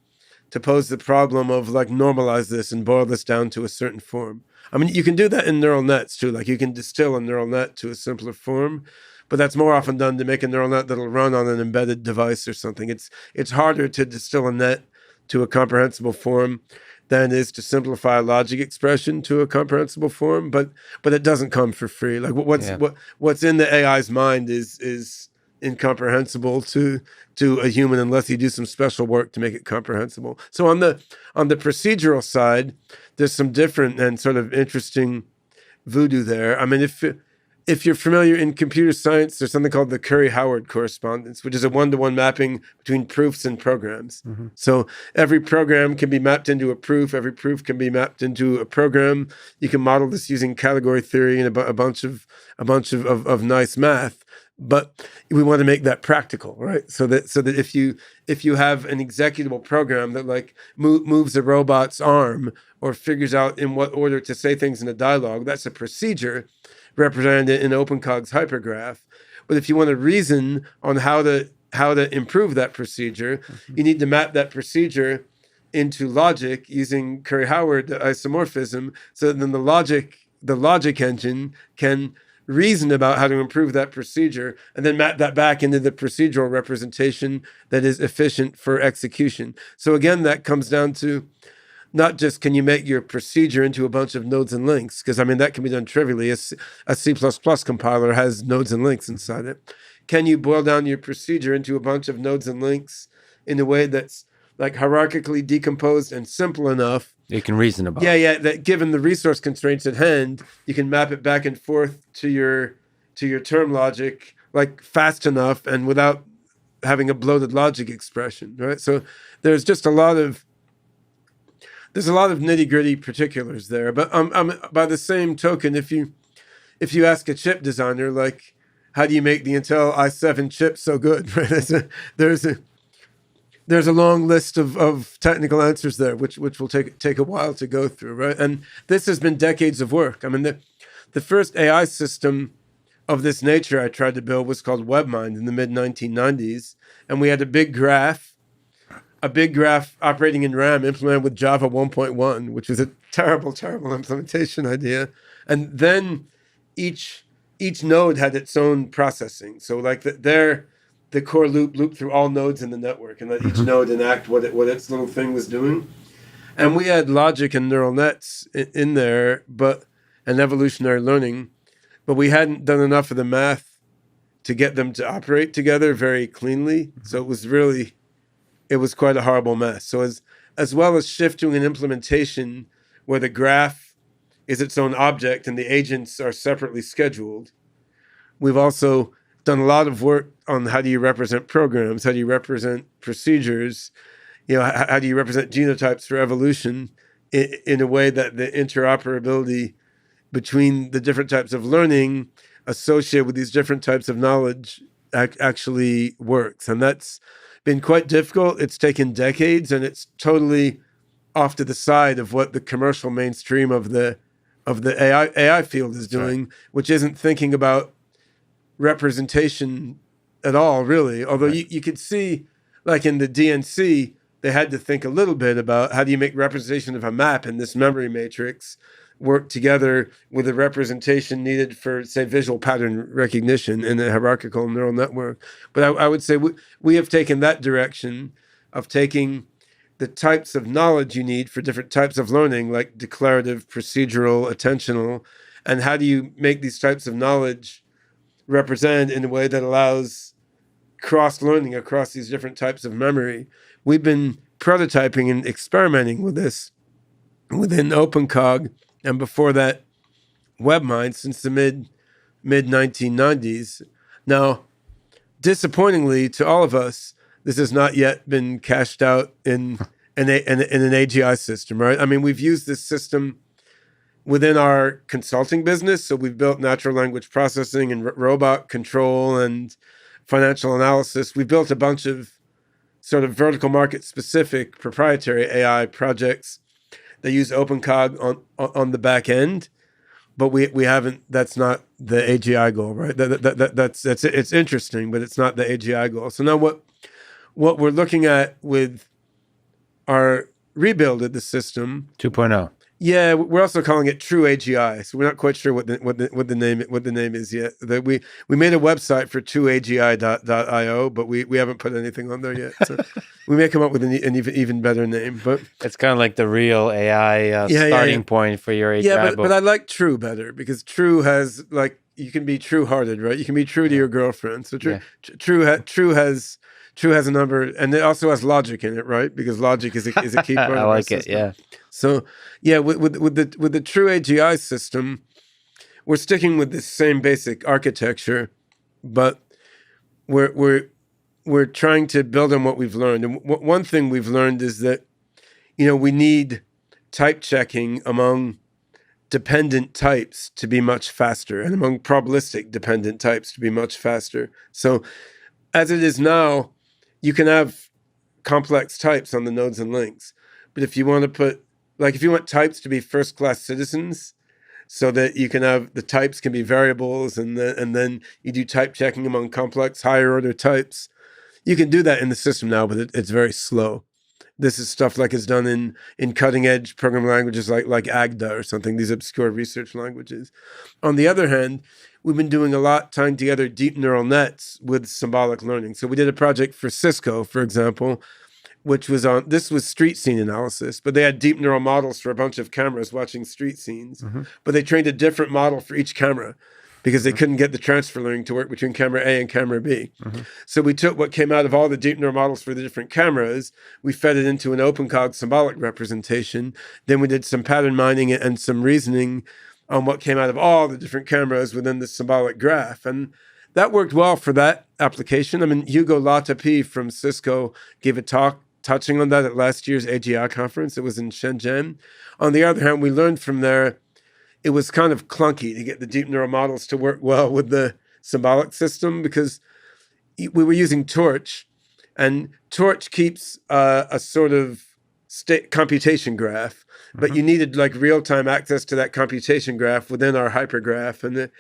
B: to pose the problem of like normalize this and boil this down to a certain form. I mean, you can do that in neural nets too. Like you can distill a neural net to a simpler form, but that's more often done to make a neural net that'll run on an embedded device or something. It's harder to distill a net to a comprehensible form than it is to simplify a logic expression to a comprehensible form. But it doesn't come for free. Like what's in the AI's mind is incomprehensible to a human unless you do some special work to make it comprehensible. So on the procedural side, there's some different and sort of interesting voodoo there. I mean, if you're familiar in computer science, there's something called the Curry-Howard correspondence, which is a one-to-one mapping between proofs and programs. Mm-hmm. So every program can be mapped into a proof. Every proof can be mapped into a program. You can model this using category theory and a bunch of nice math. But we want to make that practical, right? So that if you have an executable program that like moves a robot's arm or figures out in what order to say things in a dialogue, that's a procedure represented in OpenCog's hypergraph. But if you want to reason on how to improve that procedure, mm-hmm. you need to map that procedure into logic using Curry-Howard isomorphism. So then the logic engine can reason about how to improve that procedure and then map that back into the procedural representation that is efficient for execution. So again, that comes down to not just can you make your procedure into a bunch of nodes and links, because I mean, that can be done trivially. A C++ compiler has nodes and links inside it. Can you boil down your procedure into a bunch of nodes and links in a way that's like hierarchically decomposed and simple enough?
A: You can reason about.
B: Yeah. That given the resource constraints at hand, you can map it back and forth to your term logic like fast enough and without having a bloated logic expression, right? So there's just a lot of nitty-gritty particulars there. But by the same token, if you ask a chip designer, like, how do you make the Intel i7 chip so good? Right? There's a long list of technical answers there, which will take a while to go through, right? And this has been decades of work. I mean, the first AI system of this nature I tried to build was called WebMind in the mid-1990s, and we had a big graph operating in RAM implemented with Java 1.1, which was a terrible implementation idea. And then each node had its own processing. So like the core loop through all nodes in the network and let each node enact what its little thing was doing. And we had logic and neural nets in there, and evolutionary learning, but we hadn't done enough of the math to get them to operate together very cleanly. So it was quite a horrible mess. So as well as shifting an implementation where the graph is its own object and the agents are separately scheduled, we've also done a lot of work on how do you represent programs, how do you represent procedures, how do you represent genotypes for evolution in a way that the interoperability between the different types of learning associated with these different types of knowledge actually works. And that's been quite difficult. It's taken decades, and it's totally off to the side of what the commercial mainstream of the AI field is doing, right, which isn't thinking about representation at all, really. Although right, you could see, like in the DNC, they had to think a little bit about how do you make representation of a map in this memory matrix work together with the representation needed for, say, visual pattern recognition in a hierarchical neural network. But I would say we have taken that direction of taking the types of knowledge you need for different types of learning, like declarative, procedural, attentional, and how do you make these types of knowledge represented in a way that allows cross-learning across these different types of memory. We've been prototyping and experimenting with this within OpenCog, and before that, WebMind since the mid 1990s. Now, disappointingly to all of us, this has not yet been cashed out in an AGI system, right? I mean, we've used this system within our consulting business. So we've built natural language processing and robot control and financial analysis. We've built a bunch of sort of vertical market specific proprietary AI projects that use OpenCog on the back end. But we haven't. That's not the AGI goal, right? That's it's interesting, but it's not the AGI goal. So now what we're looking at with our rebuild of the system
A: 2.0.
B: Yeah, we're also calling it True AGI, so we're not quite sure what the name is yet. We made a website for trueagi.io, but we haven't put anything on there yet. So we may come up with an even better name. But
A: it's kind of like the real AI starting point for your AGI.
B: Yeah, but I like True better because True has like you can be true-hearted, right? You can be true to your girlfriend. So True has a number, and it also has logic in it, right? Because logic is a key part.
A: I like it. Yeah.
B: So yeah, with the True AGI system, we're sticking with the same basic architecture, but we're trying to build on what we've learned. And one thing we've learned is that we need type checking among dependent types to be much faster, and among probabilistic dependent types to be much faster. So as it is now, you can have complex types on the nodes and links. But if you want to put, like if you want types to be first-class citizens so that you can have, the types can be variables and then you do type checking among complex higher order types, you can do that in the system now, but it's very slow. This is stuff like is done in cutting edge programming languages like Agda or something, these obscure research languages. On the other hand, we've been doing a lot tying together deep neural nets with symbolic learning. So we did a project for Cisco, for example, which was this was street scene analysis, but they had deep neural models for a bunch of cameras watching street scenes, but they trained a different model for each camera because they couldn't get the transfer learning to work between camera A and camera B. So we took what came out of all the deep neural models for the different cameras, we fed it into an OpenCog symbolic representation, then we did some pattern mining and some reasoning on what came out of all the different cameras within the symbolic graph. And that worked well for that application. I mean, Hugo Latapi from Cisco gave a talk touching on that at last year's AGI conference. It was in Shenzhen. On the other hand, we learned from there, it was kind of clunky to get the deep neural models to work well with the symbolic system because we were using Torch, and Torch keeps a sort of computation graph, but you needed like real-time access to that computation graph within our hypergraph. And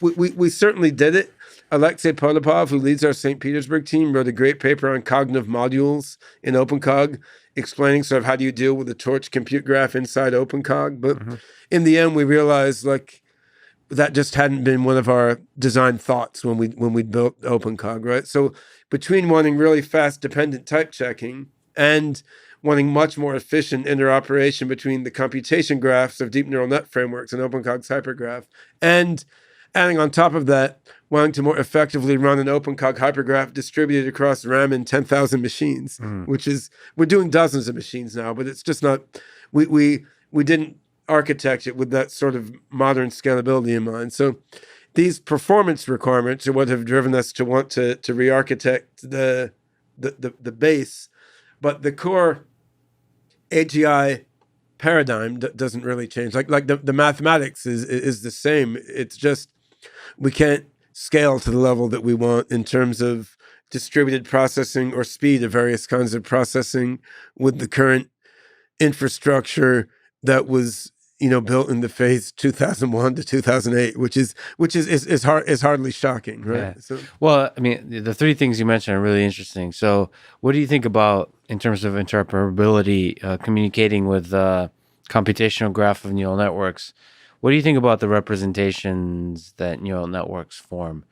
B: we certainly did it. Alexei Polipov, who leads our St. Petersburg team, wrote a great paper on cognitive modules in OpenCog, explaining sort of how do you deal with the Torch compute graph inside OpenCog. But in the end, we realized like that just hadn't been one of our design thoughts when we built OpenCog, right? So between wanting really fast dependent type checking and wanting much more efficient interoperation between the computation graphs of deep neural net frameworks and OpenCog's hypergraph, and adding on top of that, wanting to more effectively run an OpenCog hypergraph distributed across RAM in 10,000 machines, which is, we're doing dozens of machines now, but it's just not, we didn't architect it with that sort of modern scalability in mind. So these performance requirements are what have driven us to want to re-architect the base, but the core AGI paradigm doesn't really change. Like the mathematics is the same. It's just we can't scale to the level that we want in terms of distributed processing or speed of various kinds of processing with the current infrastructure that was built in the phase 2001 to 2008, which is hardly shocking, right?
A: Yeah.
B: So,
A: well, I mean, the three things you mentioned are really interesting. So, what do you think about in terms of interoperability, communicating with computational graph of neural networks? What do you think about the representations that neural networks form?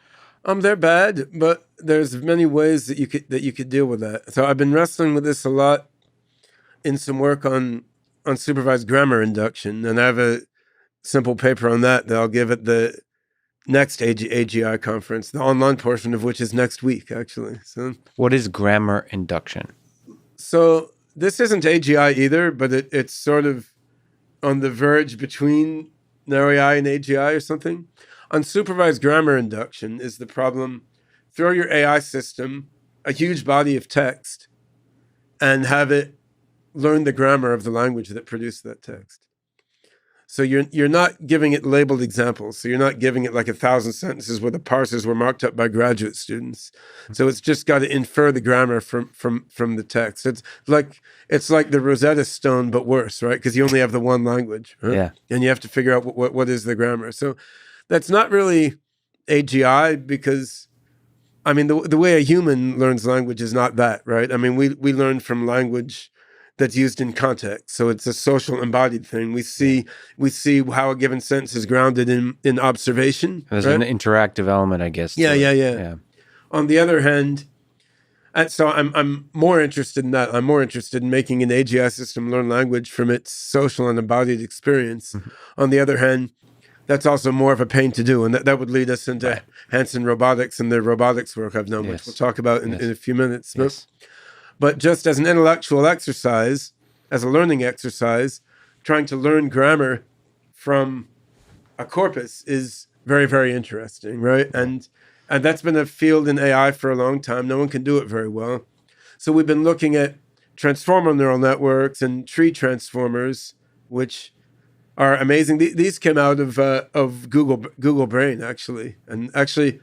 B: they're bad, but there's many ways that you could deal with that. So I've been wrestling with this a lot in some work on supervised grammar induction, and I have a simple paper on that I'll give at the next AGI conference, the online portion of which is next week, actually. So,
A: what is grammar induction?
B: So this isn't AGI either, but it's sort of on the verge between narrow AI and AGI or something. unsupervised grammar induction is the problem. Throw your AI system a huge body of text and have it learn the grammar of the language that produced that text. So you're not giving it labeled examples. So you're not giving it like 1,000 sentences where the parsers were marked up by graduate students. So it's just got to infer the grammar from the text. It's like the Rosetta Stone, but worse, right? Because you only have the one language, right?
A: Yeah.
B: And you have to figure out what is the grammar. So that's not really AGI, because I mean the way a human learns language is not that, right? I mean we learn from language that's used in context. So it's a social embodied thing. We see how a given sentence is grounded in observation.
A: There's
B: right?
A: an interactive element, I guess.
B: Yeah. On the other hand, and so I'm more interested in that. I'm more interested in making an AGI system learn language from its social and embodied experience. On the other hand, that's also more of a pain to do. And that would lead us into Hanson Robotics and the robotics work I've done, which we'll talk about in a few minutes.
A: Yes.
B: But just as an intellectual exercise, as a learning exercise, trying to learn grammar from a corpus is very, very interesting, right? And that's been a field in AI for a long time. No one can do it very well. So we've been looking at transformer neural networks and tree transformers, which are amazing. These came out of Google Brain, actually. And actually,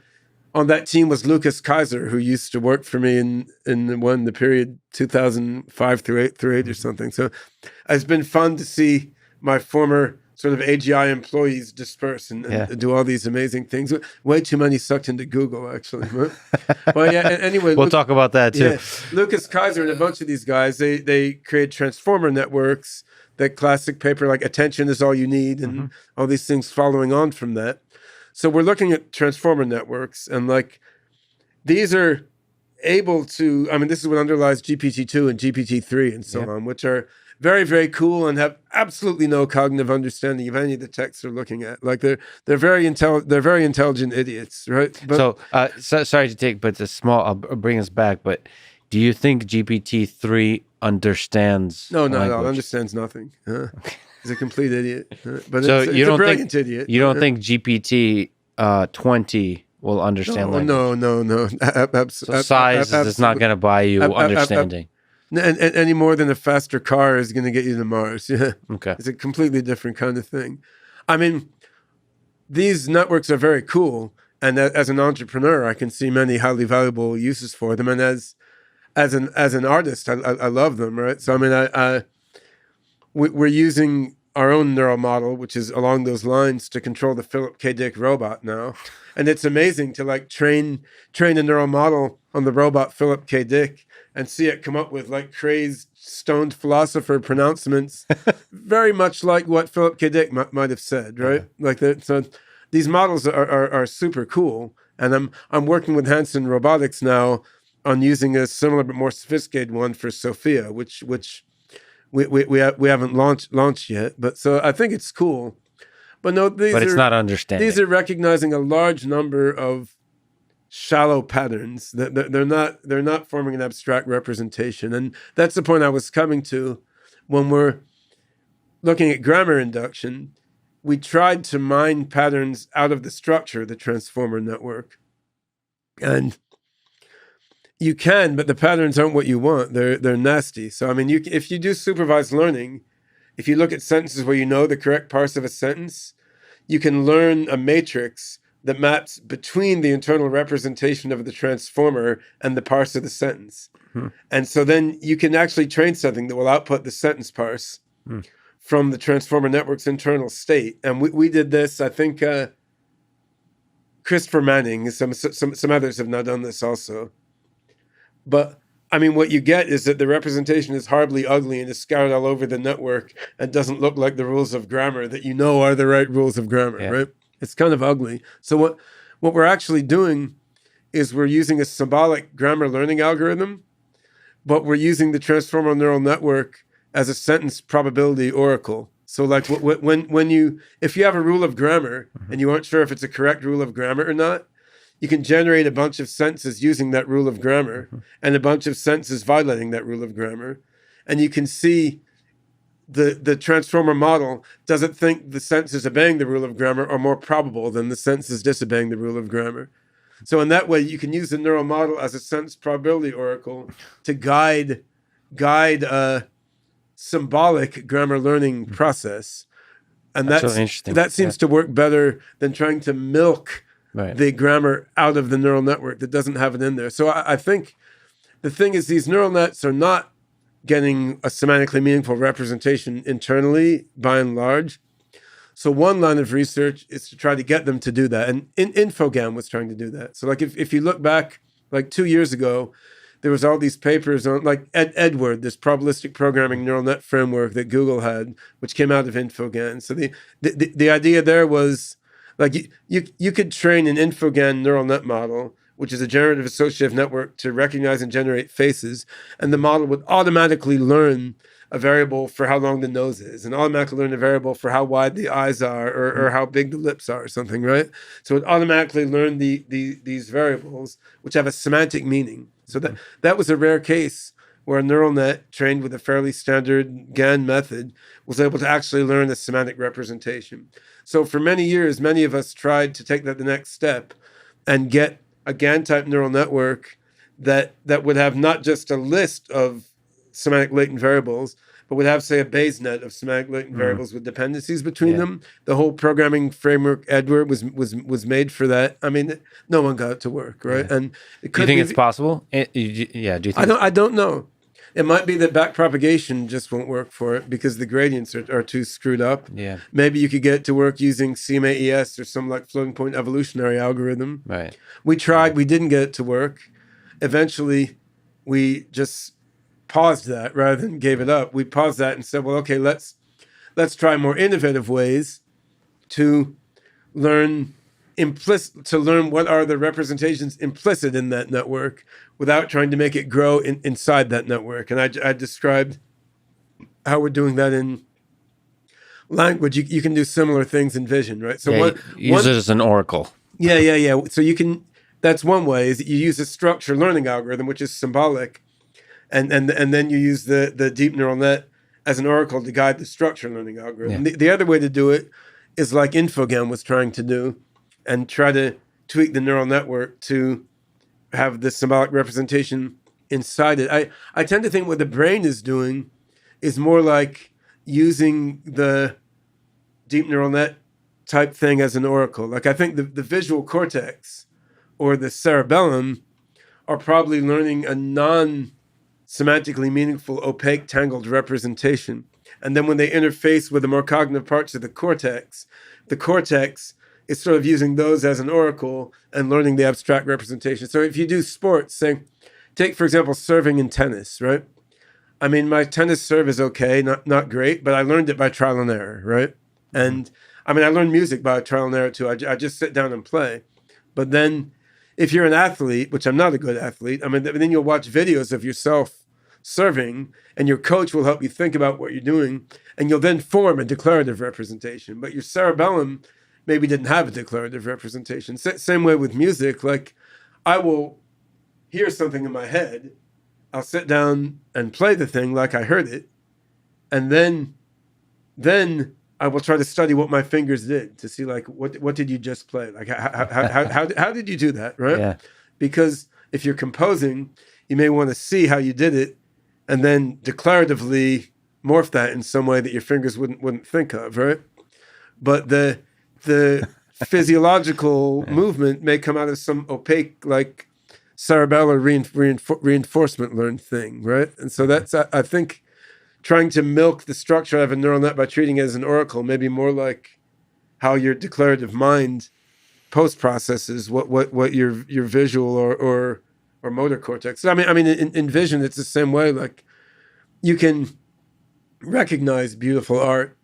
B: on that team was Lucas Kaiser, who used to work for me in the period 2005 through 8 or something. So it's been fun to see my former sort of AGI employees disperse and do all these amazing things. Way too many sucked into Google, actually. Well, yeah. Anyway,
A: we'll talk about that too.
B: Yeah, Lucas Kaiser and a bunch of these guys, they create transformer networks. That classic paper like attention is all you need, and all these things following on from that. So we're looking at transformer networks, and like these are able to, I mean, this is what underlies GPT-2 and GPT-3 and so on, which are very, very cool and have absolutely no cognitive understanding of any of the texts they're looking at. Like they're very intelligent idiots, right? But,
A: so sorry to take, but I'll bring us back. But do you think GPT-3 understands?
B: No,
A: language?
B: understands nothing. He's a complete idiot. But
A: So
B: it's
A: you
B: a brilliant idiot.
A: You don't think GPT 20 will understand language?
B: No.
A: So size is not going to buy you understanding.
B: And any more than a faster car is going to get you to Mars. Yeah.
A: Okay.
B: It's a completely different kind of thing. I mean, these networks are very cool. And as an entrepreneur, I can see many highly valuable uses for them. And as an artist, I love them, right? So, I mean, we're using our own neural model, which is along those lines, to control the Philip K. Dick robot now. And it's amazing to like train a neural model on the robot Philip K. Dick and see it come up with like crazed, stoned philosopher pronouncements, very much like what Philip K. Dick might have said, right? Like that. So these models are super cool. And I'm working with Hanson Robotics now on using a similar but more sophisticated one for Sophia, which we haven't launched yet. But so I think it's cool. But no,
A: it's not understanding.
B: These are recognizing a large number of shallow patterns. They're not forming an abstract representation, and that's the point I was coming to when we're looking at grammar induction. We tried to mine patterns out of the structure of the transformer network, and you can, but the patterns aren't what you want. They're nasty. So I mean, if you do supervised learning, if you look at sentences where you know the correct parts of a sentence, you can learn a matrix that maps between the internal representation of the transformer and the parse of the sentence. And so then you can actually train something that will output the sentence parse from the transformer network's internal state. And we did this, I think Christopher Manning, some others have now done this also. But I mean, what you get is that the representation is horribly ugly and is scattered all over the network and doesn't look like the rules of grammar that you know are the right rules of grammar, right? It's kind of ugly. So what we're actually doing is we're using a symbolic grammar learning algorithm, but we're using the transformer neural network as a sentence probability oracle. So like if you have a rule of grammar and you aren't sure if it's a correct rule of grammar or not, you can generate a bunch of sentences using that rule of grammar and a bunch of sentences violating that rule of grammar. And you can see the transformer model doesn't think the senses obeying the rule of grammar are more probable than the senses disobeying the rule of grammar. So in that way, you can use the neural model as a sense probability oracle to guide a symbolic grammar learning process. And
A: That's really interesting.
B: that seems to work better than trying to milk
A: Right.
B: the grammar out of the neural network that doesn't have it in there. So I think the thing is, these neural nets are not getting a semantically meaningful representation internally by and large. So one line of research is to try to get them to do that. And Infogam was trying to do that. So like if you look back like 2 years ago, there was all these papers on like Edward, this probabilistic programming neural net framework that Google had, which came out of Infogam. So the idea there was like you could train an Infogam neural net model, which is a generative associative network, to recognize and generate faces, and the model would automatically learn a variable for how long the nose is, and automatically learn a variable for how wide the eyes are, or how big the lips are, or something, right? So it automatically learned these variables, which have a semantic meaning. So that was a rare case where a neural net trained with a fairly standard GAN method was able to actually learn a semantic representation. So for many years, many of us tried to take that the next step and get a GAN-type neural network that would have not just a list of semantic latent variables, but would have, say, a Bayes net of semantic latent variables with dependencies between them. The whole programming framework, Edward, was made for that. I mean, no one got it to work, right?
A: Yeah.
B: And
A: do you think it's possible? Do you think?
B: I don't know. It might be that backpropagation just won't work for it because the gradients are too screwed up.
A: Yeah.
B: Maybe you could get it to work using CMAES or some like floating point evolutionary algorithm.
A: Right.
B: We tried. We didn't get it to work. Eventually, we just paused that rather than gave it up. We paused that and said, well, okay, let's try more innovative ways to learn what are the representations implicit in that network without trying to make it grow inside that network. And I described how we're doing that in language. You can do similar things in vision, right? So
A: use it as an oracle.
B: Yeah. So you can. That's one way, is you use a structure learning algorithm, which is symbolic, and then you use the deep neural net as an oracle to guide the structure learning algorithm. The other way to do it is like Infogam was trying to do, and try to tweak the neural network to have the symbolic representation inside it. I tend to think what the brain is doing is more like using the deep neural net type thing as an oracle. Like I think the visual cortex or the cerebellum are probably learning a non-semantically meaningful, opaque, tangled representation. And then when they interface with the more cognitive parts of the cortex is sort of using those as an oracle and learning the abstract representation. So if you do sports, say, take, for example, serving in tennis, right? I mean, my tennis serve is okay, not great, but I learned it by trial and error, right? And I mean, I learned music by trial and error too. I just sit down and play. But then if you're an athlete, which I'm not a good athlete, I mean, then you'll watch videos of yourself serving, and your coach will help you think about what you're doing, and you'll then form a declarative representation. But your cerebellum maybe didn't have a declarative representation. Same way with music. Like, I will hear something in my head, I'll sit down and play the thing like I heard it, and then I will try to study what my fingers did to see, like, what did you just play? Like, how did you do that, right?
A: Yeah.
B: Because if you're composing, you may want to see how you did it, and then declaratively morph that in some way that your fingers wouldn't think of, right? But the physiological movement may come out of some opaque, like, cerebellar reinforcement learned thing, right? And so that's, I think, trying to milk the structure of a neural net by treating it as an oracle may be more like how your declarative mind post processes what your visual or motor cortex. I mean, in vision, it's the same way. Like, you can recognize beautiful art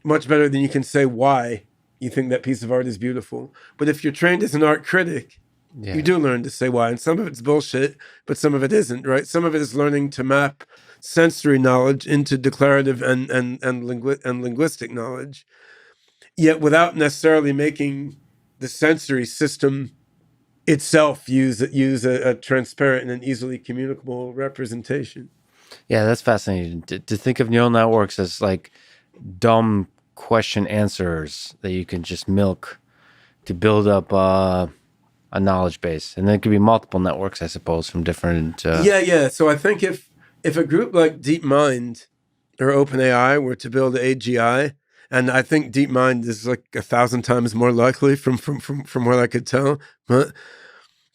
B: much better than you can say why you think that piece of art is beautiful. But if you're trained as an art critic, you do learn to say why. And some of it's bullshit, but some of it isn't, right? Some of it is learning to map sensory knowledge into declarative and linguistic knowledge, yet without necessarily making the sensory system itself use a transparent and easily communicable representation.
A: Yeah, that's fascinating. To think of neural networks as like dumb question answers that you can just milk to build up a knowledge base, and then it could be multiple networks, I suppose, from different.
B: Yeah. So I think if a group like DeepMind or OpenAI were to build AGI, and I think DeepMind is like 1,000 times more likely from what I could tell, but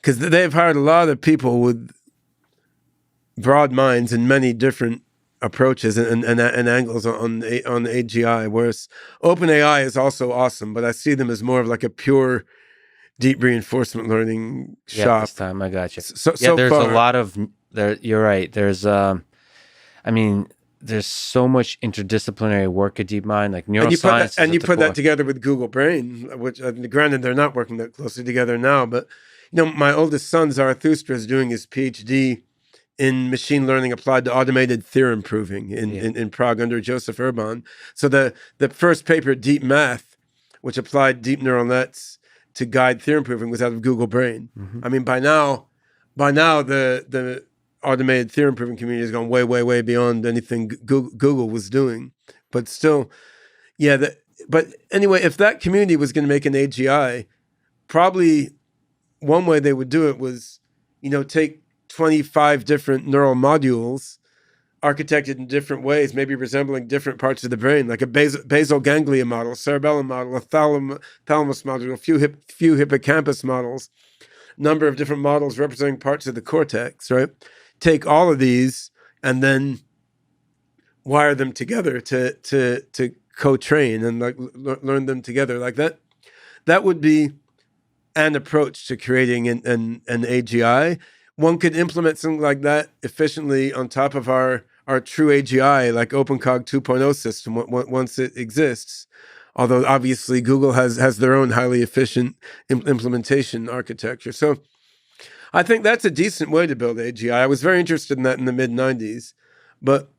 B: because they've hired a lot of people with broad minds and many different approaches and angles on AGI, whereas OpenAI is also awesome, but I see them as more of like a pure deep reinforcement learning
A: Yeah, this
B: shop.
A: time I got you.
B: So
A: There's a
B: far,
A: lot of there. You're right. There's I mean, there's so much interdisciplinary work at DeepMind, like neuroscience.
B: and you put that together with Google Brain, which granted they're not working that closely together now, but my oldest son Zarathustra is doing his PhD in machine learning applied to automated theorem proving in Prague under Joseph Urban. So the first paper, Deep Math, which applied deep neural nets to guide theorem proving, was out of Google Brain.
A: Mm-hmm.
B: I mean, by now the automated theorem proving community has gone way, way, way beyond anything Google was doing. But still, but anyway, if that community was going to make an AGI, probably one way they would do it was, take 25 different neural modules architected in different ways, maybe resembling different parts of the brain, like a basal ganglia model, cerebellum model, a thalamus model, a few hippocampus models, number of different models representing parts of the cortex, right? Take all of these and then wire them together to co-train and like learn them together like that. That would be an approach to creating an AGI. One could implement something like that efficiently on top of our true AGI, like OpenCog 2.0 system, once it exists. Although obviously Google has their own highly efficient implementation architecture. So I think that's a decent way to build AGI. I was very interested in that in the mid-90s. But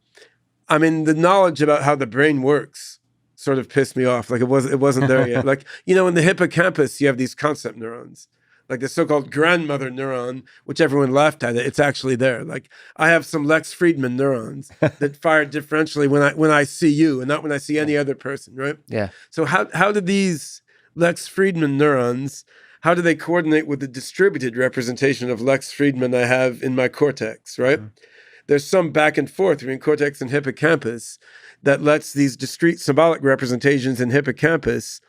B: I mean, the knowledge about how the brain works sort of pissed me off. Like it wasn't there yet. Like, in the hippocampus, you have these concept neurons, like the so-called grandmother neuron, which everyone laughed at. It's actually there. Like I have some Lex Friedman neurons that fire differentially when I see you and not when I see any other person, right?
A: Yeah.
B: So how do these Lex Friedman neurons, how do they coordinate with the distributed representation of Lex Friedman I have in my cortex, right? Mm-hmm. There's some back and forth between cortex and hippocampus that lets these discrete symbolic representations in hippocampus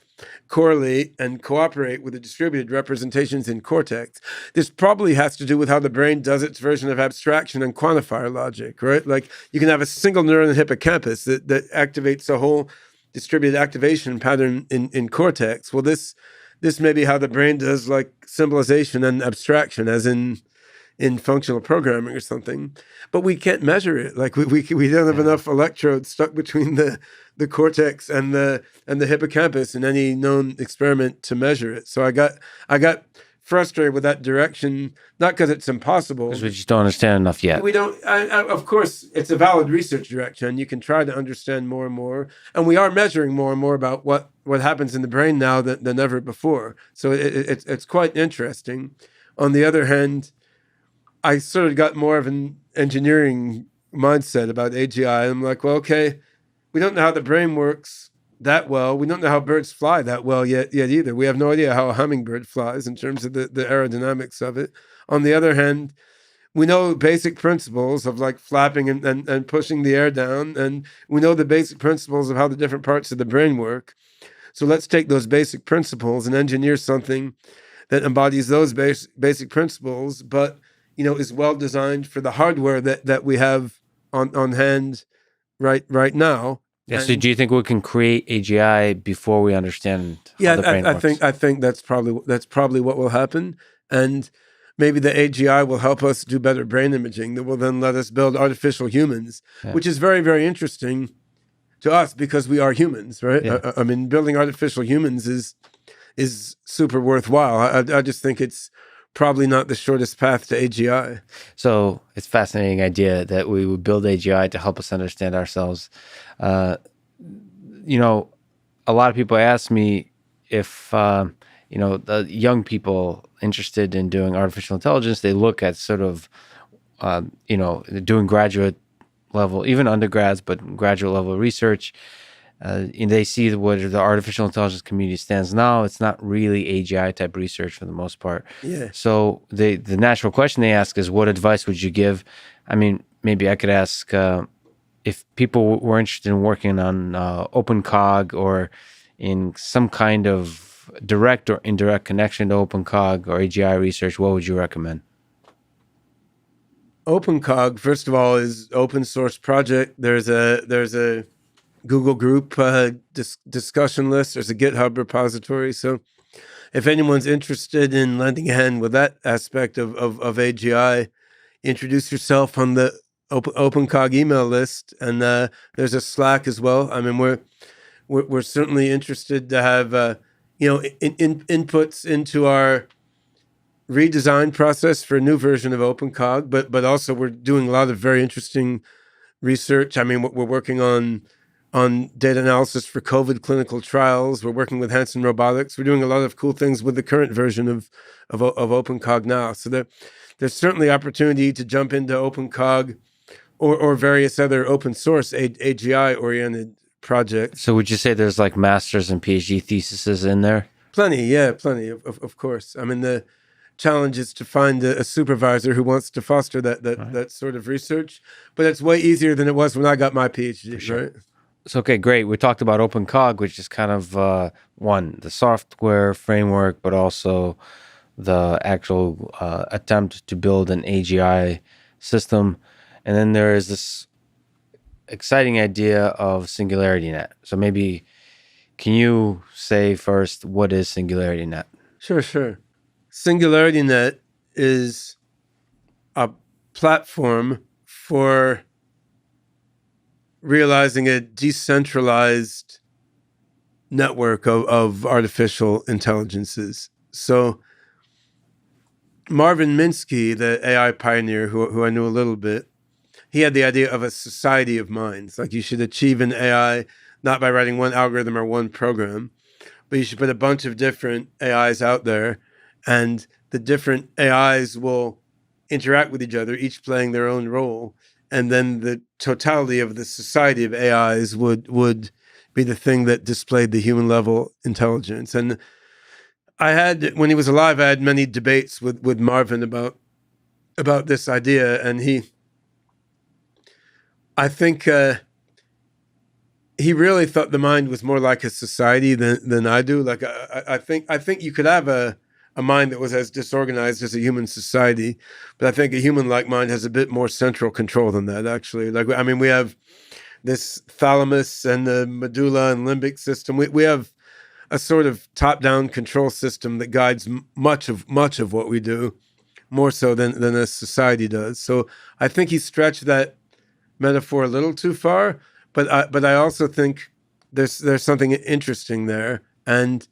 B: correlate and cooperate with the distributed representations in cortex. This probably has to do with how the brain does its version of abstraction and quantifier logic, right? Like you can have a single neuron in hippocampus that activates a whole distributed activation pattern in cortex. Well, this may be how the brain does like symbolization and abstraction, as in functional programming or something, but we can't measure it. Like we don't have enough electrodes stuck between the cortex and the hippocampus in any known experiment to measure it. So I got frustrated with that direction, not because it's impossible.
A: Because we just don't understand enough yet.
B: We don't. Of course, it's a valid research direction. You can try to understand more and more, and we are measuring more and more about what happens in the brain now than ever before. So it's quite interesting. On the other hand, I sort of got more of an engineering mindset about AGI. I'm like, well, okay, we don't know how the brain works that well. We don't know how birds fly that well yet either. We have no idea how a hummingbird flies in terms of the aerodynamics of it. On the other hand, we know basic principles of like flapping and pushing the air down, and we know the basic principles of how the different parts of the brain work. So let's take those basic principles and engineer something that embodies those basic principles, but is well designed for the hardware that we have on hand right now.
A: Yeah. So do you think we can create AGI before we understand how the brain works?
B: I think that's probably what will happen, and maybe the AGI will help us do better brain imaging that will then let us build artificial humans, which is very, very interesting to us because we are humans, right? Yeah. I mean, building artificial humans is super worthwhile. I just think it's probably not the shortest path to AGI.
A: So it's a fascinating idea that we would build AGI to help us understand ourselves. A lot of people ask me if, the young people interested in doing artificial intelligence, they look at sort of, doing graduate level, even undergrads, but graduate level research, and they see where the artificial intelligence community stands now. It's not really AGI type research for the most part.
B: Yeah.
A: So the natural question they ask is, what advice would you give? I mean, maybe I could ask if people were interested in working on OpenCog or in some kind of direct or indirect connection to OpenCog or AGI research, what would you recommend?
B: OpenCog, first of all, is open source project. There's a Google group discussion list. There's a GitHub repository. So if anyone's interested in lending a hand with that aspect of AGI, introduce yourself on the OpenCog email list. And there's a Slack as well. I mean, we're certainly interested to have inputs into our redesign process for a new version of OpenCog, but also we're doing a lot of very interesting research. I mean, we're working on data analysis for COVID clinical trials. We're working with Hanson Robotics. We're doing a lot of cool things with the current version of OpenCog now. So there's certainly opportunity to jump into OpenCog or various other open source AGI oriented projects.
A: So would you say there's like master's and PhD theses in there?
B: Plenty, of course. I mean, the challenge is to find a supervisor who wants to foster that sort of research, but it's way easier than it was when I got my PhD,
A: Sure.
B: right?
A: So, okay, great. We talked about OpenCog, which is kind of the software framework, but also the actual attempt to build an AGI system. And then there is this exciting idea of SingularityNET. So maybe can you say first, what is SingularityNET?
B: Sure. SingularityNET is a platform for realizing a decentralized network of artificial intelligences. So Marvin Minsky, the AI pioneer who I knew a little bit, he had the idea of a society of minds. Like you should achieve an AI not by writing one algorithm or one program, but you should put a bunch of different AIs out there, and the different AIs will interact with each other, each playing their own role. And then the totality of the society of AIs would be the thing that displayed the human level intelligence. And when he was alive, I had many debates with Marvin about this idea. And I think he really thought the mind was more like a society than I do. Like I think you could have a mind that was as disorganized as a human society, but I think a human-like mind has a bit more central control than that, actually. Like, I mean, we have this thalamus and the medulla and limbic system. We have a sort of top-down control system that guides much of what we do, more so than a society does. So I think he stretched that metaphor a little too far, but I also think there's something interesting there. And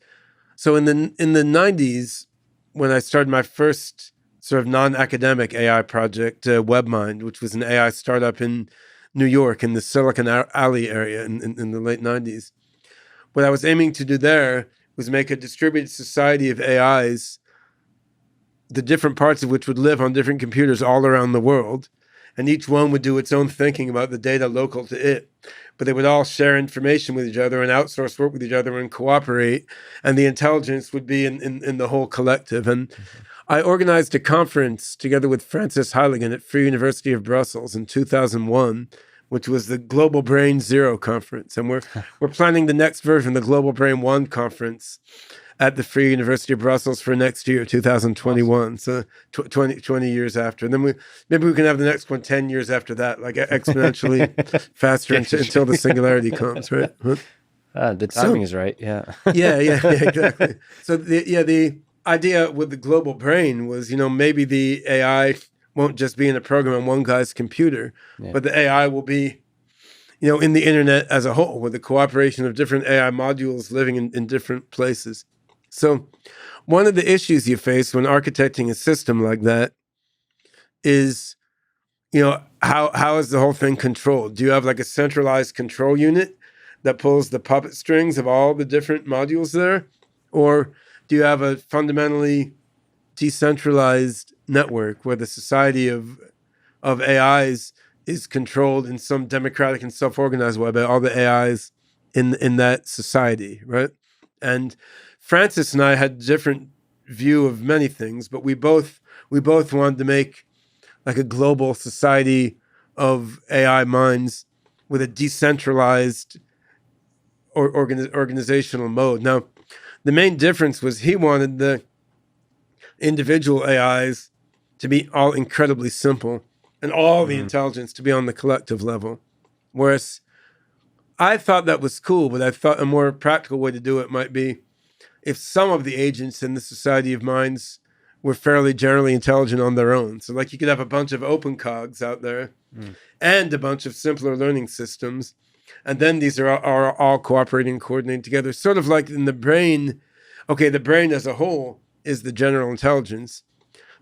B: so in the 90s, when I started my first sort of non-academic AI project, WebMind, which was an AI startup in New York in the Silicon Alley area in the late 90s, what I was aiming to do there was make a distributed society of AIs, the different parts of which would live on different computers all around the world. And each one would do its own thinking about the data local to it. But they would all share information with each other and outsource work with each other and cooperate. And the intelligence would be in the whole collective. And I organized a conference together with Francis Heiligen at Free University of Brussels in 2001, which was the Global Brain Zero conference. And we're planning the next version, the Global Brain One conference, at the Free University of Brussels for next year, 2021. Awesome. So 20 years after. And then maybe we can have the next one 10 years after that, like exponentially faster until the singularity comes, right?
A: The timing is right, yeah.
B: yeah, exactly. So the idea with the global brain was, maybe the AI won't just be in a program on one guy's computer, but the AI will be, in the internet as a whole, with the cooperation of different AI modules living in different places. So one of the issues you face when architecting a system like that is, how is the whole thing controlled? Do you have like a centralized control unit that pulls the puppet strings of all the different modules there? Or do you have a fundamentally decentralized network where the society of AIs is controlled in some democratic and self-organized way by all the AIs in that society, right? And Francis and I had a different view of many things, but we both wanted to make like a global society of AI minds with a decentralized organizational mode. Now, the main difference was he wanted the individual AIs to be all incredibly simple and all the intelligence to be on the collective level. Whereas I thought that was cool, but I thought a more practical way to do it might be if some of the agents in the society of minds were fairly generally intelligent on their own. So like you could have a bunch of OpenCogs out there and a bunch of simpler learning systems. And then these are all cooperating and coordinating together, sort of like in the brain. Okay, the brain as a whole is the general intelligence,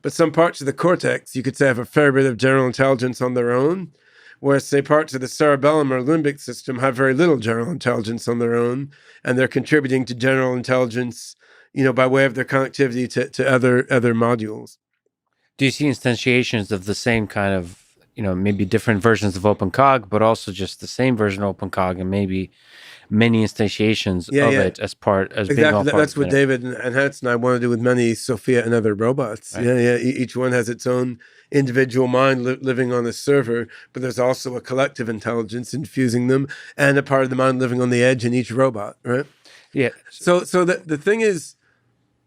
B: but some parts of the cortex, you could say, have a fair bit of general intelligence on their own, whereas, say, parts of the cerebellum or limbic system have very little general intelligence on their own, and they're contributing to general intelligence, by way of their connectivity to other modules.
A: Do you see instantiations of the same kind of, maybe different versions of OpenCog, but also just the same version of OpenCog and maybe many instantiations of it as
B: exactly.
A: being all part
B: That's what David and Hans and I want to do with many Sophia and other robots. Right. Yeah. Each one has its own individual mind living on a server, but there's also a collective intelligence infusing them and a part of the mind living on the edge in each robot, right?
A: Yeah.
B: So the thing is,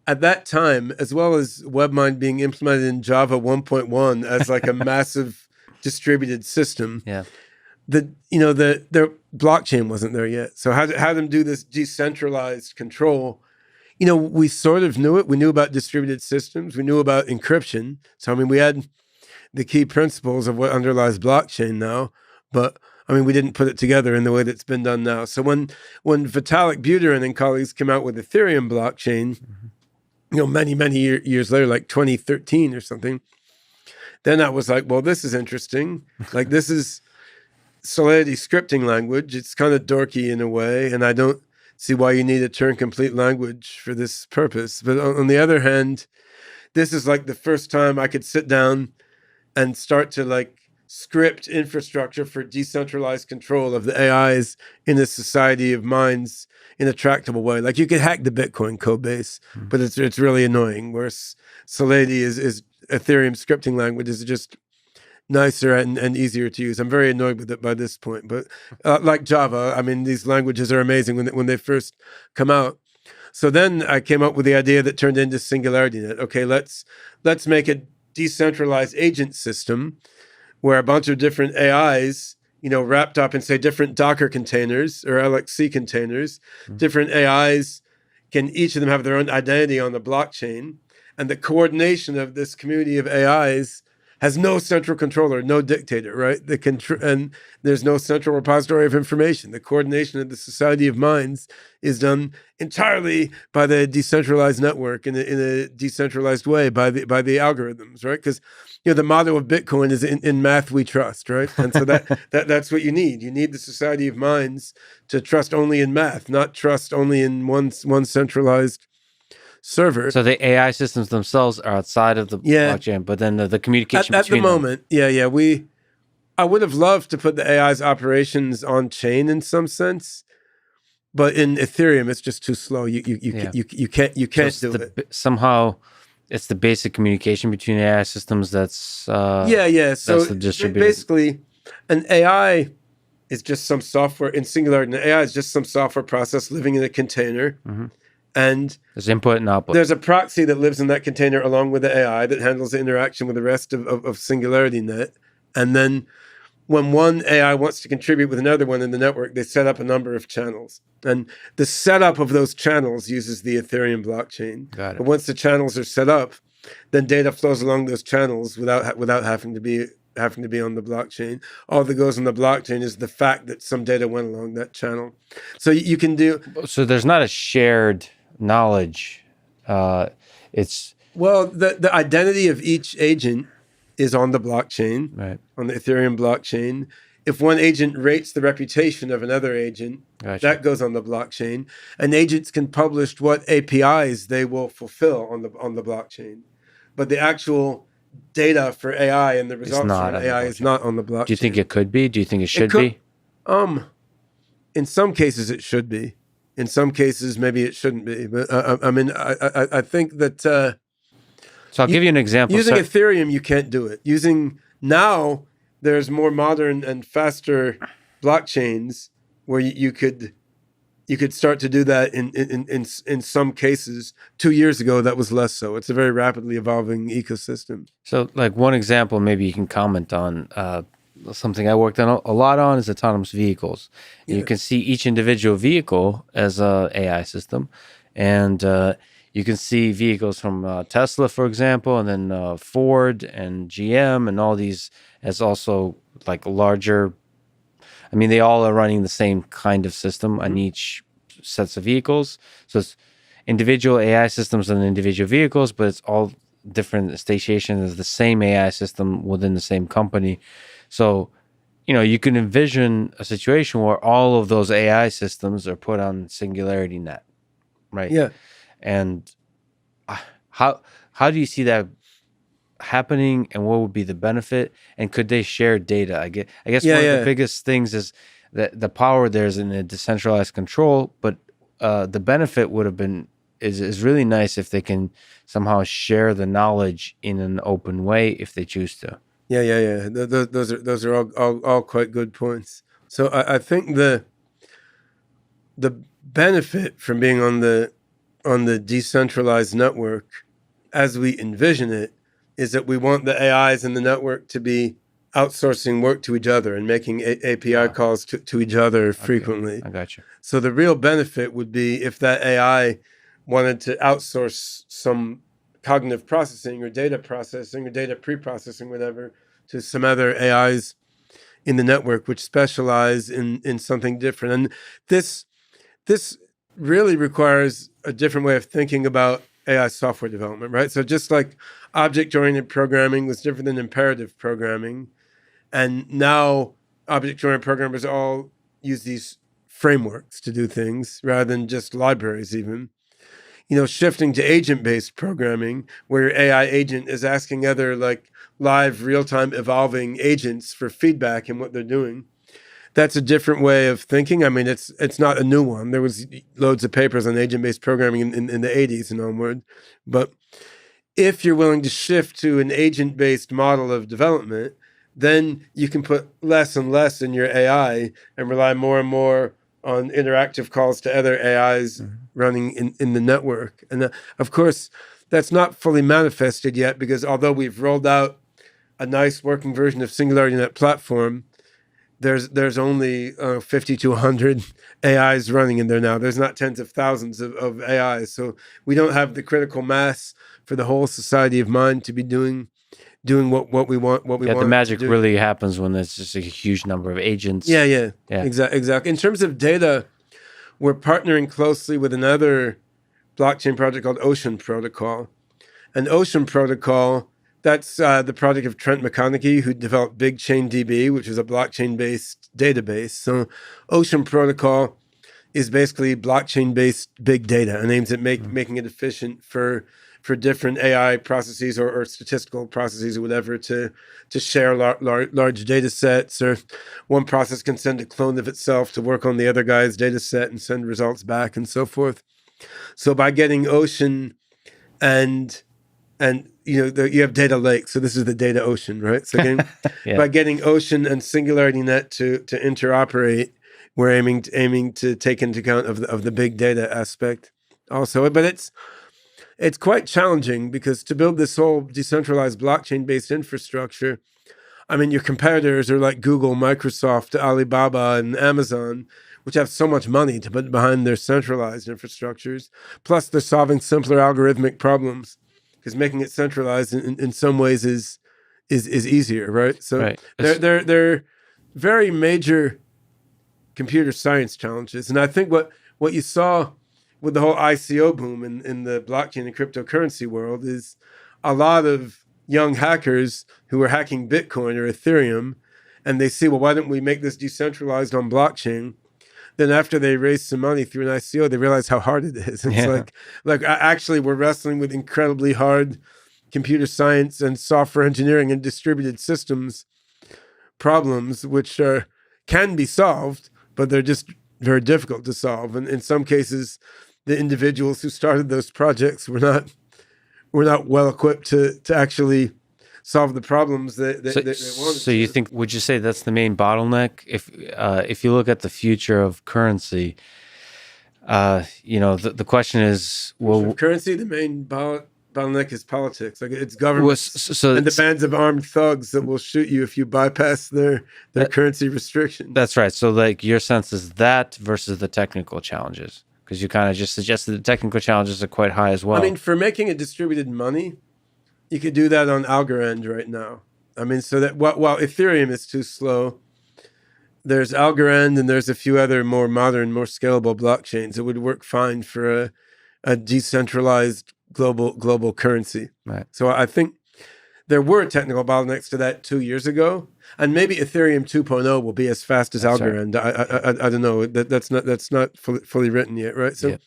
B: at that time, as well as WebMind being implemented in Java 1.1 as like a massive distributed system, their blockchain wasn't there yet. So how them do this decentralized control? We sort of knew it. We knew about distributed systems. We knew about encryption. So we had the key principles of what underlies blockchain now, but we didn't put it together in the way that's been done now. So when Vitalik Buterin and colleagues came out with Ethereum blockchain, many years later, like 2013 or something, then I was like, well, this is interesting. Like, this is Solidity scripting language. It's kind of dorky in a way, and I don't see why you need a Turing-complete language for this purpose. But on the other hand, this is like the first time I could sit down and start to script infrastructure for decentralized control of the AIs in a society of minds in a tractable way. Like you could hack the Bitcoin code base, but it's really annoying. Whereas Solidity is Ethereum scripting language is just nicer and easier to use. I'm very annoyed with it by this point, but like Java, these languages are amazing when they first come out. So then I came up with the idea that turned into SingularityNET. Okay, let's make a decentralized agent system where a bunch of different AIs, wrapped up in, say, different Docker containers or LXC containers, different AIs each of them have their own identity on the blockchain, and the coordination of this community of AIs has no central controller, no dictator, right? And there's no central repository of information. The coordination of the society of minds is done entirely by the decentralized network in a decentralized way by the algorithms, right? Because the motto of Bitcoin is in math we trust, right? And so that's what you need. You need the society of minds to trust only in math, not trust only in one centralized server.
A: So the AI systems themselves are outside of the blockchain, but then the communication
B: at
A: between
B: the moment, them. I would have loved to put the AI's operations on chain in some sense, but in Ethereum it's just too slow. You can't do it.
A: Somehow, it's the basic communication between AI systems that's So
B: that's the distributed. Basically, an AI is just some software in Singularity. An AI is just some software process living in a container. And
A: there's input and output.
B: There's a proxy that lives in that container along with the AI that handles the interaction with the rest of SingularityNET. And then when one AI wants to contribute with another one in the network, they set up a number of channels. And the setup of those channels uses the Ethereum blockchain.
A: Got it.
B: But once the channels are set up, then data flows along those channels without having to be on the blockchain. All that goes on the blockchain is the fact that some data went along that channel. So you can do.
A: So there's not a shared knowledge. It's
B: the identity of each agent is on the blockchain,
A: right?
B: On the Ethereum blockchain. If one agent rates the reputation of another agent, that goes on the blockchain. And agents can publish what APIs they will fulfill on the blockchain. But the actual data for AI and the
A: It's
B: results
A: not
B: from
A: on the
B: AI is
A: blockchain.
B: not on the blockchain.
A: Do you think it could be? Do you think it should
B: could-
A: be?
B: In some cases it should be. In some cases maybe it shouldn't be. But I mean, I think that
A: So I'll give you an example.
B: using Ethereum, you can't do it. Now there's more modern and faster blockchains where you could start to do that in some cases. 2 years ago, that was less so. It's a very rapidly evolving ecosystem.
A: So, like one example, maybe you can comment on something I worked on a lot on is autonomous vehicles.
B: Yeah.
A: You can see each individual vehicle as a AI system, and you can see vehicles from Tesla, for example, and then Ford and GM and all these as also like larger. I mean, they all are running the same kind of system on each sets of vehicles. So it's individual AI systems and individual vehicles, but it's all different stations of the same AI system within the same company. So, you can envision a situation where all of those AI systems are put on SingularityNET, right?
B: Yeah.
A: And how do you see that happening, and what would be the benefit, and could they share data? I guess one of the biggest things is that the power there's in a decentralized control, but the benefit would have been is really nice if they can somehow share the knowledge in an open way if they choose to.
B: Yeah. Those are all quite good points. So I think the benefit from being on the decentralized network, as we envision it, is that we want the AIs in the network to be outsourcing work to each other and making API calls to each other frequently.
A: Okay. I got you.
B: So the real benefit would be if that AI wanted to outsource some cognitive processing or data processing or data pre-processing, whatever, to some other AIs in the network which specialize in something different. And this really requires a different way of thinking about AI software development, right? So just like object-oriented programming was different than imperative programming, and now object-oriented programmers all use these frameworks to do things rather than just libraries even. Shifting to agent-based programming, where your AI agent is asking other like live, real-time evolving agents for feedback in what they're doing. That's a different way of thinking. I mean, it's not a new one. There was loads of papers on agent-based programming in the 80s and onward. But if you're willing to shift to an agent-based model of development, then you can put less and less in your AI and rely more and more on interactive calls to other AIs running in the network. And of course, that's not fully manifested yet, because although we've rolled out a nice working version of SingularityNET platform, there's only 50 to 100 AIs running in there now. There's not tens of thousands of AIs. So we don't have the critical mass for the whole society of mind to be doing what we want.
A: The magic really happens when there's just a huge number of agents.
B: Yeah. Exactly. In terms of data, we're partnering closely with another blockchain project called Ocean Protocol. And Ocean Protocol, that's the project of Trent McConaughey, who developed Big Chain DB, which is a blockchain-based database. So Ocean Protocol is basically blockchain-based big data and aims at making it efficient for different AI processes or statistical processes or whatever to share large data sets, or one process can send a clone of itself to work on the other guy's data set and send results back and so forth. So by getting Ocean and you have data lake, so this is the data ocean, right? So by getting Ocean and SingularityNET to interoperate, we're aiming to take into account of the big data aspect also. But it's quite challenging, because to build this whole decentralized blockchain-based infrastructure, I mean, your competitors are like Google, Microsoft, Alibaba, and Amazon, which have so much money to put behind their centralized infrastructures. Plus, they're solving simpler algorithmic problems, because making it centralized in some ways is easier, right? So they're very major computer science challenges. And I think what you saw with the whole ICO boom in the blockchain and cryptocurrency world is a lot of young hackers who are hacking Bitcoin or Ethereum, and they see, well, why don't we make this decentralized on blockchain? Then after they raise some money through an ICO, they realize how hard it is. It's like actually we're wrestling with incredibly hard computer science and software engineering and distributed systems problems, which can be solved, but they're just very difficult to solve. And in some cases, the individuals who started those projects were not well equipped to actually solve the problems that they wanted.
A: So you think? Would you say that's the main bottleneck? If you look at the future of currency, the question is, well,
B: currency, the main bottleneck is politics. Like it's government
A: and
B: the bands of armed thugs that will shoot you if you bypass their currency restrictions.
A: That's right. So like your sense is that versus the technical challenges, because you kind of just suggested the technical challenges are quite high as well.
B: I mean, for making a distributed money, you could do that on Algorand right now. I mean, so that while Ethereum is too slow, there's Algorand and there's a few other more modern, more scalable blockchains that would work fine for a decentralized global currency.
A: Right.
B: So I think there were technical bottlenecks to that 2 years ago, and maybe Ethereum 2.0 will be as fast as Algorand. Right. I don't know. That's not fully written yet, right? So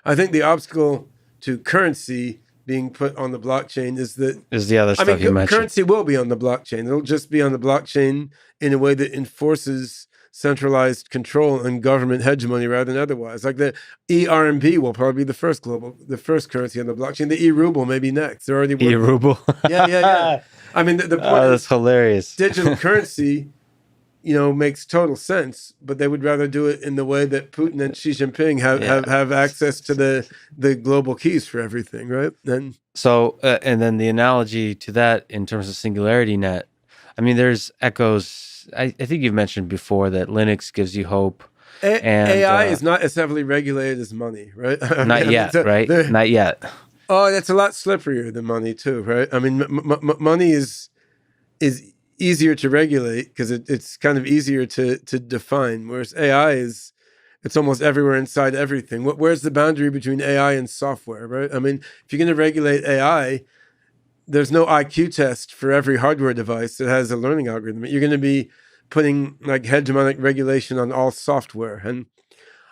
B: I think the obstacle to currency being put on the blockchain is the
A: other stuff you mentioned.
B: Currency will be on the blockchain. It'll just be on the blockchain in a way that enforces centralized control and government hegemony rather than otherwise. Like the eRMB will probably be the first currency on the blockchain. The eRuble may be next. They're already working.
A: eRuble.
B: Yeah. I mean, the point
A: that's hilarious.
B: Digital currency, makes total sense, but they would rather do it in the way that Putin and Xi Jinping have access to the global keys for everything, right? And
A: and then the analogy to that in terms of SingularityNET, I mean, there's echoes. I think you've mentioned before that Linux gives you hope. And
B: AI is not as heavily regulated as money, right?
A: Not yet, right? Not yet.
B: Oh, that's a lot slipperier than money too, right? I mean, money is easier to regulate because it's kind of easier to define, whereas AI it's almost everywhere inside everything. Where's the boundary between AI and software, right? I mean, if you're going to regulate AI, there's no IQ test for every hardware device that has a learning algorithm. You're going to be putting like hegemonic regulation on all software, and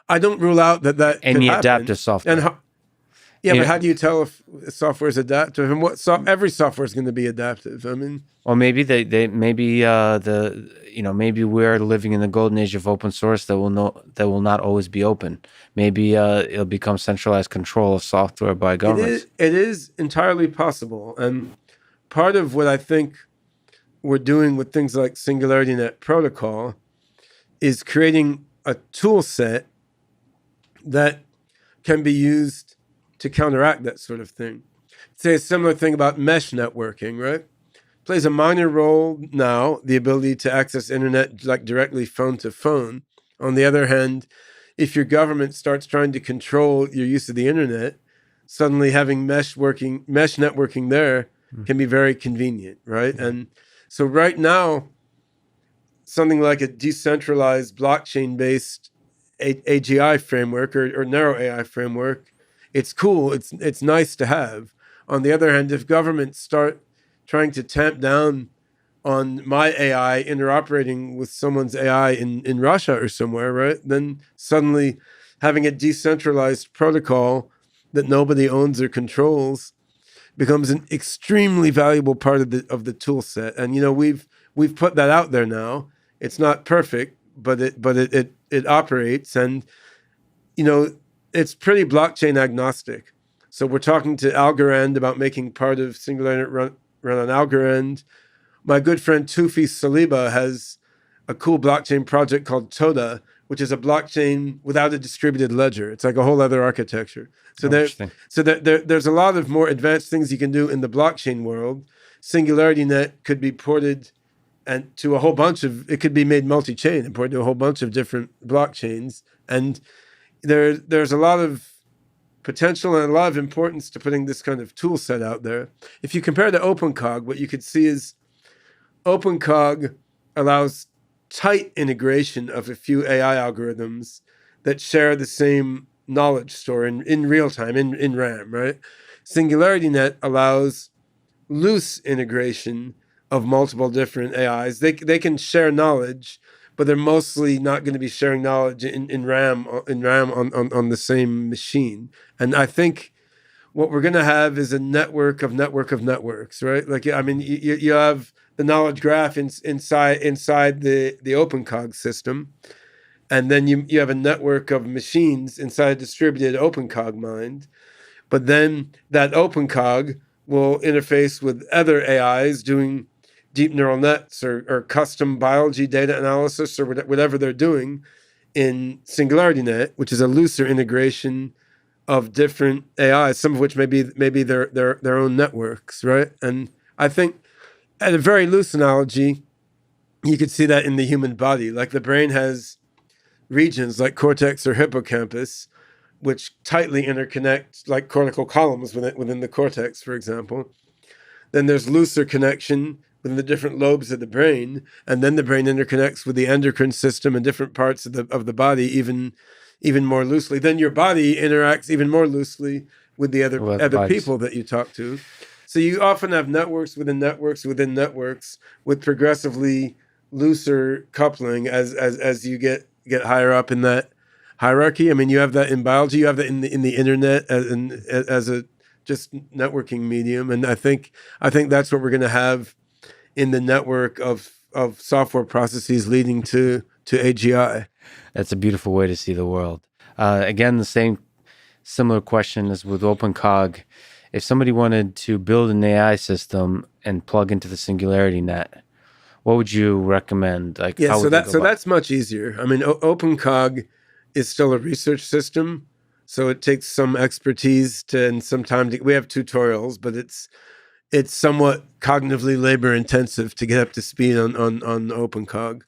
B: I don't rule out that
A: any adaptive software.
B: But how do you tell if software is adaptive? And every software is going to be adaptive. I mean,
A: well, maybe maybe we're living in the golden age of open source that will not always be open. Maybe it'll become centralized control of software by governments.
B: It is entirely possible, and part of what I think we're doing with things like SingularityNET protocol is creating a tool set that can be used to counteract that sort of thing. Say a similar thing about mesh networking, right? Plays a minor role now, the ability to access internet like directly phone to phone. On the other hand, if your government starts trying to control your use of the internet, suddenly having mesh networking there can be very convenient, right? Mm-hmm. And so right now, something like a decentralized blockchain-based AGI framework or narrow AI framework, it's cool, it's nice to have. On the other hand, if governments start trying to tamp down on my AI interoperating with someone's AI in Russia or somewhere, right? Then suddenly having a decentralized protocol that nobody owns or controls becomes an extremely valuable part of the tool set. And we've put that out there now. It's not perfect, but it operates, and it's pretty blockchain agnostic. So we're talking to Algorand about making part of SingularityNET run on Algorand. My good friend Tufi Saliba has a cool blockchain project called Toda, which is a blockchain without a distributed ledger. It's like a whole other architecture. So there's a lot of more advanced things you can do in the blockchain world. SingularityNET could be ported and to a whole bunch of, it could be made multi-chain and ported to a whole bunch of different blockchains. And there's a lot of potential and a lot of importance to putting this kind of tool set out there. If you compare to OpenCog, what you could see is OpenCog allows tight integration of a few AI algorithms that share the same knowledge store in real time, in RAM, right? SingularityNET allows loose integration of multiple different AIs. They can share knowledge, but they're mostly not going to be sharing knowledge in RAM on the same machine. And I think what we're going to have is a network of networks, right? Like, I mean, you have the knowledge graph inside the OpenCog system, and then you have a network of machines inside a distributed OpenCog mind. But then that OpenCog will interface with other AIs doing deep neural nets or custom biology data analysis or whatever they're doing in SingularityNET, which is a looser integration of different AIs, some of which may be their own networks, right? And I think, at a very loose analogy, you could see that in the human body. Like the brain has regions like cortex or hippocampus, which tightly interconnect, like cortical columns within the cortex, for example. Then there's looser connection within the different lobes of the brain, and then the brain interconnects with the endocrine system and different parts of the body even more loosely. Then your body interacts even more loosely with the other people that you talk to. So you often have networks within networks within networks with progressively looser coupling as you get higher up in that hierarchy. I mean, you have that in biology, you have that in the internet as a just networking medium, and I think that's what we're going to have in the network of software processes leading to AGI.
A: That's a beautiful way to see the world. Again, the similar question as with OpenCog. If somebody wanted to build an AI system and plug into the SingularityNET, what would you recommend? Like,
B: yeah, so that's much easier. I mean, OpenCog is still a research system, so it takes some expertise and some time. We have tutorials, but it's somewhat cognitively labor intensive to get up to speed on OpenCog.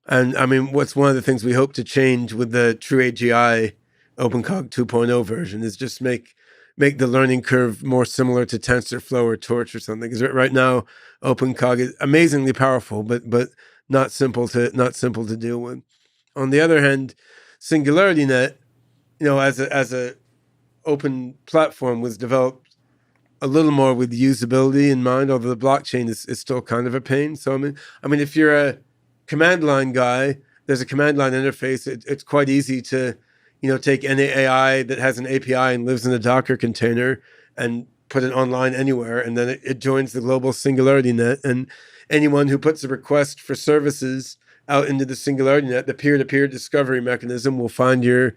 B: And I mean, what's one of the things we hope to change with the true AGI OpenCog 2.0 version is just make the learning curve more similar to TensorFlow or Torch or something. Because right now, OpenCog is amazingly powerful, but not simple to deal with. On the other hand, SingularityNET, as a open platform, was developed a little more with usability in mind, although the blockchain is still kind of a pain. So I mean, if you're a command line guy, there's a command line interface. It's quite easy to, take any AI that has an API and lives in a Docker container and put it online anywhere, and then it joins the global SingularityNET. And anyone who puts a request for services out into the SingularityNET, the peer-to-peer discovery mechanism will find your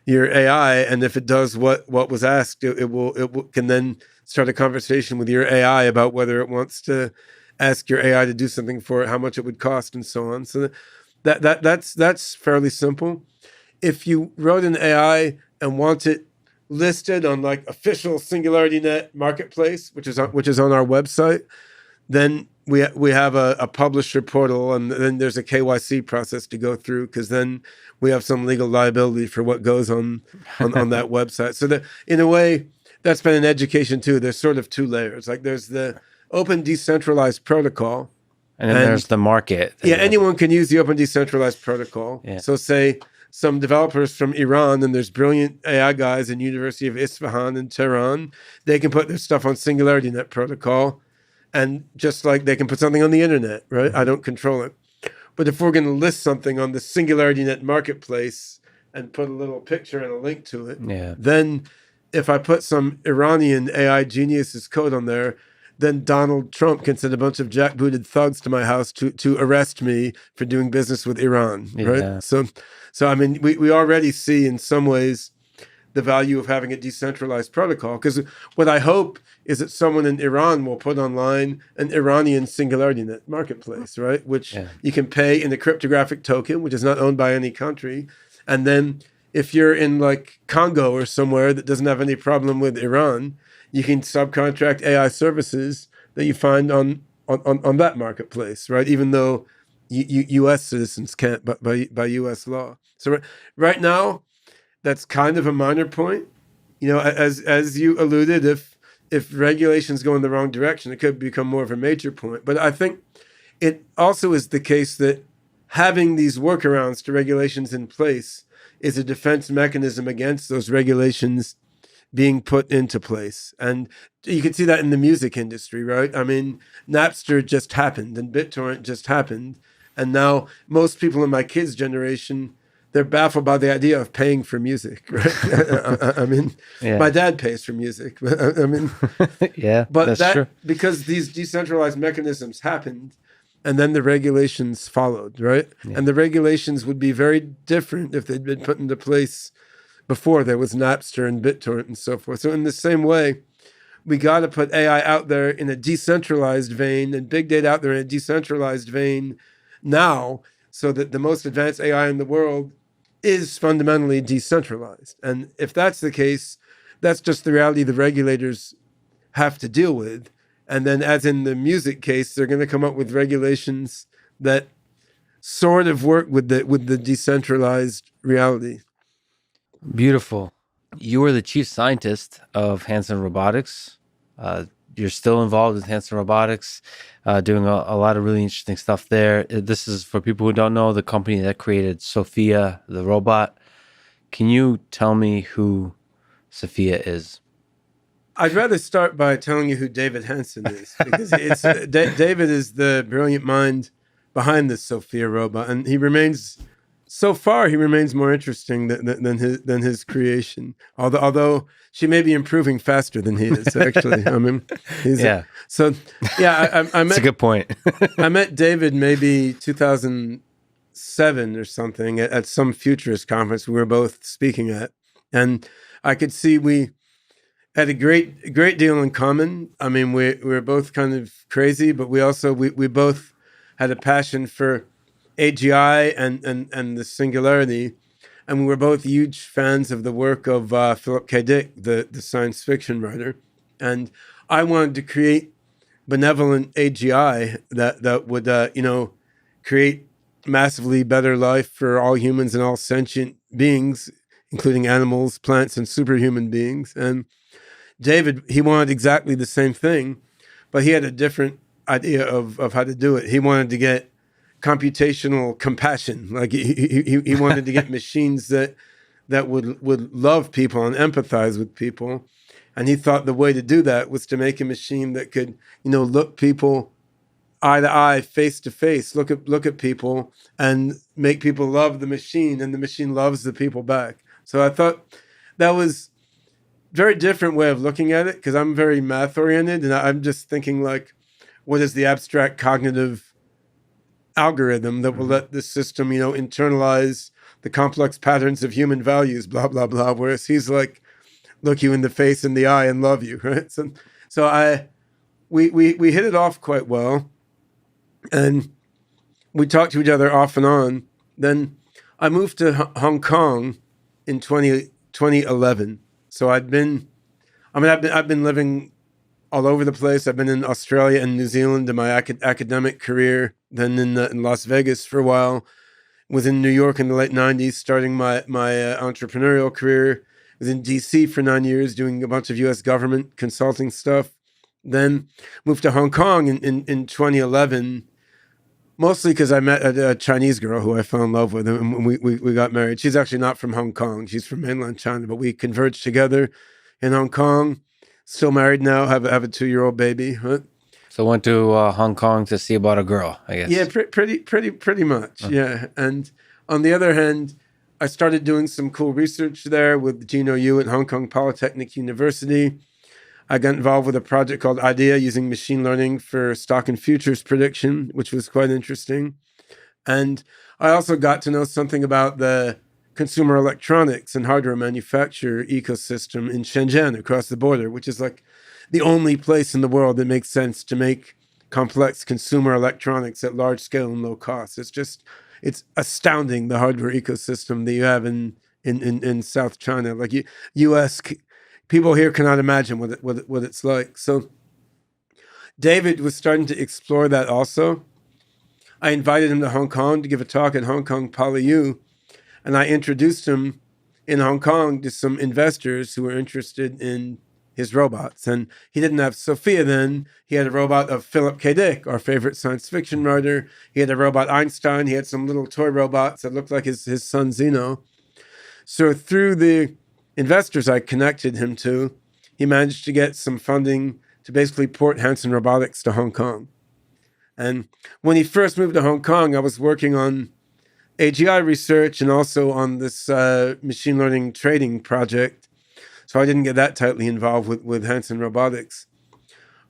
B: AI, and if it does what was asked, it can then start a conversation with your AI about whether it wants to ask your AI to do something for it, how much it would cost, and so on. So that's fairly simple. If you wrote an AI and want it listed on like official SingularityNET marketplace, which is on our website, then we have a publisher portal, and then there's a KYC process to go through, because then we have some legal liability for what goes on that website. So in a way, that's been an education too. There's sort of two layers. Like there's the open decentralized protocol,
A: and then there's the market.
B: Yeah, anyone can use the open decentralized protocol. Yeah. So say some developers from Iran, and there's brilliant AI guys in University of Isfahan and Tehran, they can put their stuff on SingularityNET protocol, and just like they can put something on the internet, right? Mm-hmm. I don't control it. But if we're going to list something on the SingularityNET marketplace and put a little picture and a link to it, then if I put some Iranian AI genius's code on there, then Donald Trump can send a bunch of jackbooted thugs to my house to arrest me for doing business with Iran, right? Yeah. So I mean, we already see in some ways the value of having a decentralized protocol, because what I hope is that someone in Iran will put online an Iranian SingularityNET marketplace, right? Which you can pay in a cryptographic token, which is not owned by any country. And then if you're in like Congo or somewhere that doesn't have any problem with Iran, you can subcontract AI services that you find on that marketplace, right? Even though U.S. citizens can't by U.S. law. So right now, that's kind of a minor point. As you alluded, if regulations go in the wrong direction, it could become more of a major point. But I think it also is the case that having these workarounds to regulations in place is a defense mechanism against those regulations being put into place. And you can see that in the music industry, right? I mean, Napster just happened and BitTorrent just happened. And now most people in my kids' generation they're baffled by the idea of paying for music, right? I mean,
A: Yeah.
B: my dad pays for music. I mean,
A: Yeah,
B: but
A: that's
B: that
A: true.
B: because these decentralized mechanisms happened, and then the regulations followed, right?
A: Yeah.
B: And the regulations would be very different if they'd been put into place before there was Napster and BitTorrent and so forth. So in the same way, we got to put AI out there in a decentralized vein and big data out there in a decentralized vein now, so that the most advanced AI in the world is fundamentally decentralized. And if that's the case, that's just the reality the regulators have to deal with. And then, as in the music case, they're going to come up with regulations that sort of work with the decentralized reality.
A: Beautiful. You were the chief scientist of Hanson Robotics. You're still involved with Hanson Robotics, doing a lot of really interesting stuff there. This is for people who don't know, the company that created Sophia, the robot. Can you tell me who Sophia is?
B: I'd rather start by telling you who David Hanson is, because David is the brilliant mind behind this Sophia robot, and he remains more interesting than his creation. Although she may be improving faster than he is, actually. I mean,
A: Yeah.
B: I met
A: That's a good point.
B: I met David maybe 2007 or something at some futurist conference we were both speaking at, and I could see we had a great deal in common. I mean, we were both kind of crazy, but we both had a passion for AGI and the singularity, and we were both huge fans of the work of Philip K. Dick, the science fiction writer. And I wanted to create benevolent AGI that would create massively better life for all humans and all sentient beings, including animals, plants, and superhuman beings. And David, he wanted exactly the same thing, but he had a different idea of how to do it. He wanted to get computational compassion. Like he wanted to get machines that would love people and empathize with people. And he thought the way to do that was to make a machine that could, look people eye to eye, face to face, look at people and make people love the machine, and the machine loves the people back. So I thought that was very different way of looking at it, because I'm very math oriented, and I'm just thinking like, what is the abstract cognitive algorithm that will let this system, internalize the complex patterns of human values, blah, blah, blah. Whereas he's like, look you in the face and the eye and love you, right? So we hit it off quite well, and we talked to each other off and on. Then I moved to Hong Kong in 2011. So I've been living all over the place. I've been in Australia and New Zealand in my academic career, then in Las Vegas for a while, was in New York in the late 90s, starting my entrepreneurial career, was in DC for 9 years doing a bunch of US government consulting stuff, then moved to Hong Kong in 2011, mostly because I met a Chinese girl who I fell in love with, and we got married. She's actually not from Hong Kong. She's from mainland China, but we converged together in Hong Kong. Still married now, have a 2-year-old baby. Huh?
A: So went to Hong Kong to see about a girl, I guess.
B: Yeah, pretty much. Yeah. And on the other hand, I started doing some cool research there with Gino Yu at Hong Kong Polytechnic University. I got involved with a project called IDEA using machine learning for stock and futures prediction, which was quite interesting. And I also got to know something about the consumer electronics and hardware manufacturer ecosystem in Shenzhen across the border, which is like the only place in the world that makes sense to make complex consumer electronics at large scale and low cost. It's astounding, the hardware ecosystem that you have in South China. Like US people here cannot imagine what it's like. So David was starting to explore that also. I invited him to Hong Kong to give a talk at Hong Kong PolyU, and I introduced him in Hong Kong to some investors who were interested in his robots. And he didn't have Sophia then. He had a robot of Philip K. Dick, our favorite science fiction writer. He had a robot Einstein. He had some little toy robots that looked like his son Zeno. So through the investors I connected him to, he managed to get some funding to basically port Hanson Robotics to Hong Kong. And when he first moved to Hong Kong, I was working on AGI research and also on this machine learning trading project. So I didn't get that tightly involved with Hanson Robotics.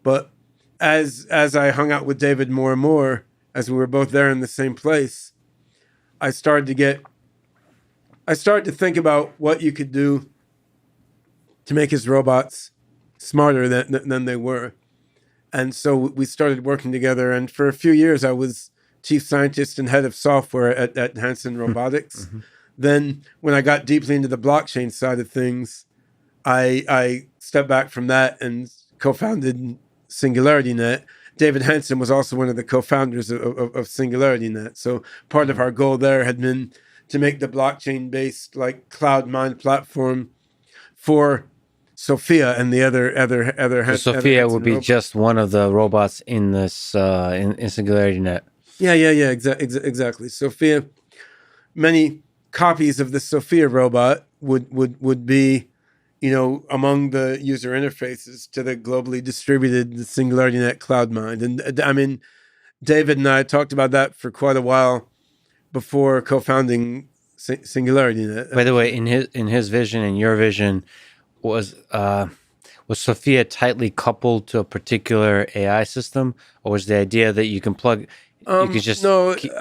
B: But as I hung out with David more and more, as we were both there in the same place, I started to think about what you could do to make his robots smarter than they were. And so we started working together. And for a few years, I was chief scientist and head of software at Hanson Robotics.
A: Mm-hmm.
B: Then when I got deeply into the blockchain side of things, I stepped back from that and co-founded SingularityNET. David Hanson was also one of the co-founders of SingularityNET. So part of our goal there had been to make the blockchain-based like cloud mine platform for Sophia and the other.
A: So Sophia would be just one of the robots in this in SingularityNET.
B: Yeah, exactly. Sophia, many copies of the Sophia robot would be, among the user interfaces to the globally distributed SingularityNET cloud mine. And I mean, David and I talked about that for quite a while before co-founding SingularityNET.
A: By the way, in his vision and your vision, was Sophia tightly coupled to a particular AI system, or was the idea that you can plug, you could just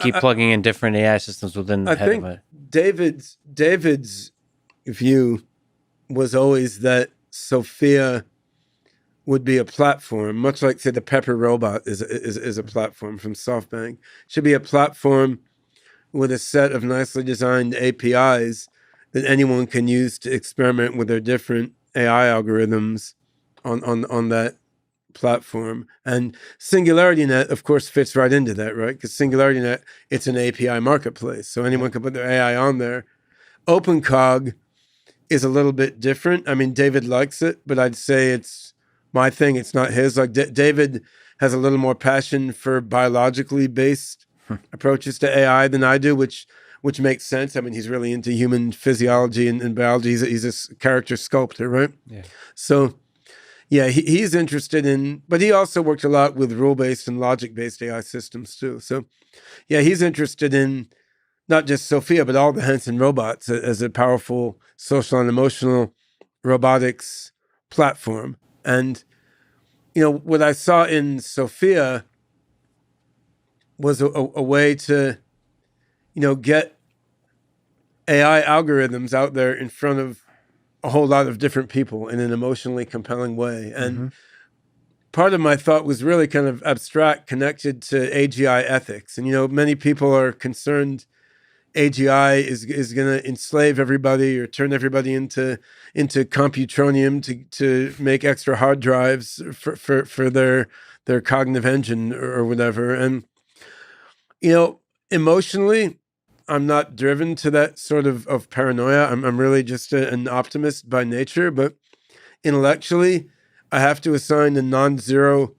A: keep plugging in different AI systems within the head of it?
B: David's view was always that Sophia would be a platform, much like, say, the Pepper robot is a platform from SoftBank. Should be a platform with a set of nicely designed APIs that anyone can use to experiment with their different AI algorithms on that platform. And SingularityNET, of course, fits right into that, right? Because SingularityNET, it's an API marketplace, so anyone can put their AI on there. OpenCog is a little bit different. I mean, David likes it, but I'd say it's my thing. It's not his. Like David has a little more passion for biologically based approaches to AI than I do, which makes sense. I mean, he's really into human physiology and biology. He's a character sculptor, right?
A: Yeah.
B: So, yeah, he's interested in, but he also worked a lot with rule-based and logic-based AI systems too. So, yeah, he's interested in not just Sophia, but all the Hanson robots as a powerful social and emotional robotics platform. And, what I saw in Sophia was a way to, get AI algorithms out there in front of a whole lot of different people in an emotionally compelling way. And part of my thought was really kind of abstract, connected to AGI ethics. And, many people are concerned AGI is going to enslave everybody or turn everybody into computronium to make extra hard drives for their cognitive engine or whatever. And, emotionally, I'm not driven to that sort of paranoia. I'm really just an optimist by nature, but intellectually, I have to assign a non-zero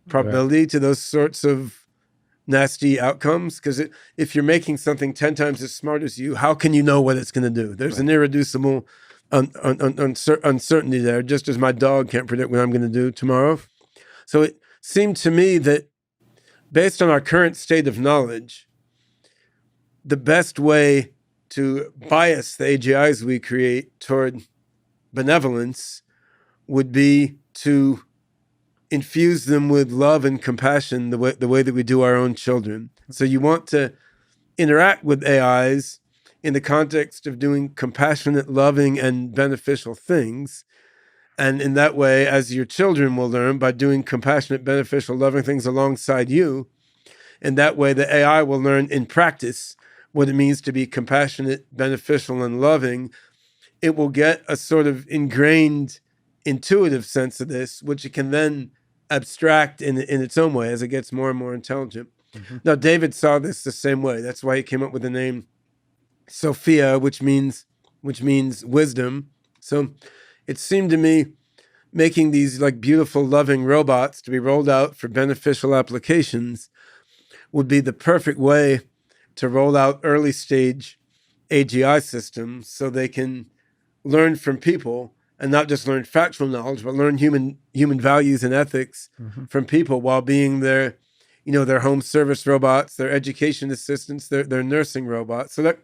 B: probability to those sorts of nasty outcomes, because if you're making something 10 times as smart as you, how can you know what it's going to do? There's an irreducible uncertainty there, just as my dog can't predict what I'm going to do tomorrow. So it seemed to me that based on our current state of knowledge, the best way to bias the AGIs we create toward benevolence would be to infuse them with love and compassion the way that we do our own children. So you want to interact with AIs in the context of doing compassionate, loving, and beneficial things. And in that way, as your children will learn by doing compassionate, beneficial, loving things alongside you, and that way the AI will learn in practice what it means to be compassionate, beneficial, and loving. It will get a sort of ingrained intuitive sense of this, which it can then abstract in its own way as it gets more and more intelligent. Now, David saw this the same way. That's why he came up with the name Sophia, which means wisdom. So it seemed to me making these like beautiful, loving robots to be rolled out for beneficial applications would be the perfect way to roll out early stage AGI systems so they can learn from people and not just learn factual knowledge, but learn human values and ethics from people while being their their home service robots, their education assistants, their nursing robots. So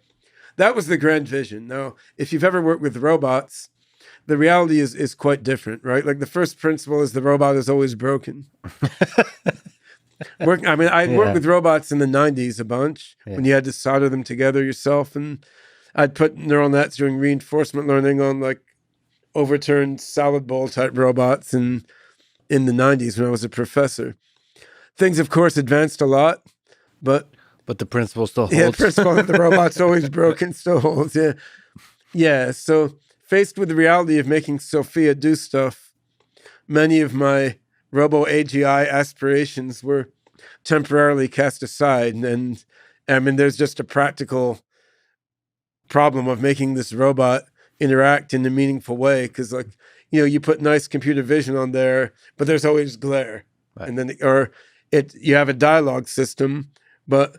B: that was the grand vision. Now, if you've ever worked with robots, the reality is quite different, right? Like the first principle is the robot is always broken. I worked with robots in the 90s a bunch when you had to solder them together yourself. And I'd put neural nets doing reinforcement learning on like overturned salad bowl type robots in the 90s when I was a professor. Things, of course, advanced a lot, but
A: the principle still holds.
B: Yeah, the principle that the robot's always broken still holds. Yeah. Yeah. So faced with the reality of making Sophia do stuff, many of my robo AGI aspirations were temporarily cast aside. And I mean, there's just a practical problem of making this robot interact in a meaningful way. Because, like, you put nice computer vision on there, but there's always glare. Right. And then, you have a dialogue system, but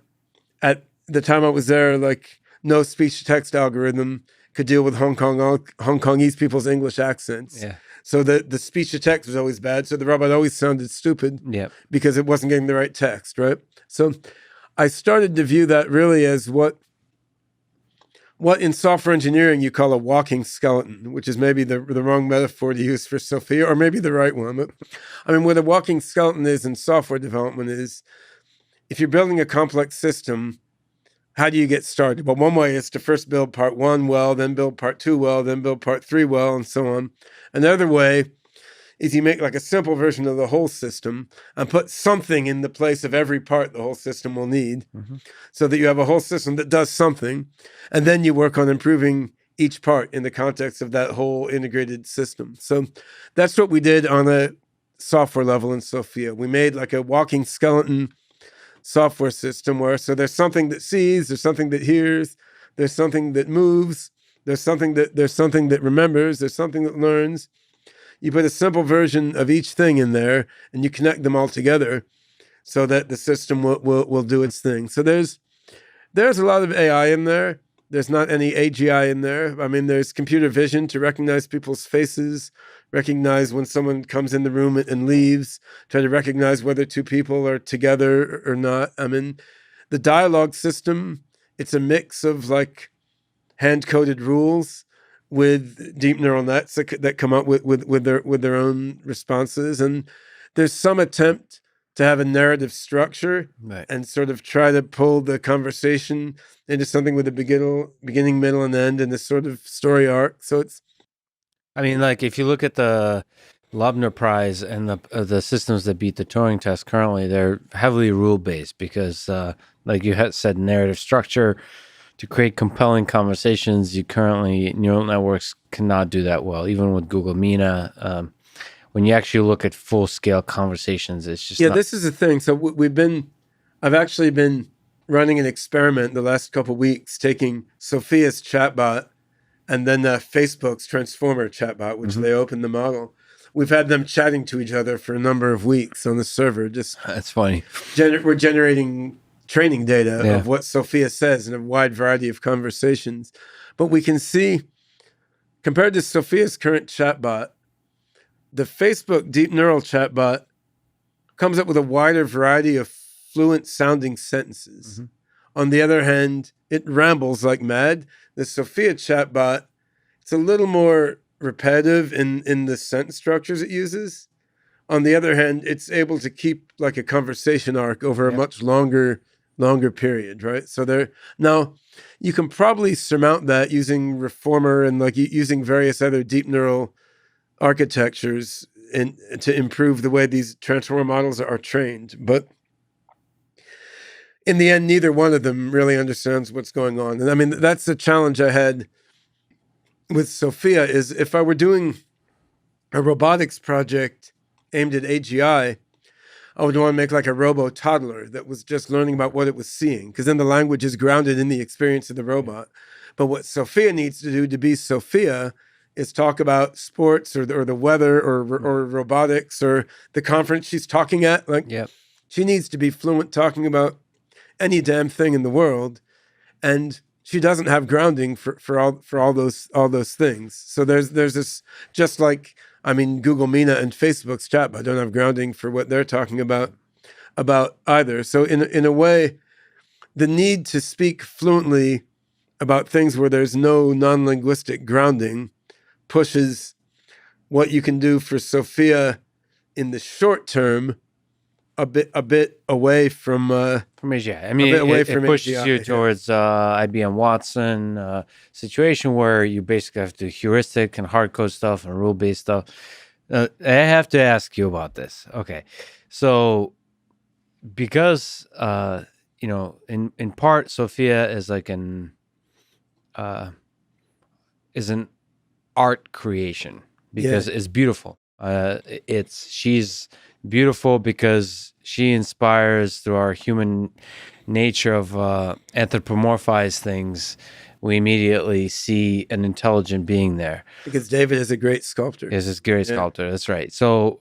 B: at the time I was there, like, no speech-to-text algorithm could deal with Hong Kongese people's English accents. Yeah. So the speech-to-text was always bad. So the robot always sounded stupid because it wasn't getting the right text, right? So I started to view that really as what in software engineering you call a walking skeleton, which is maybe the wrong metaphor to use for Sophia, or maybe the right one. But I mean, what a walking skeleton is in software development is, if you're building a complex system, how do you get started? Well, one way is to first build part 1 well, then build part 2 well, then build part 3 well, and so on. Another way is you make like a simple version of the whole system and put something in the place of every part the whole system will need, so that you have a whole system that does something, and then you work on improving each part in the context of that whole integrated system. So that's what we did on a software level in Sophia. We made like a walking skeleton software system so there's something that sees, there's something that hears, there's something that moves, there's something that remembers, there's something that learns. You put a simple version of each thing in there and you connect them all together so that the system will do its thing. So there's a lot of AI in there. There's not any AGI in there. I mean, there's computer vision to recognize people's faces, recognize when someone comes in the room and leaves, try to recognize whether two people are together or not. I mean, the dialogue system, it's a mix of like hand-coded rules with deep neural nets that come up with their own responses. And there's some attempt to have a narrative structure, right, and sort of try to pull the conversation into something with a beginning, middle, and end, and this sort of story arc. So it's,
A: I mean, like, if you look at the Loebner Prize and the systems that beat the Turing test currently, they're heavily rule-based because, like you had said, narrative structure, to create compelling conversations, neural networks cannot do that well, even with Google Mina. When you actually look at full-scale conversations, it's just
B: this is the thing. So I've actually been running an experiment the last couple of weeks, taking Sophia's chatbot and then Facebook's Transformer chatbot, which they opened the model. We've had them chatting to each other for a number of weeks on the server.
A: That's funny.
B: We're generating training data of what Sophia says in a wide variety of conversations. But we can see, compared to Sophia's current chatbot, the Facebook deep neural chatbot comes up with a wider variety of fluent sounding sentences. On the other hand, it rambles like mad. The Sophia chatbot, it's a little more repetitive in the sentence structures it uses. On the other hand, it's able to keep like a conversation arc over a much longer period, right? So now you can probably surmount that using Reformer and like using various other deep neural architectures and to improve the way these transformer models are trained. But in the end, neither one of them really understands what's going on. And I mean, that's the challenge I had with Sophia, is if I were doing a robotics project aimed at AGI, I would want to make like a robo-toddler that was just learning about what it was seeing, because then the language is grounded in the experience of the robot. But what Sophia needs to do to be Sophia is talk about sports or the weather or robotics or the conference she's talking at. Like, she needs to be fluent talking about any damn thing in the world, and she doesn't have grounding for all those things. So there's this, just like, I mean, Google Mina and Facebook's chatbot don't have grounding for what they're talking about. about either. So in a way, the need to speak fluently about things where there's no non-linguistic grounding pushes what you can do for Sophia in the short term a bit away from
A: AGI. I mean, it pushes
B: AGI,
A: you towards IBM Watson situation where you basically have to do heuristic and hard code stuff and rule based stuff. I have to ask you about this. Okay, so because in part Sophia is like an art creation because it's beautiful. She's beautiful because she inspires through our human nature of anthropomorphize things. We immediately see an intelligent being there.
B: Because David is a great sculptor.
A: Is a great sculptor. That's right. So,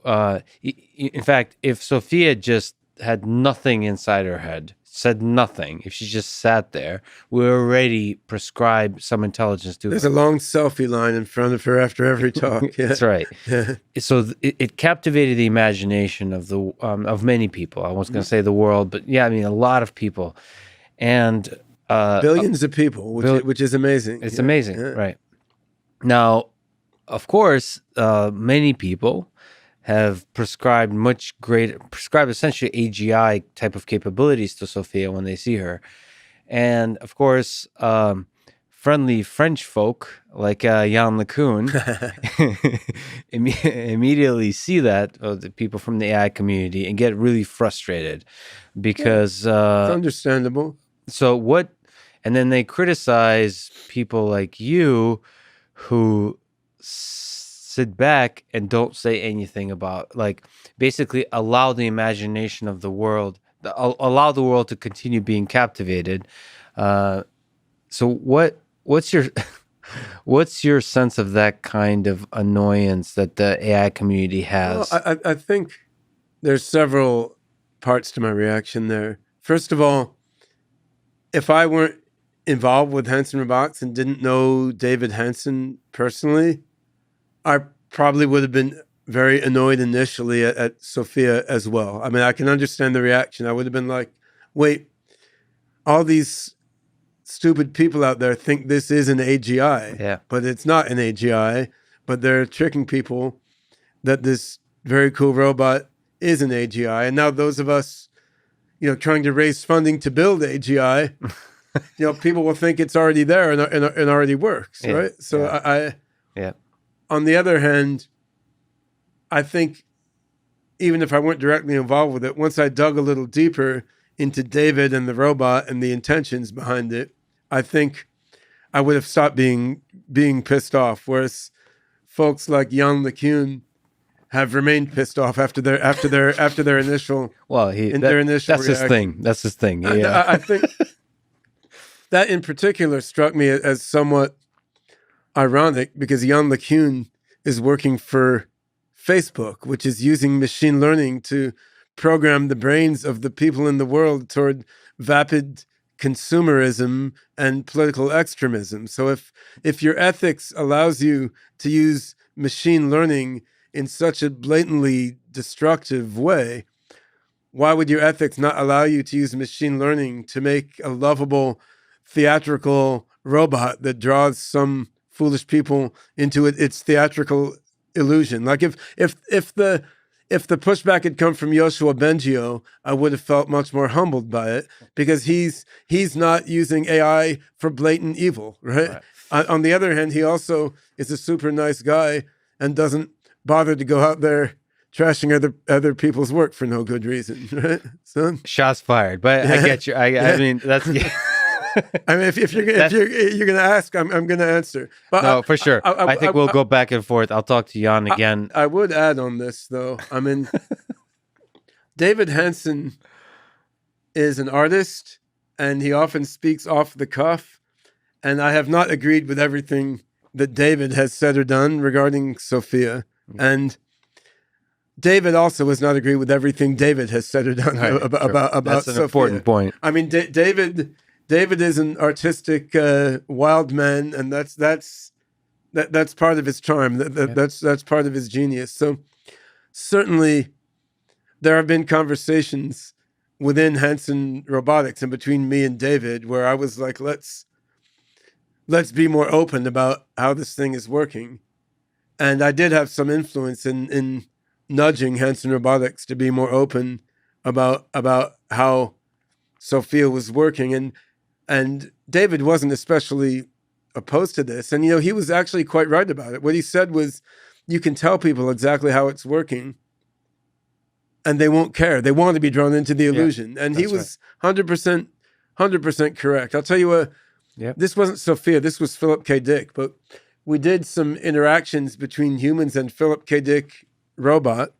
A: in fact, if Sophia just had nothing inside her head, said nothing, if she just sat there, we already prescribe some intelligence to her.
B: There's a long selfie line in front of her after every talk. Yeah.
A: That's right. So it captivated the imagination of of many people. I was going to say the world, but yeah, I mean a lot of people, and
B: billions of people, which is amazing.
A: It's amazing, right? Now, of course, many people have prescribed essentially AGI type of capabilities to Sophia when they see her. And of course, friendly French folk like Jan LeCun immediately see that, the people from the AI community, and get really frustrated because
B: it's understandable.
A: And then they criticize people like you who sit back and don't say anything about, like, basically allow the imagination of the world, allow the world to continue being captivated. So what's your sense of that kind of annoyance that the AI community has?
B: Well, I think there's several parts to my reaction there. First of all, if I weren't involved with Hanson Robotics and didn't know David Hanson personally, I probably would have been very annoyed initially at Sophia as well. I mean, I can understand the reaction. I would have been like, wait, all these stupid people out there think this is an AGI, but it's not an AGI, but they're tricking people that this very cool robot is an AGI. And now those of us, trying to raise funding to build AGI, people will think it's already there and already works, right? So on the other hand, I think even if I weren't directly involved with it, once I dug a little deeper into David and the robot and the intentions behind it, I think I would have stopped being pissed off. Whereas folks like Jan LeCun have remained pissed off after their initial
A: that's reaction. That's his thing. Yeah.
B: I think that in particular struck me as somewhat ironic because Jan LeCun is working for Facebook, which is using machine learning to program the brains of the people in the world toward vapid consumerism and political extremism. So if your ethics allows you to use machine learning in such a blatantly destructive way, why would your ethics not allow you to use machine learning to make a lovable theatrical robot that draws some foolish people into its theatrical illusion? Like if the pushback had come from Yoshua Bengio, I would have felt much more humbled by it because he's not using AI for blatant evil, right? On the other hand, he also is a super nice guy and doesn't bother to go out there trashing other people's work for no good reason, right? So
A: shots fired, but I get you. I mean, that's.
B: I mean, if you're gonna ask, I'm gonna answer. But
A: no, for sure. I think we'll go back and forth. I'll talk to Jan again.
B: I would add on this though. I mean, David Hanson is an artist, and he often speaks off the cuff. And I have not agreed with everything that David has said or done regarding Sophia. And David also has not agreed with everything David has said or done about
A: That's an
B: Sophia.
A: important point.
B: I mean, David is an artistic wild man, and that's part of his charm. That's part of his genius. So certainly, there have been conversations within Hanson Robotics and between me and David, where I was like, let's be more open about how this thing is working. And I did have some influence in nudging Hanson Robotics to be more open about how Sophia was working. And David wasn't especially opposed to this. And, he was actually quite right about it. What he said was, you can tell people exactly how it's working and they won't care. They want to be drawn into the illusion. And he was 100% correct. I'll tell you this wasn't Sophia, this was Philip K. Dick, but we did some interactions between humans and Philip K. Dick robot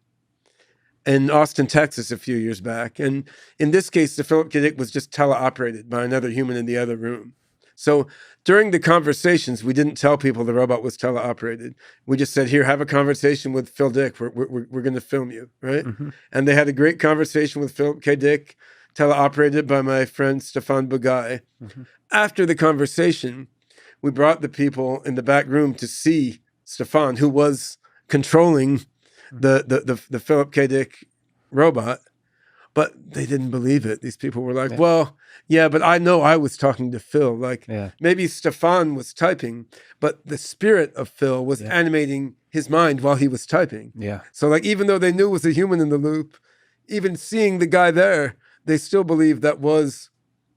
B: in Austin, Texas a few years back. And in this case, the Philip K. Dick was just teleoperated by another human in the other room. So during the conversations, we didn't tell people the robot was teleoperated. We just said, here, have a conversation with Phil Dick. We're going to film you, right? Mm-hmm. And they had a great conversation with Philip K. Dick, teleoperated by my friend Stefan Bugai. Mm-hmm. After the conversation, we brought the people in the back room to see Stefan, who was controlling the Philip K. Dick robot. But they didn't believe it. These people were like, well, yeah, but I know I was talking to Phil. Like, maybe Stefan was typing, but the spirit of Phil was animating his mind while he was typing. Yeah. So, like, even though they knew it was a human in the loop, even seeing the guy there, they still believed that was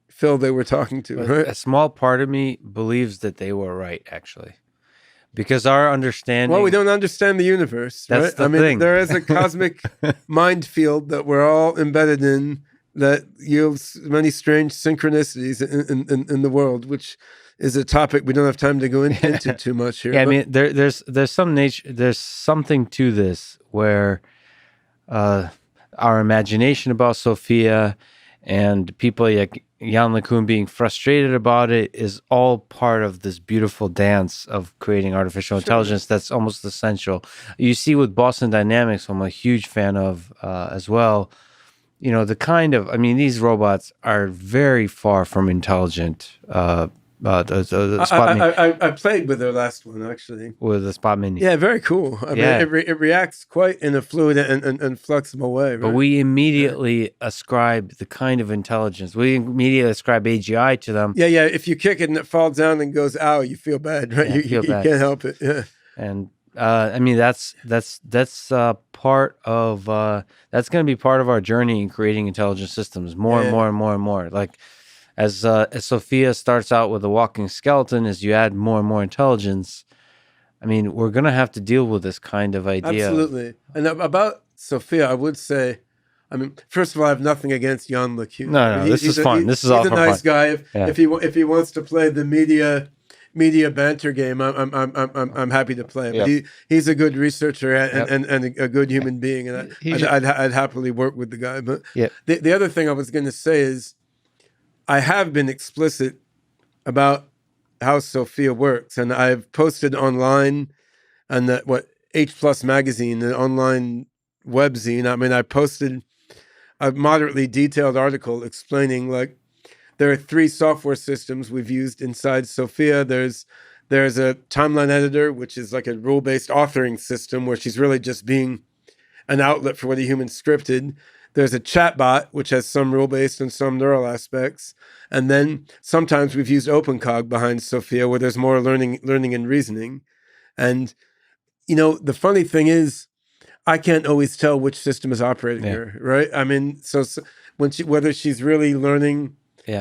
B: Phil they were talking to. Right?
A: A small part of me believes that they were right, actually. Because our understanding...
B: Well, we don't understand the universe, right?
A: That's the thing.
B: There is a cosmic mind field that we're all embedded in that yields many strange synchronicities in the world, which is a topic we don't have time to go into too much here.
A: Yeah, I mean, there's something to this where our imagination about Sophia and people like Jan LeCun being frustrated about it is all part of this beautiful dance of creating artificial intelligence that's almost essential. You see with Boston Dynamics, I'm a huge fan of as well, these robots are very far from intelligent.
B: I played with their last one, actually.
A: With the Spot Mini.
B: Yeah, very cool. I mean, it reacts quite in a fluid and flexible way. Right?
A: But we immediately ascribe the kind of intelligence. We immediately ascribe AGI to them.
B: Yeah. If you kick it and it falls down and goes, ow, you feel bad, right?
A: Yeah,
B: you can't help it. Yeah.
A: And that's part of that's going to be part of our journey in creating intelligent systems. More and more. Like, as Sophia starts out with a walking skeleton, as you add more and more intelligence, I mean, we're going to have to deal with this kind of idea.
B: Absolutely. And about Sophia, I would say, I mean, first of all, I have nothing against Jan LeCun.
A: No, this is fun. This is all fun.
B: He's a nice guy. If he wants to play the media banter game, I'm happy to play. But he's a good researcher and a good human being, and I'd happily work with the guy. But the other thing I was going to say is, I have been explicit about how Sophia works, and I've posted online on H Plus magazine, an online webzine. I mean, I posted a moderately detailed article explaining, like, there are 3 software systems we've used inside Sophia. There's a timeline editor, which is like a rule-based authoring system where she's really just being an outlet for what a human scripted. There's a chatbot, which has some rule-based and some neural aspects. And then sometimes we've used OpenCog behind Sophia, where there's more learning and reasoning. And, the funny thing is, I can't always tell which system is operating her, right? I mean, so when whether she's really learning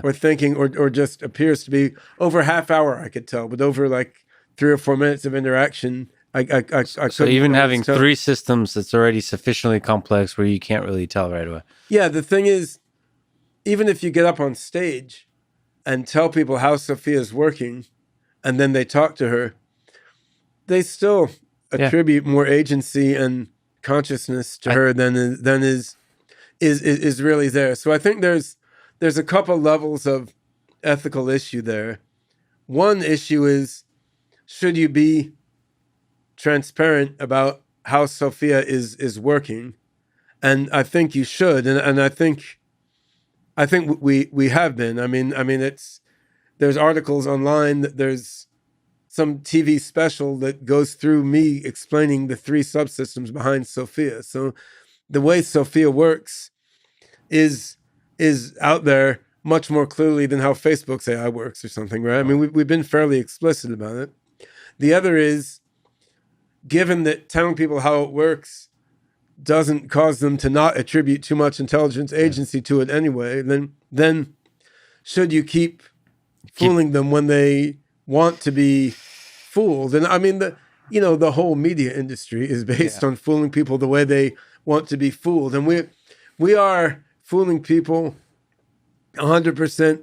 B: or thinking or just appears to be, over a half hour I could tell, but over like 3 or 4 minutes of interaction, I
A: so even having 3 systems, that's already sufficiently complex where you can't really tell right away.
B: Yeah, the thing is, even if you get up on stage and tell people how Sophia is working, and then they talk to her, they still attribute more agency and consciousness to her than is really there. So I think there's a couple levels of ethical issue there. One issue is, should you be transparent about how Sophia is working? And I think you should, and I think we have been. I mean, there's articles online, there's some TV special that goes through me explaining the 3 subsystems behind Sophia. So the way Sophia works is is out there much more clearly than how Facebook's AI works or something, right? I mean, we've been fairly explicit about it. The other is, given that telling people how it works doesn't cause them to not attribute too much intelligence agency to it anyway, then should you keep fooling them when they want to be fooled? And I mean, the whole media industry is based on fooling people the way they want to be fooled, and we are fooling people 100%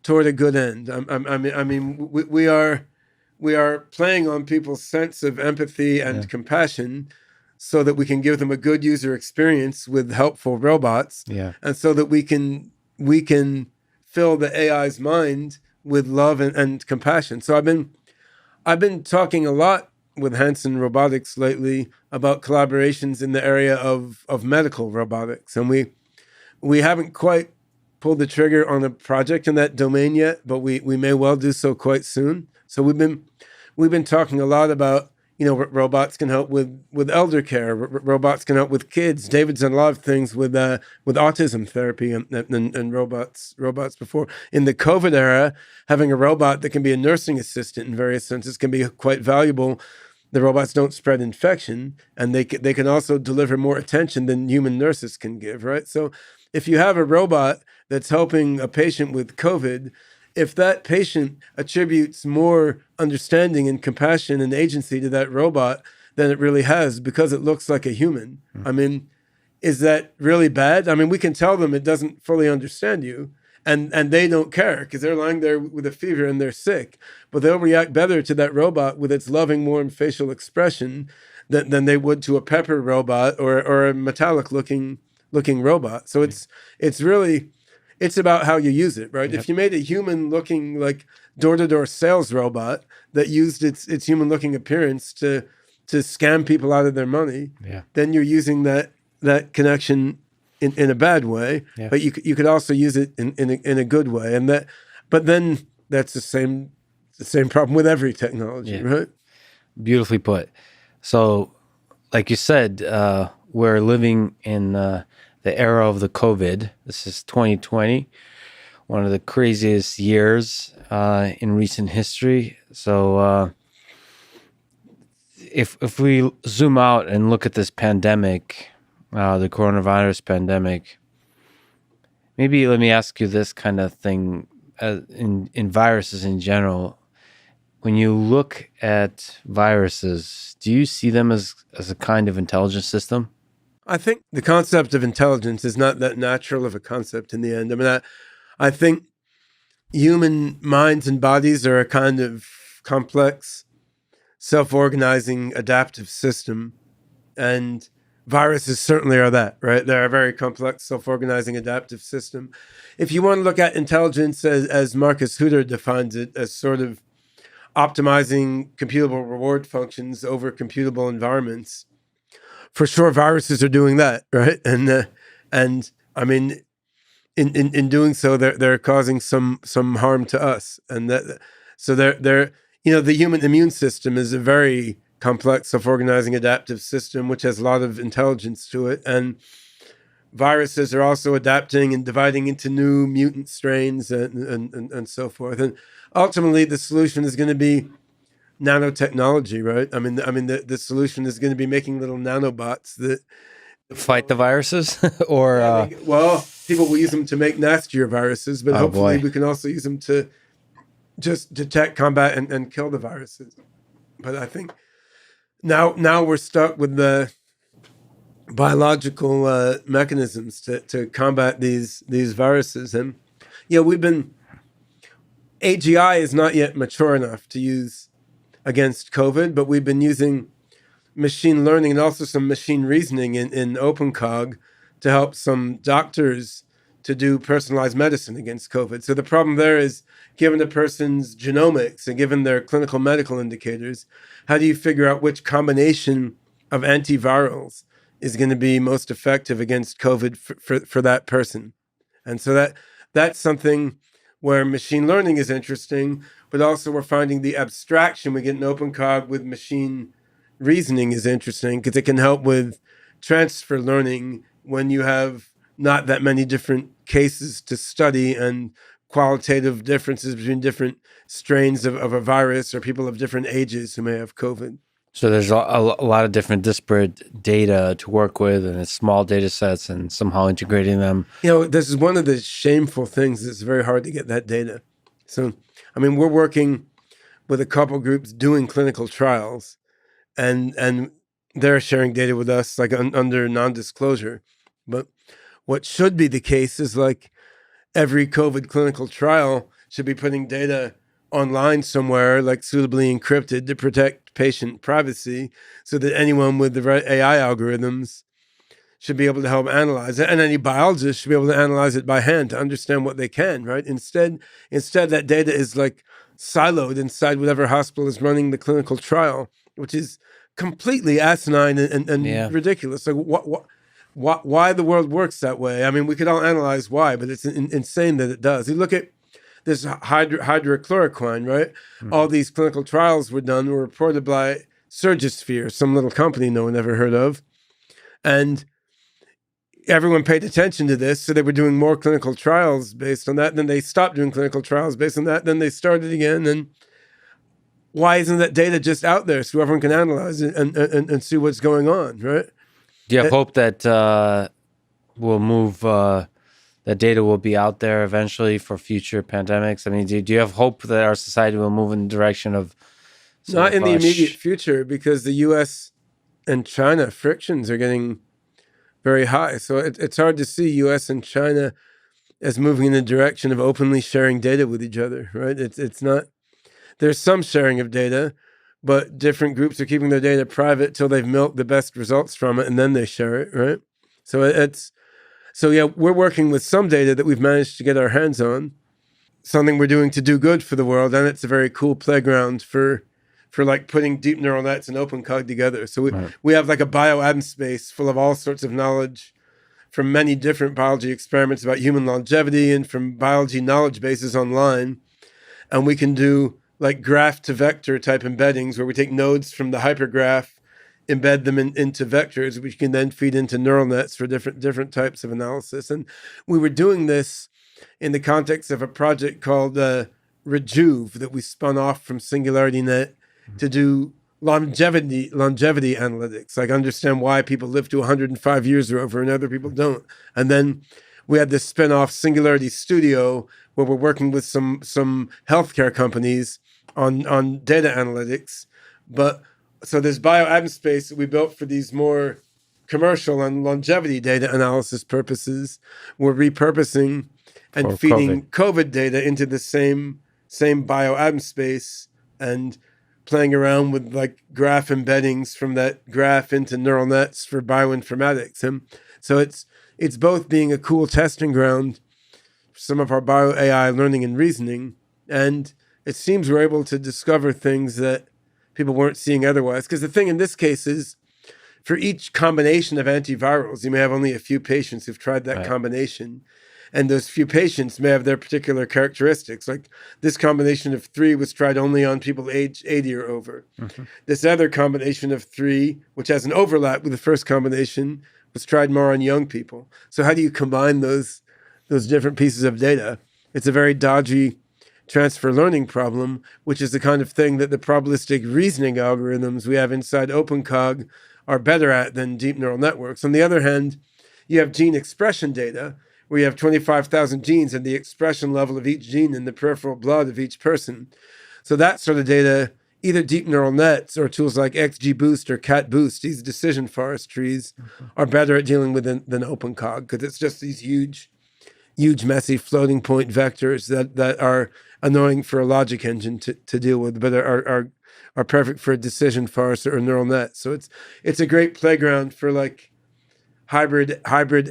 B: toward a good end. I mean, we are playing on people's sense of empathy and compassion, so that we can give them a good user experience with helpful robots, and so that we can fill the AI's mind with love and compassion. So I've been talking a lot with Hanson Robotics lately about collaborations in the area of medical robotics, and we haven't quite pulled the trigger on a project in that domain yet, but we may well do so quite soon. So we've been talking a lot about, robots can help with elder care. Robots can help with kids. David's done a lot of things with autism therapy and robots before. In the COVID era, having a robot that can be a nursing assistant in various senses can be quite valuable. The robots don't spread infection, and they can also deliver more attention than human nurses can give, right? So if you have a robot that's helping a patient with COVID, if that patient attributes more understanding and compassion and agency to that robot than it really has because it looks like a human, I mean, is that really bad? I mean, we can tell them it doesn't fully understand you, and they don't care because they're lying there with a fever and they're sick, but they'll react better to that robot with its loving, warm facial expression than they would to a pepper robot or a metallic looking robot. So it's really, it's about how you use it, right? If you made a human looking, like, door-to-door sales robot that used its human looking appearance to scam people out of their money, then you're using that connection in a bad way. But you could also use it in a good way, but then that's the same problem with every technology, right?
A: Beautifully put. So, like you said, we're living in the era of the COVID. This is 2020, one of the craziest years in recent history. So if we zoom out and look at this pandemic, the coronavirus pandemic, maybe let me ask you this kind of thing, in viruses in general. When you look at viruses, do you see them as a kind of intelligence system?
B: I think the concept of intelligence is not that natural of a concept in the end. I mean, I think human minds and bodies are a kind of complex, self-organizing, adaptive system. And viruses certainly are that, right? They're a very complex, self-organizing, adaptive system. If you want to look at intelligence as Marcus Hutter defines it, as sort of optimizing computable reward functions over computable environments, for sure, viruses are doing that, right? And I mean, in doing so, they're causing some harm to us, and so they're the human immune system is a very complex, self-organizing, adaptive system which has a lot of intelligence to it, and viruses are also adapting and dividing into new mutant strains and so forth. And ultimately, the solution is going to be nanotechnology, right? I mean, the solution is going to be making little nanobots that
A: fight the viruses, or
B: well, people will use them to make nastier viruses, but hopefully we can also use them to just detect, combat, and kill the viruses. But I think now we're stuck with the biological mechanisms to combat these viruses, and AGI is not yet mature enough to use against COVID, but we've been using machine learning and also some machine reasoning in OpenCog to help some doctors to do personalized medicine against COVID. So the problem there is, given a person's genomics and given their clinical medical indicators, how do you figure out which combination of antivirals is going to be most effective against COVID for that person? And so that's something where machine learning is interesting, but also we're finding the abstraction we get in OpenCog with machine reasoning is interesting because it can help with transfer learning when you have not that many different cases to study and qualitative differences between different strains of a virus or people of different ages who may have COVID.
A: So there's a lot of different disparate data to work with, and it's small data sets, and somehow integrating them.
B: This is one of the shameful things. It's very hard to get that data. So, I mean, we're working with a couple groups doing clinical trials, and they're sharing data with us like under non-disclosure. But what should be the case is like every COVID clinical trial should be putting data online somewhere, like suitably encrypted to protect patient privacy, so that anyone with the right AI algorithms should be able to help analyze it, and any biologist should be able to analyze it by hand to understand what they can, right? Instead, that data is like siloed inside whatever hospital is running the clinical trial, which is completely asinine and ridiculous. Like, why the world works that way? I mean, we could all analyze why, but it's insane that it does. You look at this hydrochloroquine, right? Mm-hmm. All these clinical trials were reported by Surgisphere, some little company no one ever heard of. And everyone paid attention to this, so they were doing more clinical trials based on that. Then they stopped doing clinical trials based on that. Then they started again. And why isn't that data just out there so everyone can analyze it and see what's going on, right?
A: Do you have hope that we'll move, that data will be out there eventually for future pandemics? I mean, do you have hope that our society will move in the direction of...
B: Not in the immediate future, because the U.S. and China frictions are getting very high. So it's hard to see U.S. and China as moving in the direction of openly sharing data with each other, right? It's not... There's some sharing of data, but different groups are keeping their data private till they've milked the best results from it, and then they share it, right? So we're working with some data that we've managed to get our hands on, something we're doing to do good for the world, and it's a very cool playground for like putting deep neural nets and OpenCog together. So we have like a bioatom space full of all sorts of knowledge from many different biology experiments about human longevity and from biology knowledge bases online, and we can do like graph to vector type embeddings where we take nodes from the hypergraph, embed them into vectors, which can then feed into neural nets for different types of analysis. And we were doing this in the context of a project called Rejuve that we spun off from SingularityNET to do longevity analytics, like understand why people live to 105 years or over and other people don't. And then we had this spin-off Singularity Studio where we're working with some healthcare companies on data analytics. But so this bioatom space that we built for these more commercial and longevity data analysis purposes, we're repurposing and feeding COVID data into the same bioatom space and playing around with like graph embeddings from that graph into neural nets for bioinformatics. And so it's both being a cool testing ground for some of our bio AI learning and reasoning, and it seems we're able to discover things that people weren't seeing otherwise. Because the thing in this case is, for each combination of antivirals, you may have only a few patients who've tried that combination. And those few patients may have their particular characteristics. Like this combination of 3 was tried only on people age 80 or over. Mm-hmm. This other combination of 3, which has an overlap with the first combination, was tried more on young people. So how do you combine those different pieces of data? It's a very dodgy transfer learning problem, which is the kind of thing that the probabilistic reasoning algorithms we have inside OpenCog are better at than deep neural networks. On the other hand, you have gene expression data, where you have 25,000 genes and the expression level of each gene in the peripheral blood of each person. So that sort of data, either deep neural nets or tools like XGBoost or CatBoost, these decision forest trees, are better at dealing with than OpenCog, because it's just these huge, messy floating point vectors that are annoying for a logic engine to deal with, but are perfect for a decision forest or a neural net. So it's a great playground for like hybrid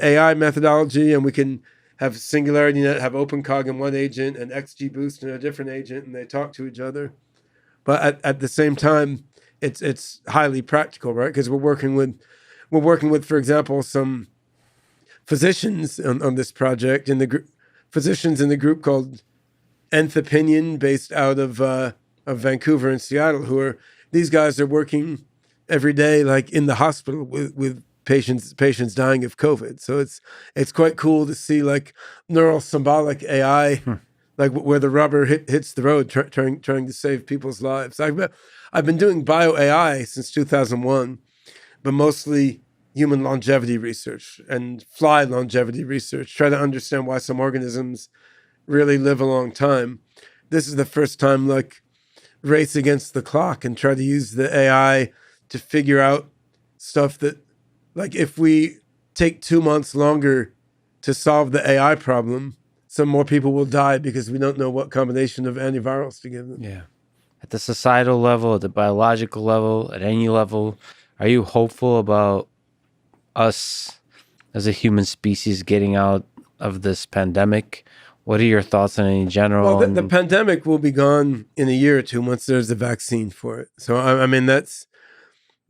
B: AI methodology, and we can have SingularityNet have OpenCog in one agent and XGBoost in a different agent, and they talk to each other. But at the same time, it's highly practical, right? Because we're working with, for example, some physicians on this project, physicians in the group called Nth Opinion, based out of Vancouver and Seattle, these guys are working every day, like in the hospital with patients dying of COVID. So it's quite cool to see like neural symbolic AI, like where the rubber hits the road, trying to save people's lives. I've been doing bio AI since 2001, but mostly human longevity research and fly longevity research, try to understand why some organisms really live a long time. This is the first time like race against the clock and try to use the AI to figure out stuff that, like, if we take 2 months longer to solve the AI problem, some more people will die because we don't know what combination of antivirals to give them.
A: Yeah. At the societal level, at the biological level, at any level, are you hopeful about us as a human species getting out of this pandemic? What are your thoughts on it in general?
B: Well, the pandemic will be gone in a year or two once there's a vaccine for it. So I mean that's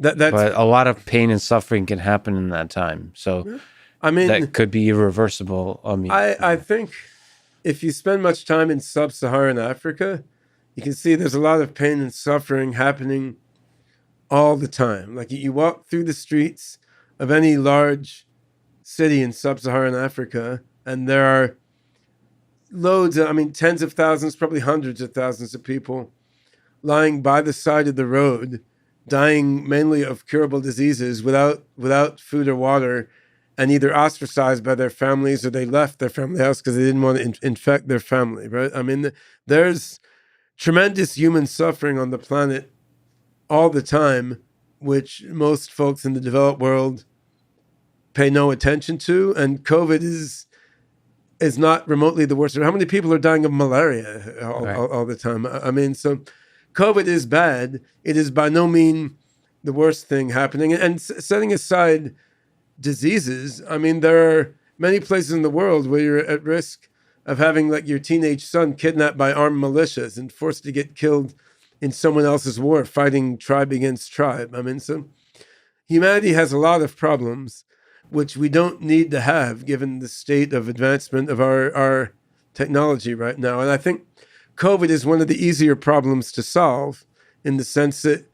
A: but a lot of pain and suffering can happen in that time. So
B: I mean
A: that could be irreversible.
B: I think if you spend much time in sub-Saharan Africa, you can see there's a lot of pain and suffering happening all the time. Like you walk through the streets of any large city in sub-Saharan Africa, and there are loads, tens of thousands, probably hundreds of thousands of people lying by the side of the road, dying mainly of curable diseases without food or water, and either ostracized by their families or they left their family house because they didn't want to infect their family, right? I mean, there's tremendous human suffering on the planet all the time, which most folks in the developed world pay no attention to. And COVID is not remotely the worst. How many people are dying of malaria all the time? I mean, so COVID is bad. It is by no means the worst thing happening. And setting aside diseases, I mean, there are many places in the world where you're at risk of having like your teenage son kidnapped by armed militias and forced to get killed in someone else's war, fighting tribe against tribe. I mean, so humanity has a lot of problems, which we don't need to have given the state of advancement of our technology right now. And I think COVID is one of the easier problems to solve in the sense that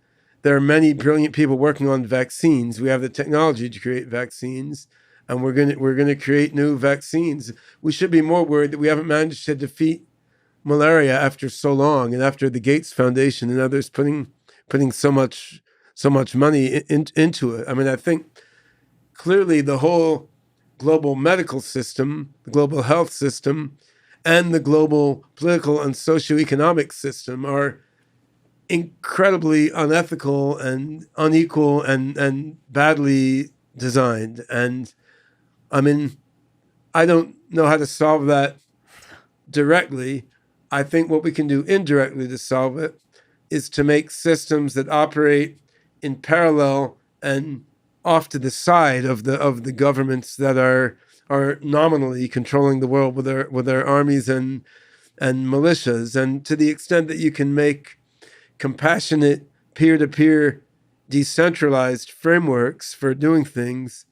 B: there are many brilliant people working on vaccines. We have the technology to create vaccines, and we're gonna create new vaccines. We should be more worried that we haven't managed to defeat malaria after so long, and after the Gates Foundation and others putting so much money into it. I mean, I think clearly the whole global medical system, the global health system, and the global political and socioeconomic system are incredibly unethical and unequal and badly designed. And I mean, I don't know how to solve that directly. I think what we can do indirectly to solve it is to make systems that operate in parallel and off to the side of the governments that are nominally controlling the world with their armies and militias. And to the extent that you can make compassionate, peer-to-peer, decentralized frameworks for doing things,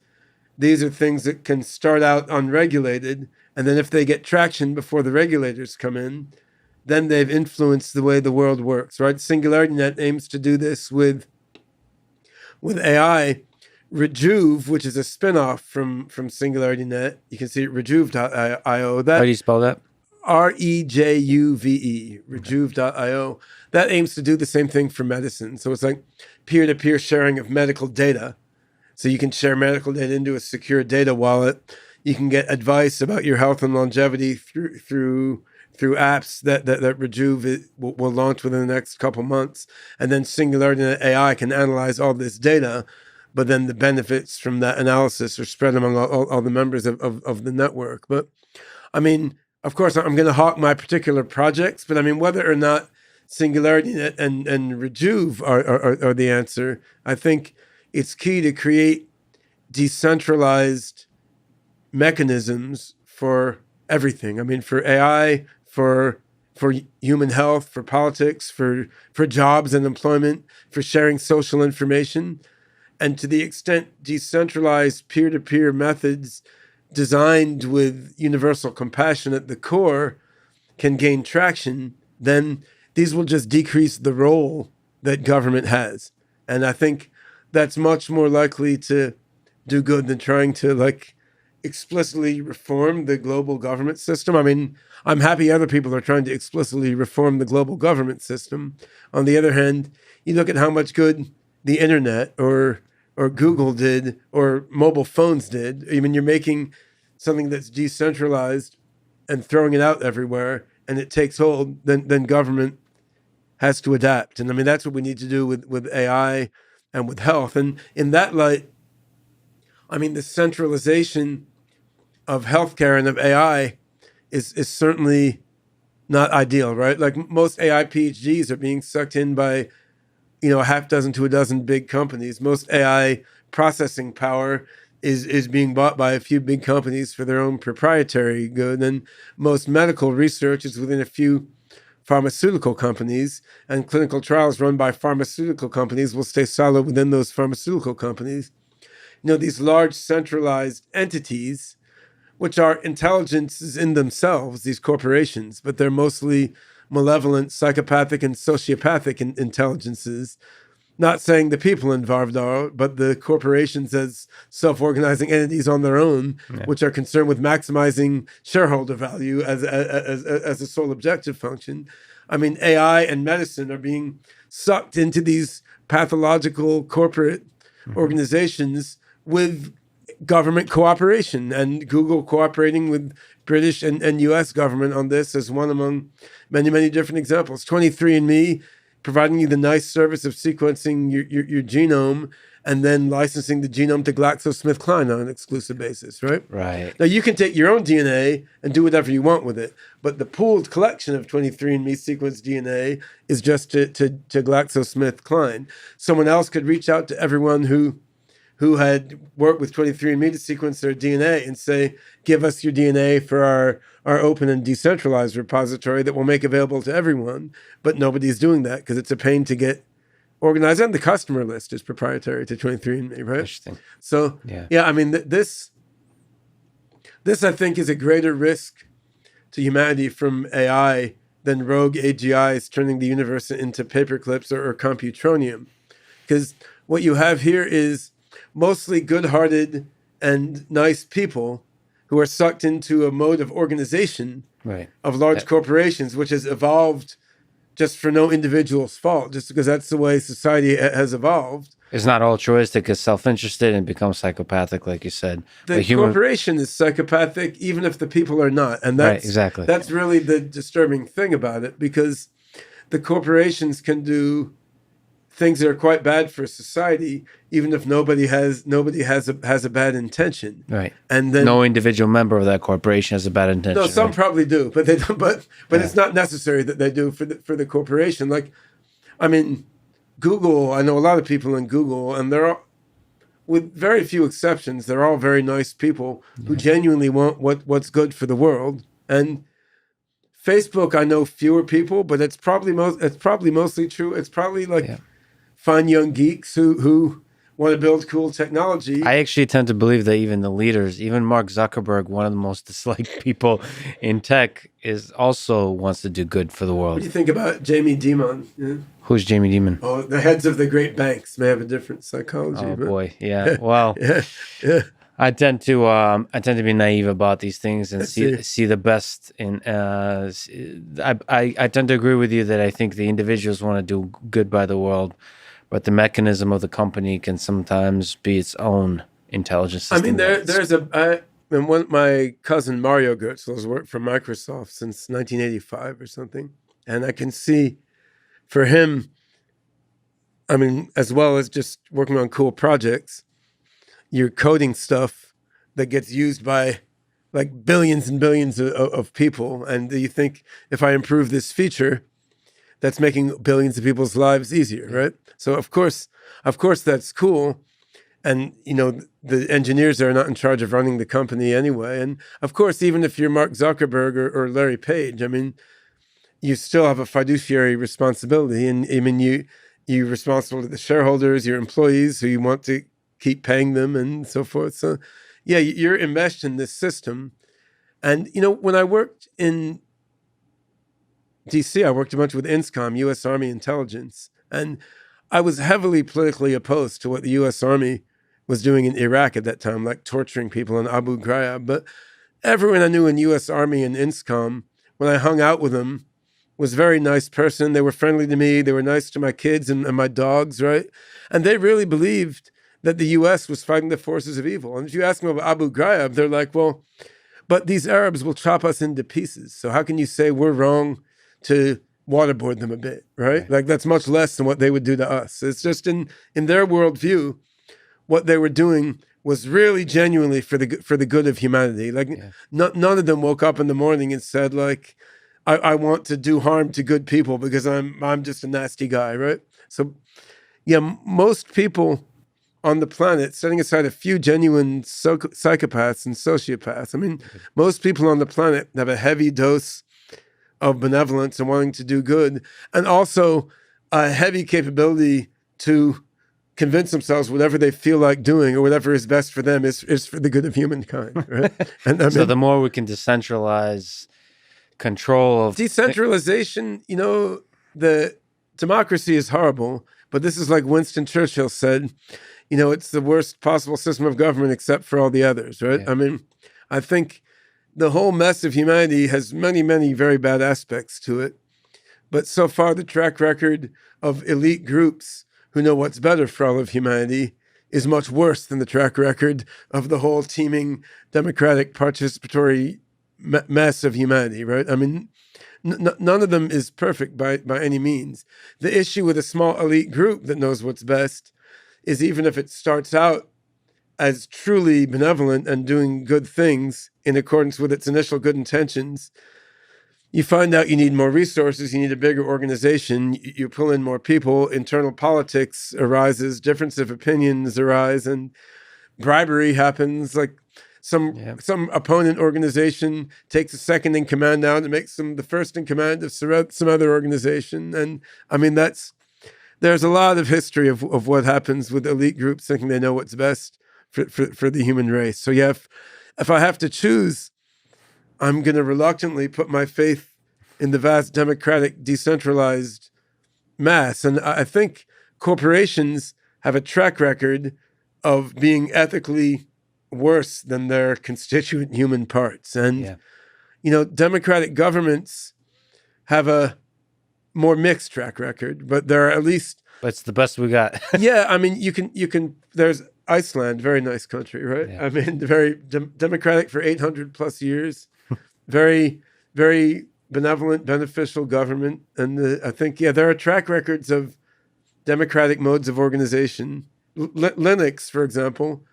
B: these are things that can start out unregulated, and then if they get traction before the regulators come in, then they've influenced the way the world works, right? SingularityNET aims to do this with AI. Rejuve, which is a spinoff from SingularityNET, you can see it rejuve.io.
A: How do you spell that?
B: REJUVE, rejuve.io. That aims to do the same thing for medicine. So it's like peer-to-peer sharing of medical data. So you can share medical data into a secure data wallet. You can get advice about your health and longevity through apps that Rejuve will launch within the next couple months. And then SingularityNET AI can analyze all this data, but then the benefits from that analysis are spread among all the members of the network. But I mean, of course, I'm going to hawk my particular projects, but I mean, whether or not SingularityNET and Rejuve are the answer, I think it's key to create decentralized mechanisms for everything. I mean, for AI, for human health, for politics, for jobs and employment, for sharing social information. And to the extent decentralized peer-to-peer methods designed with universal compassion at the core can gain traction, then these will just decrease the role that government has. And I think that's much more likely to do good than trying to like explicitly reform the global government system. I mean, I'm happy other people are trying to explicitly reform the global government system. On the other hand, you look at how much good the internet or Google did or mobile phones did. I mean, you're making something that's decentralized and throwing it out everywhere, and it takes hold, then government has to adapt. And I mean, that's what we need to do with AI and with health. And in that light, I mean, the centralization of healthcare and of AI is certainly not ideal, right? Like most AI PhDs are being sucked in by, a half dozen to a dozen big companies. Most AI processing power is being bought by a few big companies for their own proprietary good. And most medical research is within a few pharmaceutical companies, and clinical trials run by pharmaceutical companies will stay siloed within those pharmaceutical companies. These large centralized entities, which are intelligences in themselves, these corporations, but they're mostly malevolent, psychopathic, and sociopathic intelligences. Not saying the people involved are, but the corporations as self-organizing entities on their own, which are concerned with maximizing shareholder value as a sole objective function. I mean, AI and medicine are being sucked into these pathological corporate organizations with government cooperation, and Google cooperating with British and US government on this as one among many, many different examples. 23andMe providing you the nice service of sequencing your genome and then licensing the genome to GlaxoSmithKline on an exclusive basis, right?
A: Right.
B: Now, you can take your own DNA and do whatever you want with it, but the pooled collection of 23andMe sequenced DNA is just to GlaxoSmithKline. Someone else could reach out to everyone who had worked with 23andMe to sequence their DNA and say, give us your DNA for our open and decentralized repository that we'll make available to everyone. But nobody's doing that because it's a pain to get organized. And the customer list is proprietary to 23andMe, right?
A: Interesting.
B: So, I mean, this I think is a greater risk to humanity from AI than rogue AGIs turning the universe into paperclips or computronium. Because what you have here is mostly good-hearted and nice people who are sucked into a mode of organization of large corporations, which has evolved just for no individual's fault, just because that's the way society has evolved.
A: It's not altruistic, it's self-interested and becomes psychopathic, like you said.
B: The corporation is psychopathic, even if the people are not. And that's really the disturbing thing about it, because the corporations can do things that are quite bad for society, even if nobody has a bad intention.
A: Right.
B: And then
A: no individual member of that corporation has a bad intention.
B: No, some probably do, but they don't. But it's not necessary that they do for the corporation. Like, I mean, Google. I know a lot of people in Google, and they're all, with very few exceptions, they're all very nice people who genuinely want what's good for the world. And Facebook, I know fewer people, but it's probably mostly true. It's probably like fun young geeks who want to build cool technology.
A: I actually tend to believe that even the leaders, even Mark Zuckerberg, one of the most disliked people in tech, also wants to do good for the world.
B: What do you think about Jamie Dimon? Yeah.
A: Who's Jamie Dimon?
B: Oh, the heads of the great banks may have a different psychology.
A: Oh boy, yeah. Well, I tend to be naive about these things and see the best in. I tend to agree with you that I think the individuals want to do good by the world, but the mechanism of the company can sometimes be its own intelligence system.
B: I mean, my cousin Mario Goertzel has worked for Microsoft since 1985 or something, and I can see for him, I mean, as well as just working on cool projects, you're coding stuff that gets used by like billions and billions of people, and you think, if I improve this feature, that's making billions of people's lives easier, right? So of course that's cool. And, the engineers are not in charge of running the company anyway. And of course, even if you're Mark Zuckerberg or Larry Page, I mean, you still have a fiduciary responsibility. And I mean, you're responsible to the shareholders, your employees, who you want to keep paying them and so forth. So yeah, you're enmeshed in this system. And, when I worked in DC, I worked a bunch with INSCOM, U.S. Army Intelligence, and I was heavily politically opposed to what the U.S. Army was doing in Iraq at that time, like torturing people in Abu Ghraib. But everyone I knew in U.S. Army and INSCOM, when I hung out with them, was a very nice person. They were friendly to me. They were nice to my kids and my dogs, right? And they really believed that the U.S. was fighting the forces of evil. And if you ask them about Abu Ghraib, they're like, well, but these Arabs will chop us into pieces. So how can you say we're wrong to waterboard them a bit, right? Like that's much less than what they would do to us. It's just in their worldview, what they were doing was really genuinely for the good of humanity. Like none of them woke up in the morning and said like, I want to do harm to good people because I'm just a nasty guy, right? So yeah, most people on the planet, setting aside a few genuine psychopaths and sociopaths, I mean, most people on the planet have a heavy dose of benevolence and wanting to do good, and also a heavy capability to convince themselves whatever they feel like doing or whatever is best for them is for the good of humankind, right? And I mean,
A: so the more we can decentralize control of
B: decentralization, you know, the democracy is horrible, but this is like Winston Churchill said, you know, it's the worst possible system of government except for all the others, right? I mean, I think the whole mess of humanity has many, many very bad aspects to it. But so far, the track record of elite groups who know what's better for all of humanity is much worse than the track record of the whole teeming democratic participatory mess of humanity, right? I mean, none of them is perfect by any means. The issue with a small elite group that knows what's best is even if it starts out as truly benevolent and doing good things in accordance with its initial good intentions, you find out you need more resources, you need a bigger organization, you pull in more people, internal politics arises, difference of opinions arise, and bribery happens. Like some opponent organization takes a second in command now and makes them the first in command of some other organization. And I mean, there's a lot of history of what happens with elite groups thinking they know what's best for the human race. So yeah, if I have to choose, I'm going to reluctantly put my faith in the vast democratic, decentralized mass. And I think corporations have a track record of being ethically worse than their constituent human parts. And, you know, democratic governments have a more mixed track record, but there are at least...
A: But it's the best we got.
B: Yeah, I mean, you can, there's Iceland, very nice country, right? Yeah. I mean, very democratic for 800 plus years, very, very benevolent, beneficial government. And I think, there are track records of democratic modes of organization. Linux, for example,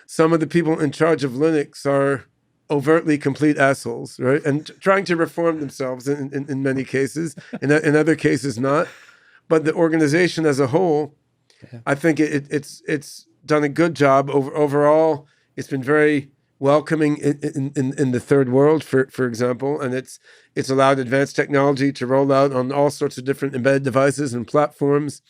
B: some of the people in charge of Linux are overtly complete assholes, right? And trying to reform themselves in many cases, in other cases not. But the organization as a whole, I think it's done a good job overall. It's been very welcoming in the third world, for example, and it's allowed advanced technology to roll out on all sorts of different embedded devices and platforms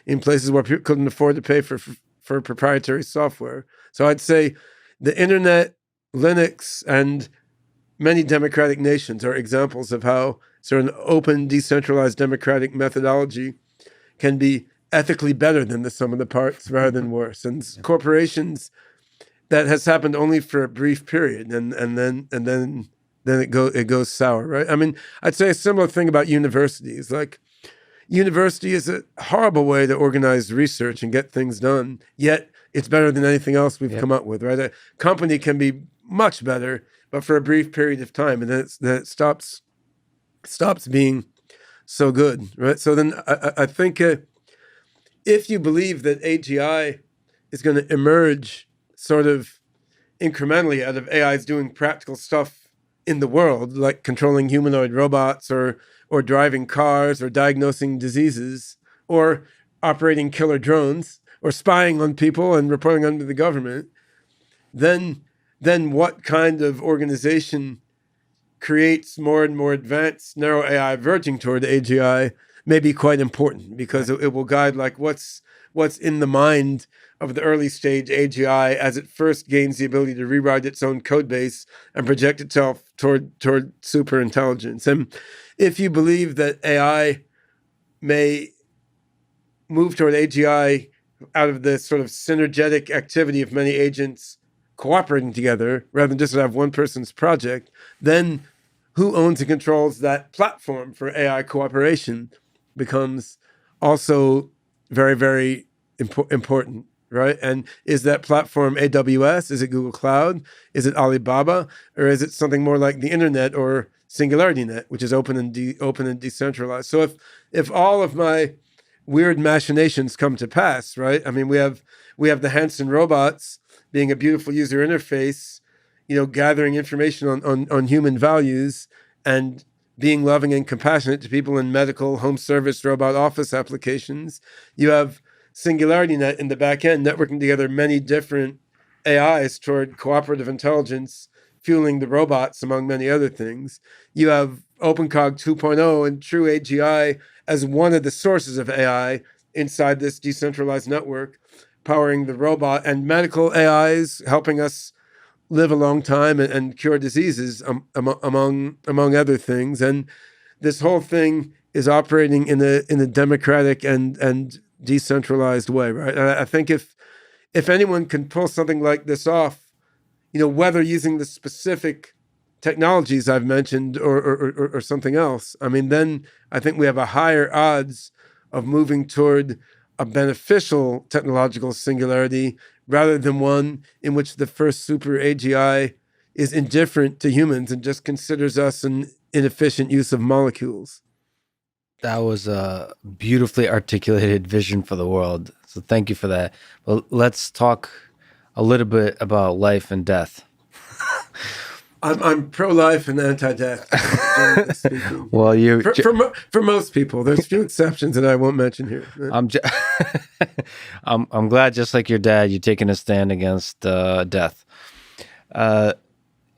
B: in places where people couldn't afford to pay for proprietary software. So I'd say the internet, Linux, and many democratic nations are examples of how sort of an open, decentralized democratic methodology can be ethically better than the sum of the parts rather than worse. And corporations, that has happened only for a brief period, and then it goes sour, right? I mean, I'd say a similar thing about universities. Like, university is a horrible way to organize research and get things done, yet it's better than anything else we've come up with, right? A company can be much better, but for a brief period of time, and then it stops being so good, right? So then I think if you believe that AGI is going to emerge sort of incrementally out of AIs doing practical stuff in the world, like controlling humanoid robots or driving cars or diagnosing diseases or operating killer drones or spying on people and reporting under the government, then what kind of organization creates more and more advanced narrow AI verging toward AGI may be quite important, because it will guide like what's in the mind of the early stage AGI as it first gains the ability to rewrite its own code base and project itself toward super intelligence. And if you believe that AI may move toward AGI out of the sort of synergetic activity of many agents cooperating together, rather than just have one person's project, then who owns and controls that platform for AI cooperation becomes also very, very important, right? And is that platform AWS? Is it Google Cloud? Is it Alibaba? Or is it something more like the internet or SingularityNET, which is open and decentralized? So if all of my weird machinations come to pass, right? I mean, we have the Hanson robots being a beautiful user interface, gathering information on human values and being loving and compassionate to people in medical, home service, robot office applications. You have SingularityNET in the back end, networking together many different AIs toward cooperative intelligence, fueling the robots, among many other things. You have OpenCog 2.0 and true AGI as one of the sources of AI inside this decentralized network, powering the robot, and medical AIs helping us live a long time and cure diseases, among other things. And this whole thing is operating in a democratic and decentralized way, right? And I think if anyone can pull something like this off, whether using the specific technologies I've mentioned or something else, I mean, then I think we have a higher odds of moving toward a beneficial technological singularity rather than one in which the first super AGI is indifferent to humans and just considers us an inefficient use of molecules.
A: That was a beautifully articulated vision for the world. So thank you for that. Well, let's talk a little bit about life and death.
B: I'm pro-life and anti-death.
A: Well,
B: for most people. There's few exceptions that I won't mention here.
A: I'm glad, just like your dad, you're taking a stand against death.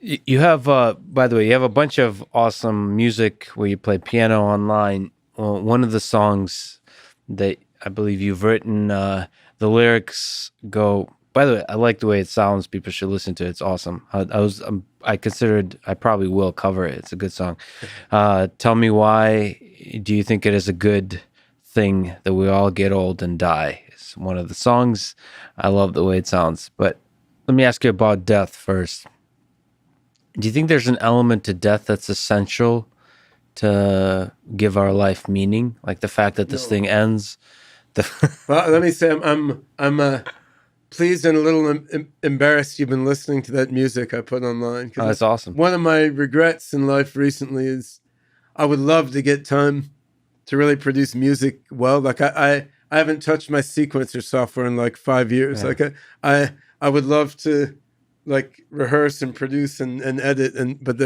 A: You have, by the way, you have a bunch of awesome music where you play piano online. Well, one of the songs that I believe you've written, the lyrics go. By the way, I like the way it sounds. People should listen to it. It's awesome. I considered I probably will cover it. It's a good song. Tell me, why do you think it is a good thing that we all get old and die? It's one of the songs. I love the way it sounds. But let me ask you about death first. Do you think there's an element to death that's essential to give our life meaning? Like the fact that this thing ends?
B: Well, let me say I'm pleased and a little embarrassed you've been listening to that music I put online.
A: Oh, that's awesome.
B: One of my regrets in life recently is I would love to get time to really produce music well. Like I haven't touched my sequencer software in like 5 years. Yeah. Like I would love to like rehearse and produce and edit, but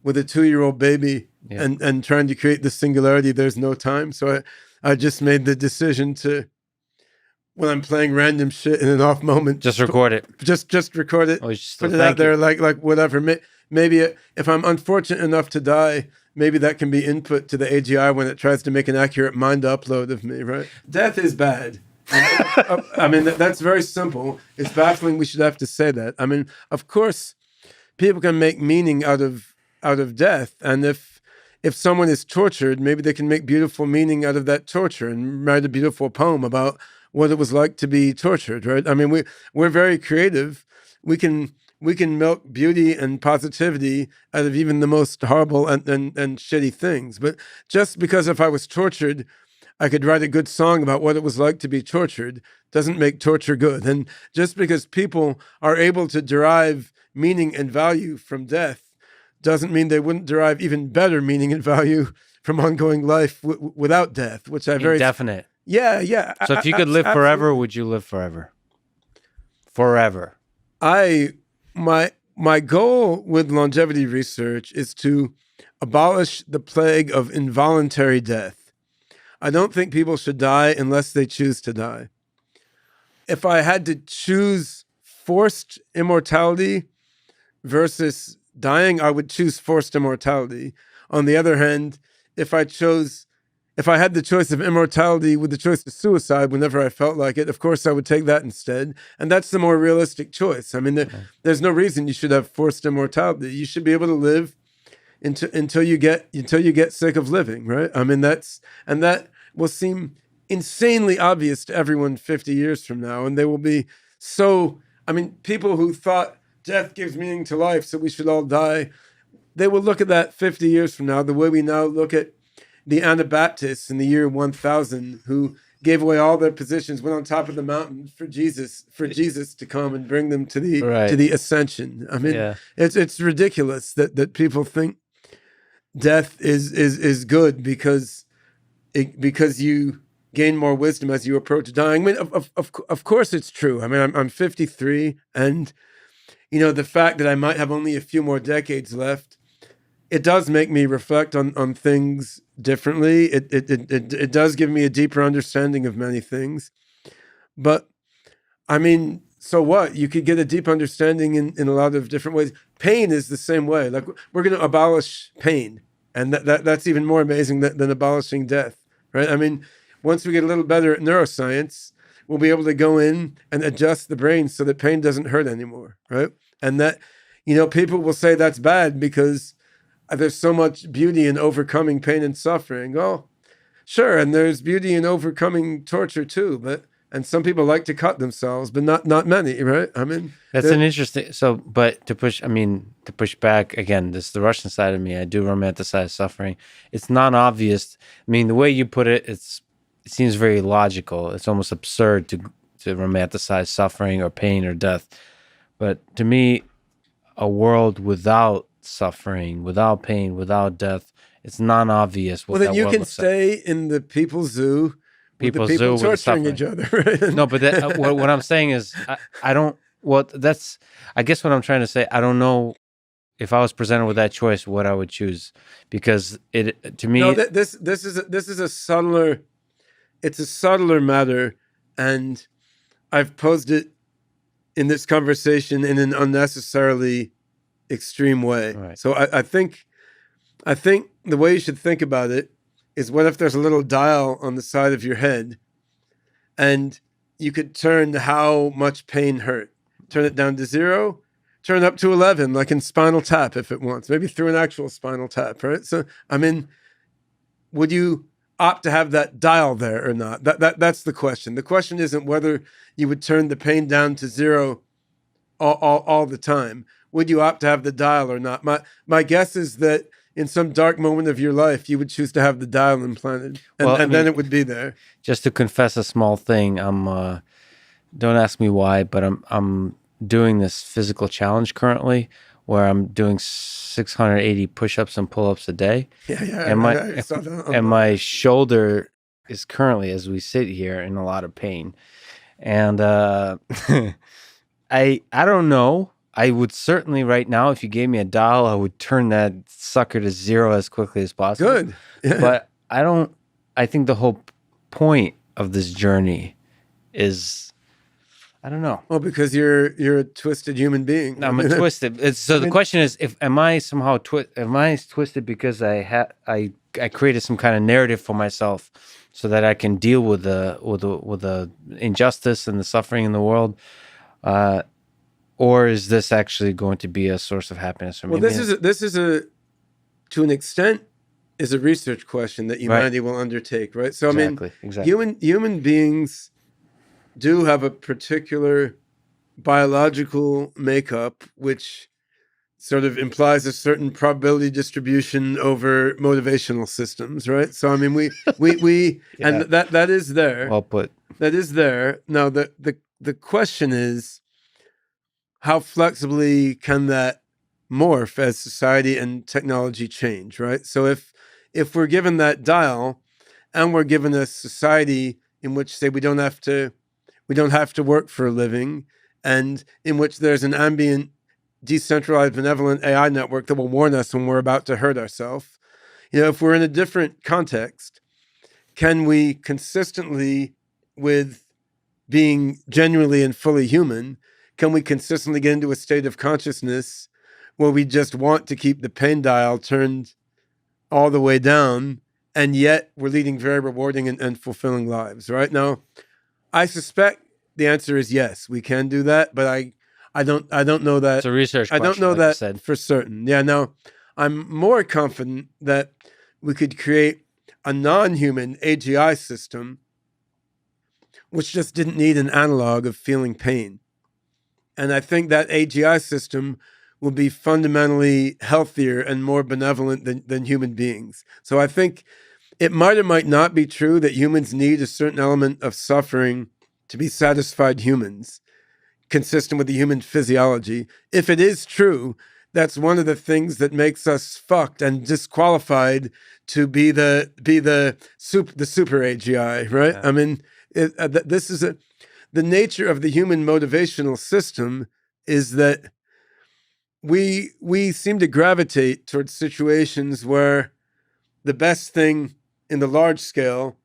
B: with a 2-year-old baby and trying to create the singularity, there's no time. So I just made the decision to, when I'm playing random shit in an off moment,
A: just record it.
B: Just record it.
A: Oh,
B: put it out there, like whatever. Maybe if I'm unfortunate enough to die, maybe that can be input to the AGI when it tries to make an accurate mind upload of me. Right? Death is bad. I mean, that's very simple. It's baffling we should have to say that. I mean, of course, people can make meaning out of death, and if someone is tortured, maybe they can make beautiful meaning out of that torture and write a beautiful poem about what it was like to be tortured, right? I mean, we're very creative. We can milk beauty and positivity out of even the most horrible and shitty things. But just because if I was tortured, I could write a good song about what it was like to be tortured doesn't make torture good. And just because people are able to derive meaning and value from death doesn't mean they wouldn't derive even better meaning and value from ongoing life without death, which I very
A: definite.
B: Yeah.
A: So if you could live forever, would you live forever? Forever.
B: My goal with longevity research is to abolish the plague of involuntary death. I don't think people should die unless they choose to die. If I had to choose forced immortality versus dying, I would choose forced immortality. On the other hand, if I had the choice of immortality with the choice of suicide whenever I felt like it, of course I would take that instead. And that's the more realistic choice. I mean, there's no reason you should have forced immortality. You should be able to live until you get sick of living, right? I mean, that will seem insanely obvious to everyone 50 years from now. And they will be so, I mean, people who thought death gives meaning to life, so we should all die, they will look at that 50 years from now the way we now look at the Anabaptists in the year 1000 who gave away all their positions, went on top of the mountain for Jesus to come and bring them to the ascension. I mean, it's ridiculous that people think death is good because you gain more wisdom as you approach dying. I mean, of course it's true. I mean, I'm 53, and the fact that I might have only a few more decades left, it does make me reflect on things differently. It does give me a deeper understanding of many things. But I mean, so what? You could get a deep understanding in a lot of different ways. Pain is the same way. Like, we're going to abolish pain, and that's even more amazing than abolishing death, right? I mean, once we get a little better at neuroscience, we'll be able to go in and adjust the brain so that pain doesn't hurt anymore, right? And that, people will say that's bad because there's so much beauty in overcoming pain and suffering. Oh, sure, and there's beauty in overcoming torture too, and some people like to cut themselves, but not many, right? I mean,
A: that's an interesting. So, but to push back again, this is the Russian side of me. I do romanticize suffering. It's not obvious. I mean, the way you put it, it seems very logical. It's almost absurd to romanticize suffering or pain or death. But to me, a world without suffering, without pain, without death, it's non-obvious.
B: Well, then you can stay in the people's zoo. People torturing each other, right?
A: No, but what I'm saying is, I don't. Well, that's. I guess what I'm trying to say. I don't know if I was presented with that choice, what I would choose, because to me,
B: this is a subtler. It's a subtler matter, and I've posed it in this conversation in an unnecessarily extreme way.
A: Right.
B: So I think the way you should think about it is, what if there's a little dial on the side of your head and you could turn how much pain hurt, turn it down to 0, turn it up to 11, like in Spinal Tap if it wants, maybe through an actual Spinal Tap, right? So, I mean, would you opt to have that dial there or not? That's the question. The question isn't whether you would turn the pain down to 0 all the time. Would you opt to have the dial or not? My guess is that in some dark moment of your life, you would choose to have the dial implanted, and then it would be there.
A: Just to confess a small thing, don't ask me why, but I'm doing this physical challenge currently, where I'm doing 680 push-ups and pull-ups a day. And my shoulder is currently, as we sit here, in a lot of pain, and I don't know. I would certainly right now, if you gave me a dial, I would turn that sucker to 0 as quickly as possible.
B: Good. Yeah.
A: But I think the whole point of this journey is, I don't know.
B: Well, because you're a twisted human being.
A: I'm a twisted. The question is, am I somehow twisted because I created some kind of narrative for myself so that I can deal with the injustice and the suffering in the world? Or is this actually going to be a source of happiness for me?
B: Well, this is to an extent, is a research question that humanity will undertake, right? So,
A: exactly.
B: Human beings do have a particular biological makeup, which sort of implies a certain probability distribution over motivational systems, right? So, I mean, we yeah. And that is there.
A: Well put.
B: That is there. Now, the question is, how flexibly can that morph as society and technology change, right? So if we're given that dial, and we're given a society in which, say, we don't have to work for a living, and in which there's an ambient, decentralized, benevolent AI network that will warn us when we're about to hurt ourselves, if we're in a different context, can we consistently, with being genuinely and fully human, can we consistently get into a state of consciousness where we just want to keep the pain dial turned all the way down, and yet we're leading very rewarding and fulfilling lives, right? Now, I suspect the answer is yes, we can do that, but I don't know that.
A: It's a research question,
B: I don't know
A: like
B: that for certain. Yeah, now, I'm more confident that we could create a non-human AGI system which just didn't need an analog of feeling pain. And I think that AGI system will be fundamentally healthier and more benevolent than human beings. So I think it might or might not be true that humans need a certain element of suffering to be satisfied humans, consistent with the human physiology. If it is true, that's one of the things that makes us fucked and disqualified to be the super AGI, right?
A: Yeah.
B: I mean, this is the nature of the human motivational system is that we seem to gravitate towards situations where the best thing in the large scale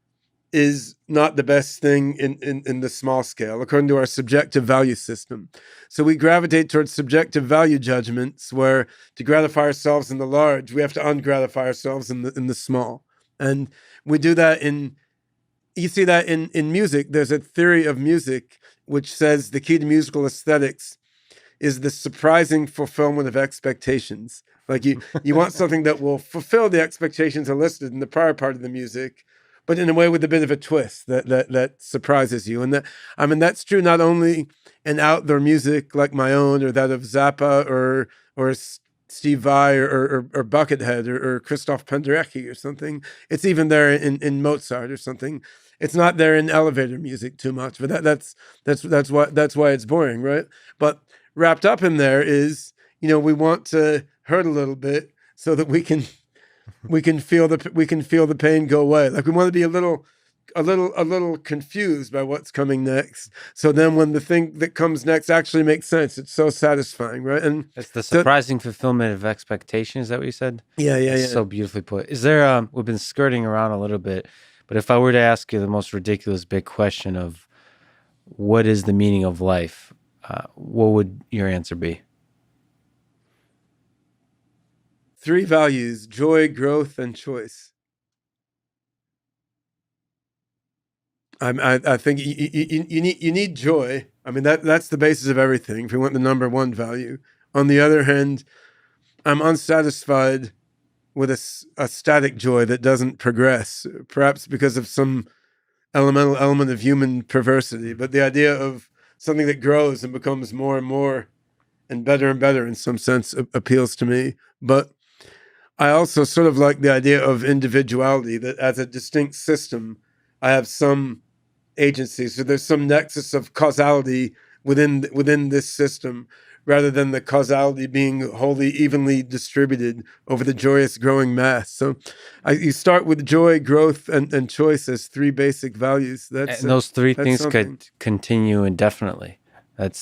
B: is not the best thing in the small scale, according to our subjective value system. So we gravitate towards subjective value judgments where to gratify ourselves in the large, we have to ungratify ourselves in the small. And we do that you see that in music. There's a theory of music which says the key to musical aesthetics is the surprising fulfillment of expectations. Like you want something that will fulfill the expectations elicited in the prior part of the music, but in a way with a bit of a twist that surprises you. And that's true not only in outdoor music like my own or that of Zappa or Steve Vai or Buckethead or Christoph Penderecki or something. It's even there in Mozart or something. It's not there in elevator music too much, but that's why it's boring, right? But wrapped up in there is, we want to hurt a little bit so that we can feel the pain go away. Like we want to be a little confused by what's coming next. So then when the thing that comes next actually makes sense, it's so satisfying, right? And
A: it's the surprising fulfillment of expectation. Is that what you said?
B: Yeah.
A: So beautifully put. Is there, we've been skirting around a little bit, but if I were to ask you the most ridiculous big question of what is the meaning of life, what would your answer be?
B: 3 values: joy, growth, and choice. I think you need joy. I mean, that's the basis of everything. If you want the number 1 value. On the other hand, I'm unsatisfied with a static joy that doesn't progress, perhaps because of some elemental element of human perversity. But the idea of something that grows and becomes more and more and better in some sense appeals to me. But I also sort of like the idea of individuality, that as a distinct system, I have some agency. So there's some nexus of causality within this system, rather than the causality being wholly evenly distributed over the joyous growing mass. So you start with joy, growth, and choice as 3 basic values.
A: And those 3 things
B: something.
A: could continue indefinitely. That's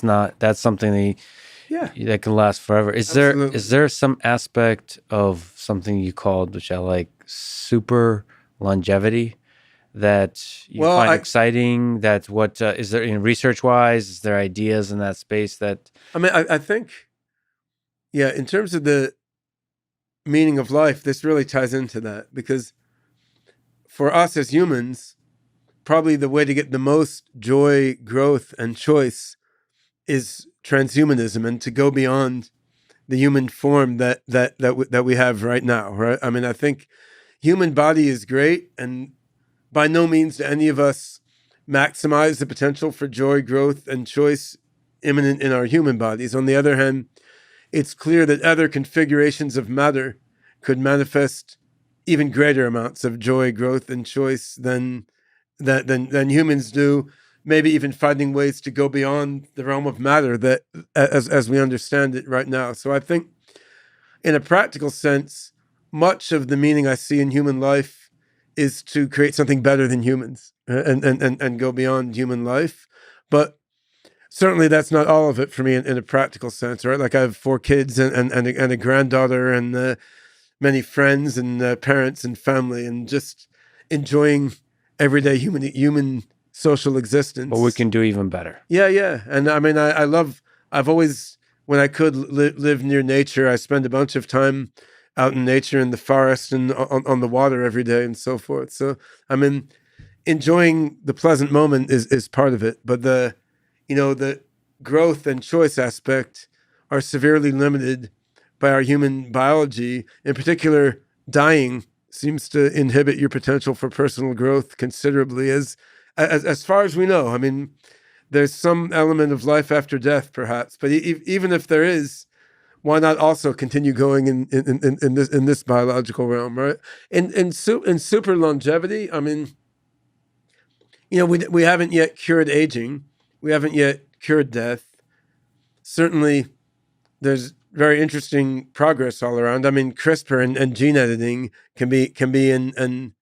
A: something that can last forever. Is there some aspect of something you called, which I like, super longevity, that you find exciting? That what is there in research wise? Is there ideas in that space that?
B: I mean, I think, in terms of the meaning of life, this really ties into that, because for us as humans, probably the way to get the most joy, growth, and choice is transhumanism, and to go beyond the human form that we have right now, right? I mean, I think human body is great, and by no means do any of us maximize the potential for joy, growth, and choice imminent in our human bodies. On the other hand, it's clear that other configurations of matter could manifest even greater amounts of joy, growth, and choice than humans do. Maybe even finding ways to go beyond the realm of matter that, as we understand it right now. So I think, in a practical sense, much of the meaning I see in human life is to create something better than humans and go beyond human life. But certainly that's not all of it for me in a practical sense, right? Like I have 4 kids and a granddaughter and many friends and parents and family, and just enjoying everyday human social existence.
A: But we can do even better.
B: Yeah. And I mean, I've always, when I could live near nature, I spend a bunch of time out in nature, in the forest, and on the water every day, and so forth. So, I mean, enjoying the pleasant moment is part of it, but the growth and choice aspect are severely limited by our human biology. In particular, dying seems to inhibit your potential for personal growth considerably, as as far as we know. I mean, there's some element of life after death, perhaps, but even if there is, why not also continue going in this biological realm, right? In super longevity, I mean, we haven't yet cured aging, we haven't yet cured death. Certainly, there's very interesting progress all around. I mean, CRISPR and gene editing can be an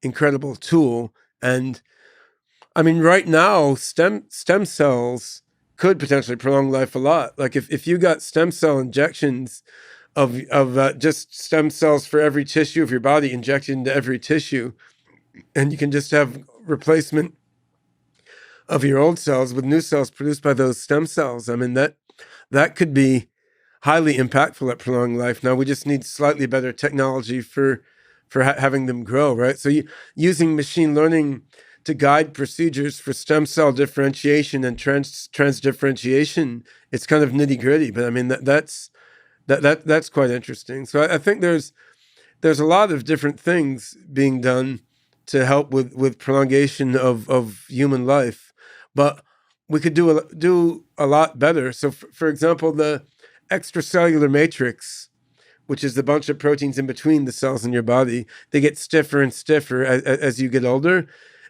B: incredible tool, and I mean, right now, stem cells could potentially prolong life a lot. Like if you got stem cell injections of just stem cells for every tissue of your body injected into every tissue, and you can just have replacement of your old cells with new cells produced by those stem cells. I mean, that could be highly impactful at prolonging life. Now we just need slightly better technology for having them grow, right? So using machine learning to guide procedures for stem cell differentiation and transdifferentiation, it's kind of nitty gritty, but I mean that's quite interesting. So I think there's a lot of different things being done to help with prolongation of human life, but we could do a lot better. So for example, the extracellular matrix, which is the bunch of proteins in between the cells in your body, they get stiffer and stiffer as you get older.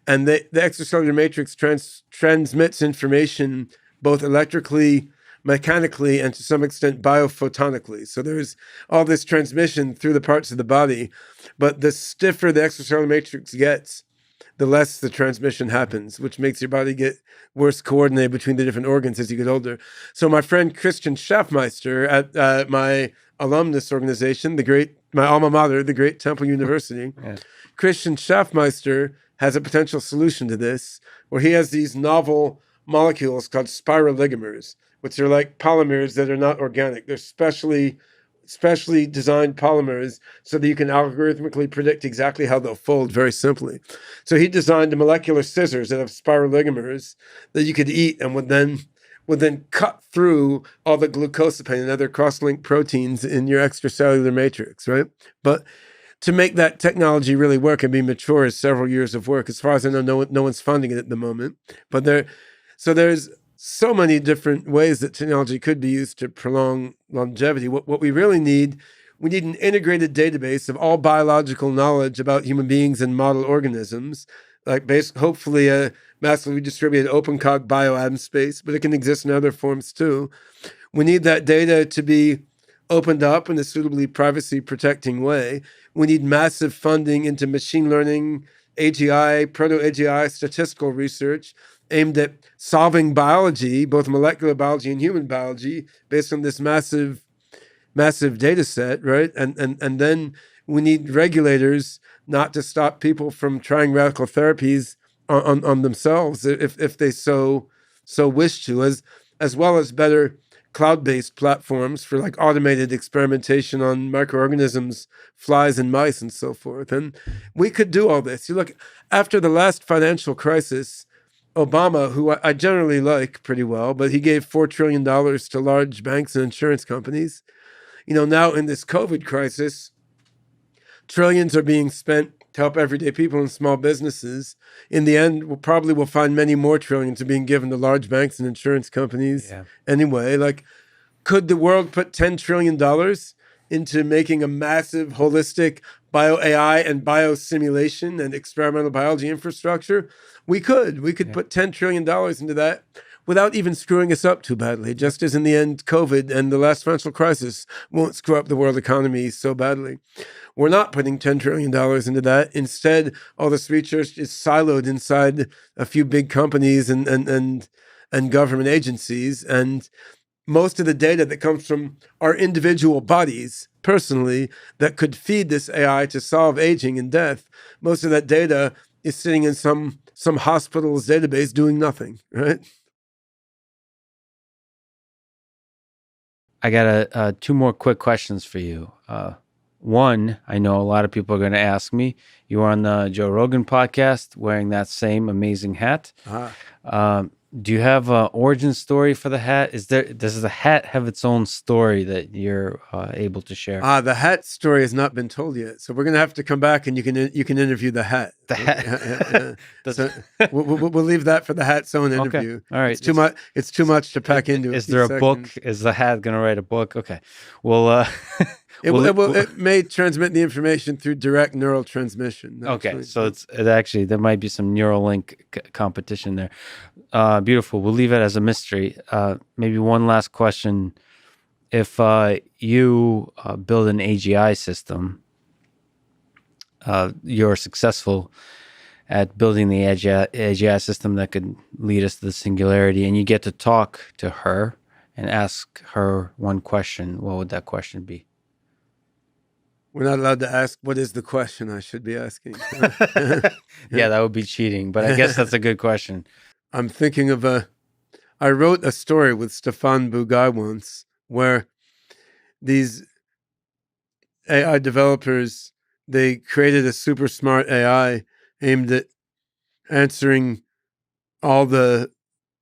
B: And the extracellular matrix transmits information both electrically, mechanically, and to some extent biophotonically. So there's all this transmission through the parts of the body. But the stiffer the extracellular matrix gets, the less the transmission happens, which makes your body get worse coordinated between the different organs as you get older. So my friend Christian Schaffmeister at my alumnus organization, my alma mater, the great Temple University, yeah. Christian Schaffmeister has a potential solution to this, where he has these novel molecules called spiroligomers, which are like polymers that are not organic. They're specially designed polymers so that you can algorithmically predict exactly how they'll fold very simply. So he designed the molecular scissors that have spiroligomers that you could eat and would then cut through all the glucosamine and other cross-linked proteins in your extracellular matrix, right? But to make that technology really work and be mature is several years of work. As far as I know, no one's funding it at the moment. But there's so many different ways that technology could be used to prolong longevity. What we really need, we need an integrated database of all biological knowledge about human beings and model organisms, like hopefully a massively distributed OpenCog bioatom space, but it can exist in other forms too. We need that data to be opened up in a suitably privacy-protecting way. We need massive funding into machine learning, AGI, proto-AGI, statistical research aimed at solving biology, both molecular biology and human biology, based on this massive data set, right? And then we need regulators not to stop people from trying radical therapies on themselves if they so wish to, as well as better cloud-based platforms for like automated experimentation on microorganisms, flies and mice and so forth. And we could do all this. You look, after the last financial crisis, Obama, who I generally like pretty well, but he gave $4 trillion to large banks and insurance companies. Now in this COVID crisis, trillions are being spent to help everyday people and small businesses. In the end, we'll find many more trillions are being given to large banks and insurance companies. Yeah. Anyway, like, could the world put $10 trillion into making a massive holistic bio-AI and biosimulation and experimental biology infrastructure? We could put $10 trillion into that without even screwing us up too badly, just as in the end, COVID and the last financial crisis won't screw up the world economy so badly. We're not putting $10 trillion into that. Instead, all this research is siloed inside a few big companies and government agencies. And most of the data that comes from our individual bodies, personally, that could feed this AI to solve aging and death, most of that data is sitting in some hospital's database doing nothing, right?
A: I got two more quick questions for you. One, I know a lot of people are going to ask me, you were on the Joe Rogan podcast wearing that same amazing hat. Do you have an origin story for the hat? Does the hat have its own story that you're able to share?
B: The hat story has not been told yet, so we're gonna have to come back and you can interview the hat.
A: The hat.
B: So we'll leave that for the hat's own interview.
A: All right.
B: It's too much. It's too much to pack into.
A: Is there a book? Is the hat going to write a book? Okay. Well,
B: it may transmit the information through direct neural transmission.
A: Okay, so it actually there might be some Neuralink competition there. Beautiful. We'll leave it as a mystery. Maybe one last question: if you build an AGI system, you're successful at building the AGI system that could lead us to the singularity, and you get to talk to her and ask her one question. What would that question be?
B: We're not allowed to ask what is the question I should be asking.
A: Yeah, that would be cheating, but I guess that's a good question.
B: I'm thinking of I wrote a story with Stefan Bugaj once where these AI developers, they created a super smart AI aimed at answering all the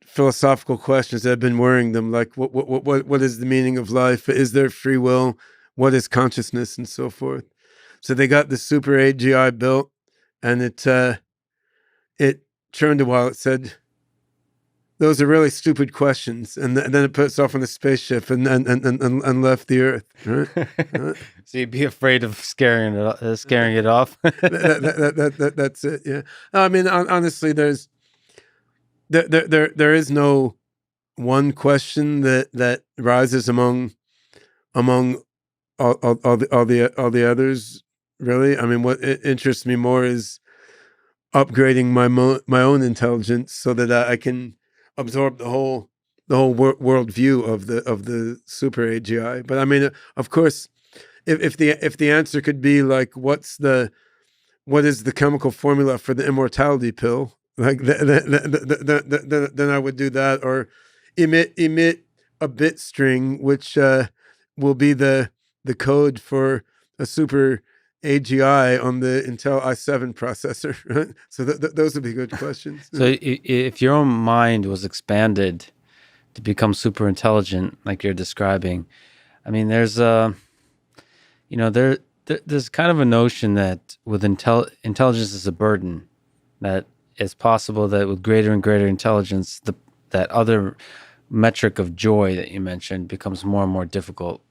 B: philosophical questions that have been worrying them, like what is the meaning of life? Is there free will? What is consciousness, and so forth. So they got the super AGI built, and it churned a while. It said, "Those are really stupid questions," and then it put itself on a spaceship and left the Earth. Right?
A: So you'd be afraid of scaring it off.
B: That's it. Yeah. I mean, honestly, there is no one question that rises among all the others, really. I mean, what interests me more is upgrading my own intelligence so that I can absorb the whole world view of the super AGI. But I mean, of course, if the answer could be like, what is the chemical formula for the immortality pill? Like then I would do that, or emit a bit string, which will be the code for a super AGI on the Intel i7 processor. Right? So those would be good questions.
A: So if your own mind was expanded to become super intelligent, like you're describing, I mean, there's there's kind of a notion that with intelligence is a burden, that it's possible that with greater and greater intelligence, that other metric of joy that you mentioned becomes more and more difficult.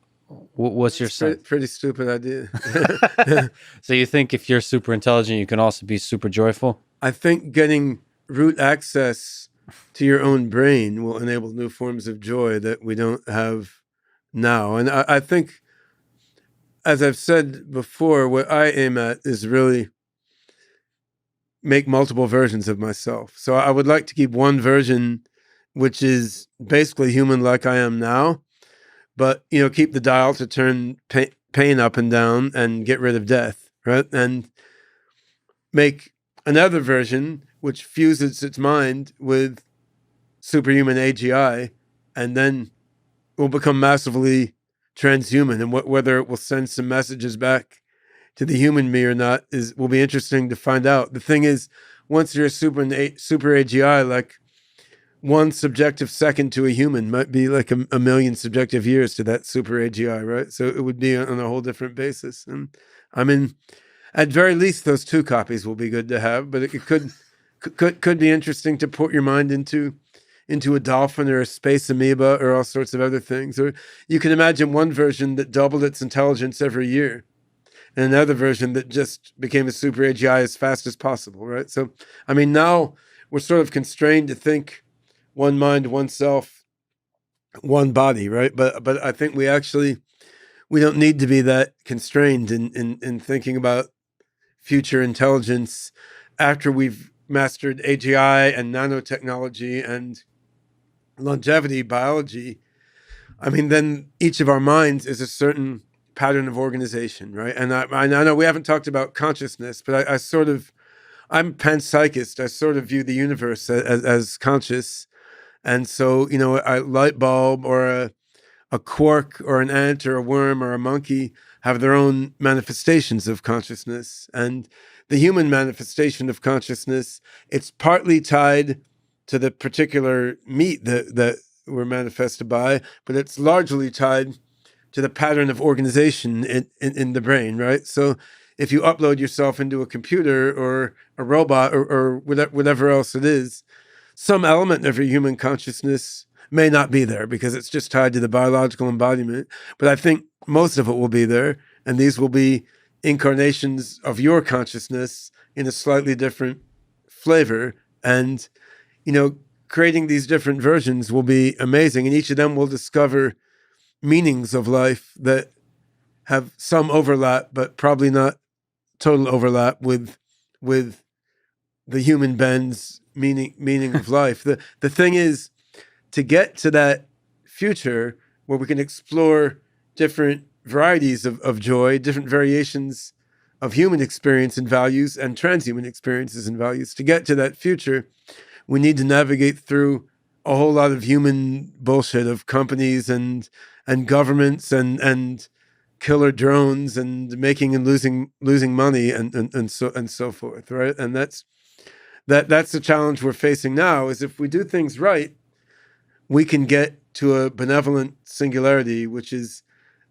A: What's your sense?
B: Pretty stupid idea.
A: So you think if you're super intelligent, you can also be super joyful?
B: I think getting root access to your own brain will enable new forms of joy that we don't have now. And I think, as I've said before, what I aim at is really make multiple versions of myself. So I would like to keep one version, which is basically human like I am now, but, keep the dial to turn pain up and down and get rid of death, right? And make another version which fuses its mind with superhuman AGI, and then will become massively transhuman. And whether it will send some messages back to the human me or not will be interesting to find out. The thing is, once you're a super AGI, like, one subjective second to a human might be like a million subjective years to that super AGI, right? So it would be on a whole different basis. And I mean, at very least, those two copies will be good to have, but it could be interesting to put your mind into a dolphin or a space amoeba or all sorts of other things. Or you can imagine one version that doubled its intelligence every year, and another version that just became a super AGI as fast as possible, right? So, I mean, now we're sort of constrained to think one mind, one self, one body, right? But I think we don't need to be that constrained in thinking about future intelligence after we've mastered AGI and nanotechnology and longevity biology. I mean, then each of our minds is a certain pattern of organization, right? And I know we haven't talked about consciousness, but I'm a panpsychist. I sort of view the universe as conscious. And so, a light bulb or a quark or an ant or a worm or a monkey have their own manifestations of consciousness. And the human manifestation of consciousness, it's partly tied to the particular meat that we're manifested by, but it's largely tied to the pattern of organization in the brain, right? So if you upload yourself into a computer or a robot or whatever else it is, some element of your human consciousness may not be there because it's just tied to the biological embodiment. But I think most of it will be there, and these will be incarnations of your consciousness in a slightly different flavor. And, creating these different versions will be amazing. And each of them will discover meanings of life that have some overlap, but probably not total overlap with the human Ben's meaning of life. The thing is, to get to that future where we can explore different varieties of joy, different variations of human experience and values and transhuman experiences and values, to get to that future, we need to navigate through a whole lot of human bullshit of companies and governments and killer drones and making and losing money and so forth, right? And that's the challenge we're facing now. Is if we do things right, we can get to a benevolent singularity, which is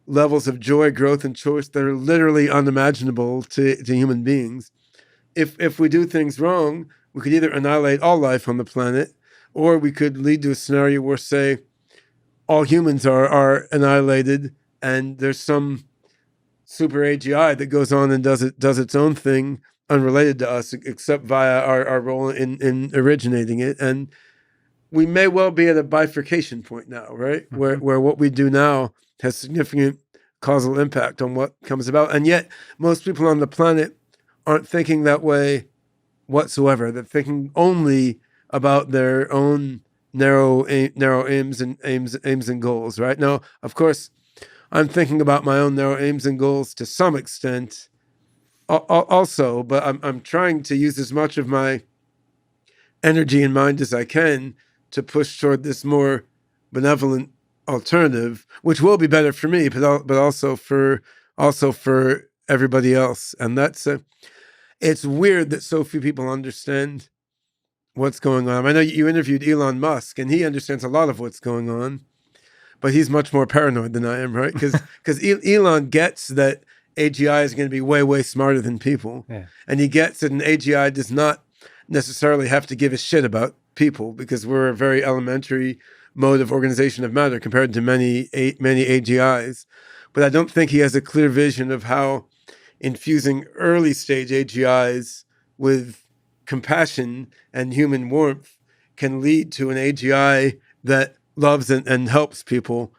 B: levels of joy, growth, and choice that are literally unimaginable to human beings. If we do things wrong, we could either annihilate all life on the planet, or we could lead to a scenario where, say, all humans are annihilated, and there's some super AGI that goes on and does its own thing, unrelated to us, except via our role in originating it. And we may well be at a bifurcation point now, right?
A: Mm-hmm.
B: Where what we do now has significant causal impact on what comes about. And yet most people on the planet aren't thinking that way whatsoever. They're thinking only about their own narrow aims and goals, right? Now, of course, I'm thinking about my own narrow aims and goals to some extent also, but I'm trying to use as much of my energy and mind as I can to push toward this more benevolent alternative, which will be better for me, but also for everybody else. And it's weird that so few people understand what's going on. I know you interviewed Elon Musk, and he understands a lot of what's going on, but he's much more paranoid than I am, right? Because Elon gets that AGI is going to be way, way smarter than people.
A: Yeah.
B: And he gets that an AGI does not necessarily have to give a shit about people, because we're a very elementary mode of organization of matter compared to many AGIs. But I don't think he has a clear vision of how infusing early stage AGIs with compassion and human warmth can lead to an AGI that loves and helps people,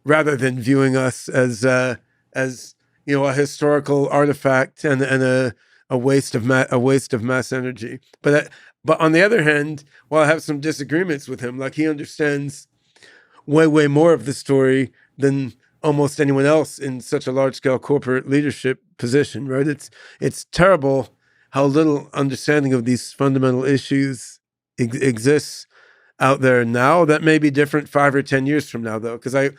B: rather than viewing us as a historical artifact and a waste of mass energy. But on the other hand, while I have some disagreements with him, like, he understands way more of the story than almost anyone else in such a large scale corporate leadership position, right? It's terrible how little understanding of these fundamental issues exists out there now. That may be different 5 or 10 years from now, though, because I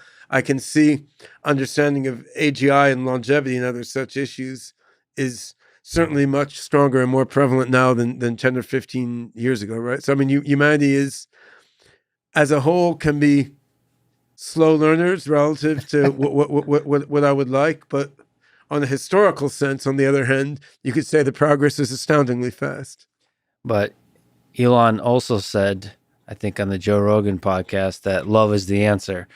B: can see understanding of AGI and longevity and other such issues is certainly much stronger and more prevalent now than 10 or 15 years ago, right? So, I mean, humanity is, as a whole, can be slow learners relative to what I would like, but on a historical sense, on the other hand, you could say the progress is astoundingly fast.
A: But Elon also said, I think on the Joe Rogan podcast, that love is the answer.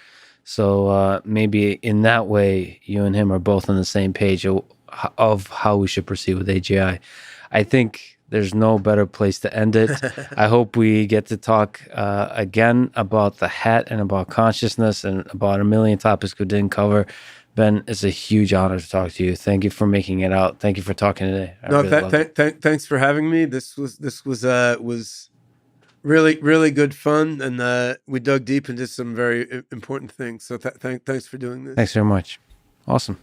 A: So maybe in that way, you and him are both on the same page of how we should proceed with AGI. I think there's no better place to end it. I hope we get to talk again about the hat and about consciousness and about a million topics we didn't cover. Ben, it's a huge honor to talk to you. Thank you for making it out. Thank you for talking today.
B: Thanks for having me. This was really, really good fun, and we dug deep into some very important things. So thanks for doing this.
A: Thanks very much. Awesome.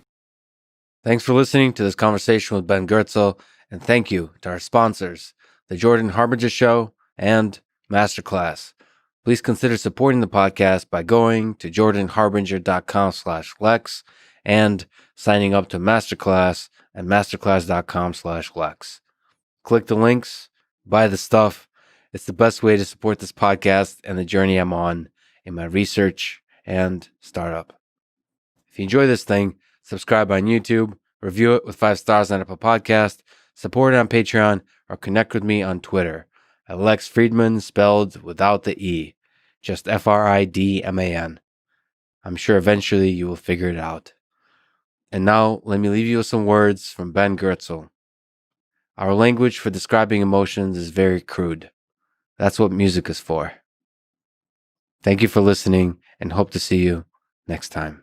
A: Thanks for listening to this conversation with Ben Goertzel, and thank you to our sponsors, The Jordan Harbinger Show and Masterclass. Please consider supporting the podcast by going to jordanharbinger.com/Lex and signing up to Masterclass at masterclass.com/Lex. Click the links, buy the stuff, It's the best way to support this podcast and the journey I'm on in my research and startup. If you enjoy this thing, subscribe on YouTube, review it with 5 stars on Apple Podcast, support it on Patreon, or connect with me on Twitter at Lex Friedman, spelled without the E, just Fridman. I'm sure eventually you will figure it out. And now, let me leave you with some words from Ben Goertzel. Our language for describing emotions is very crude. That's what music is for. Thank you for listening and hope to see you next time.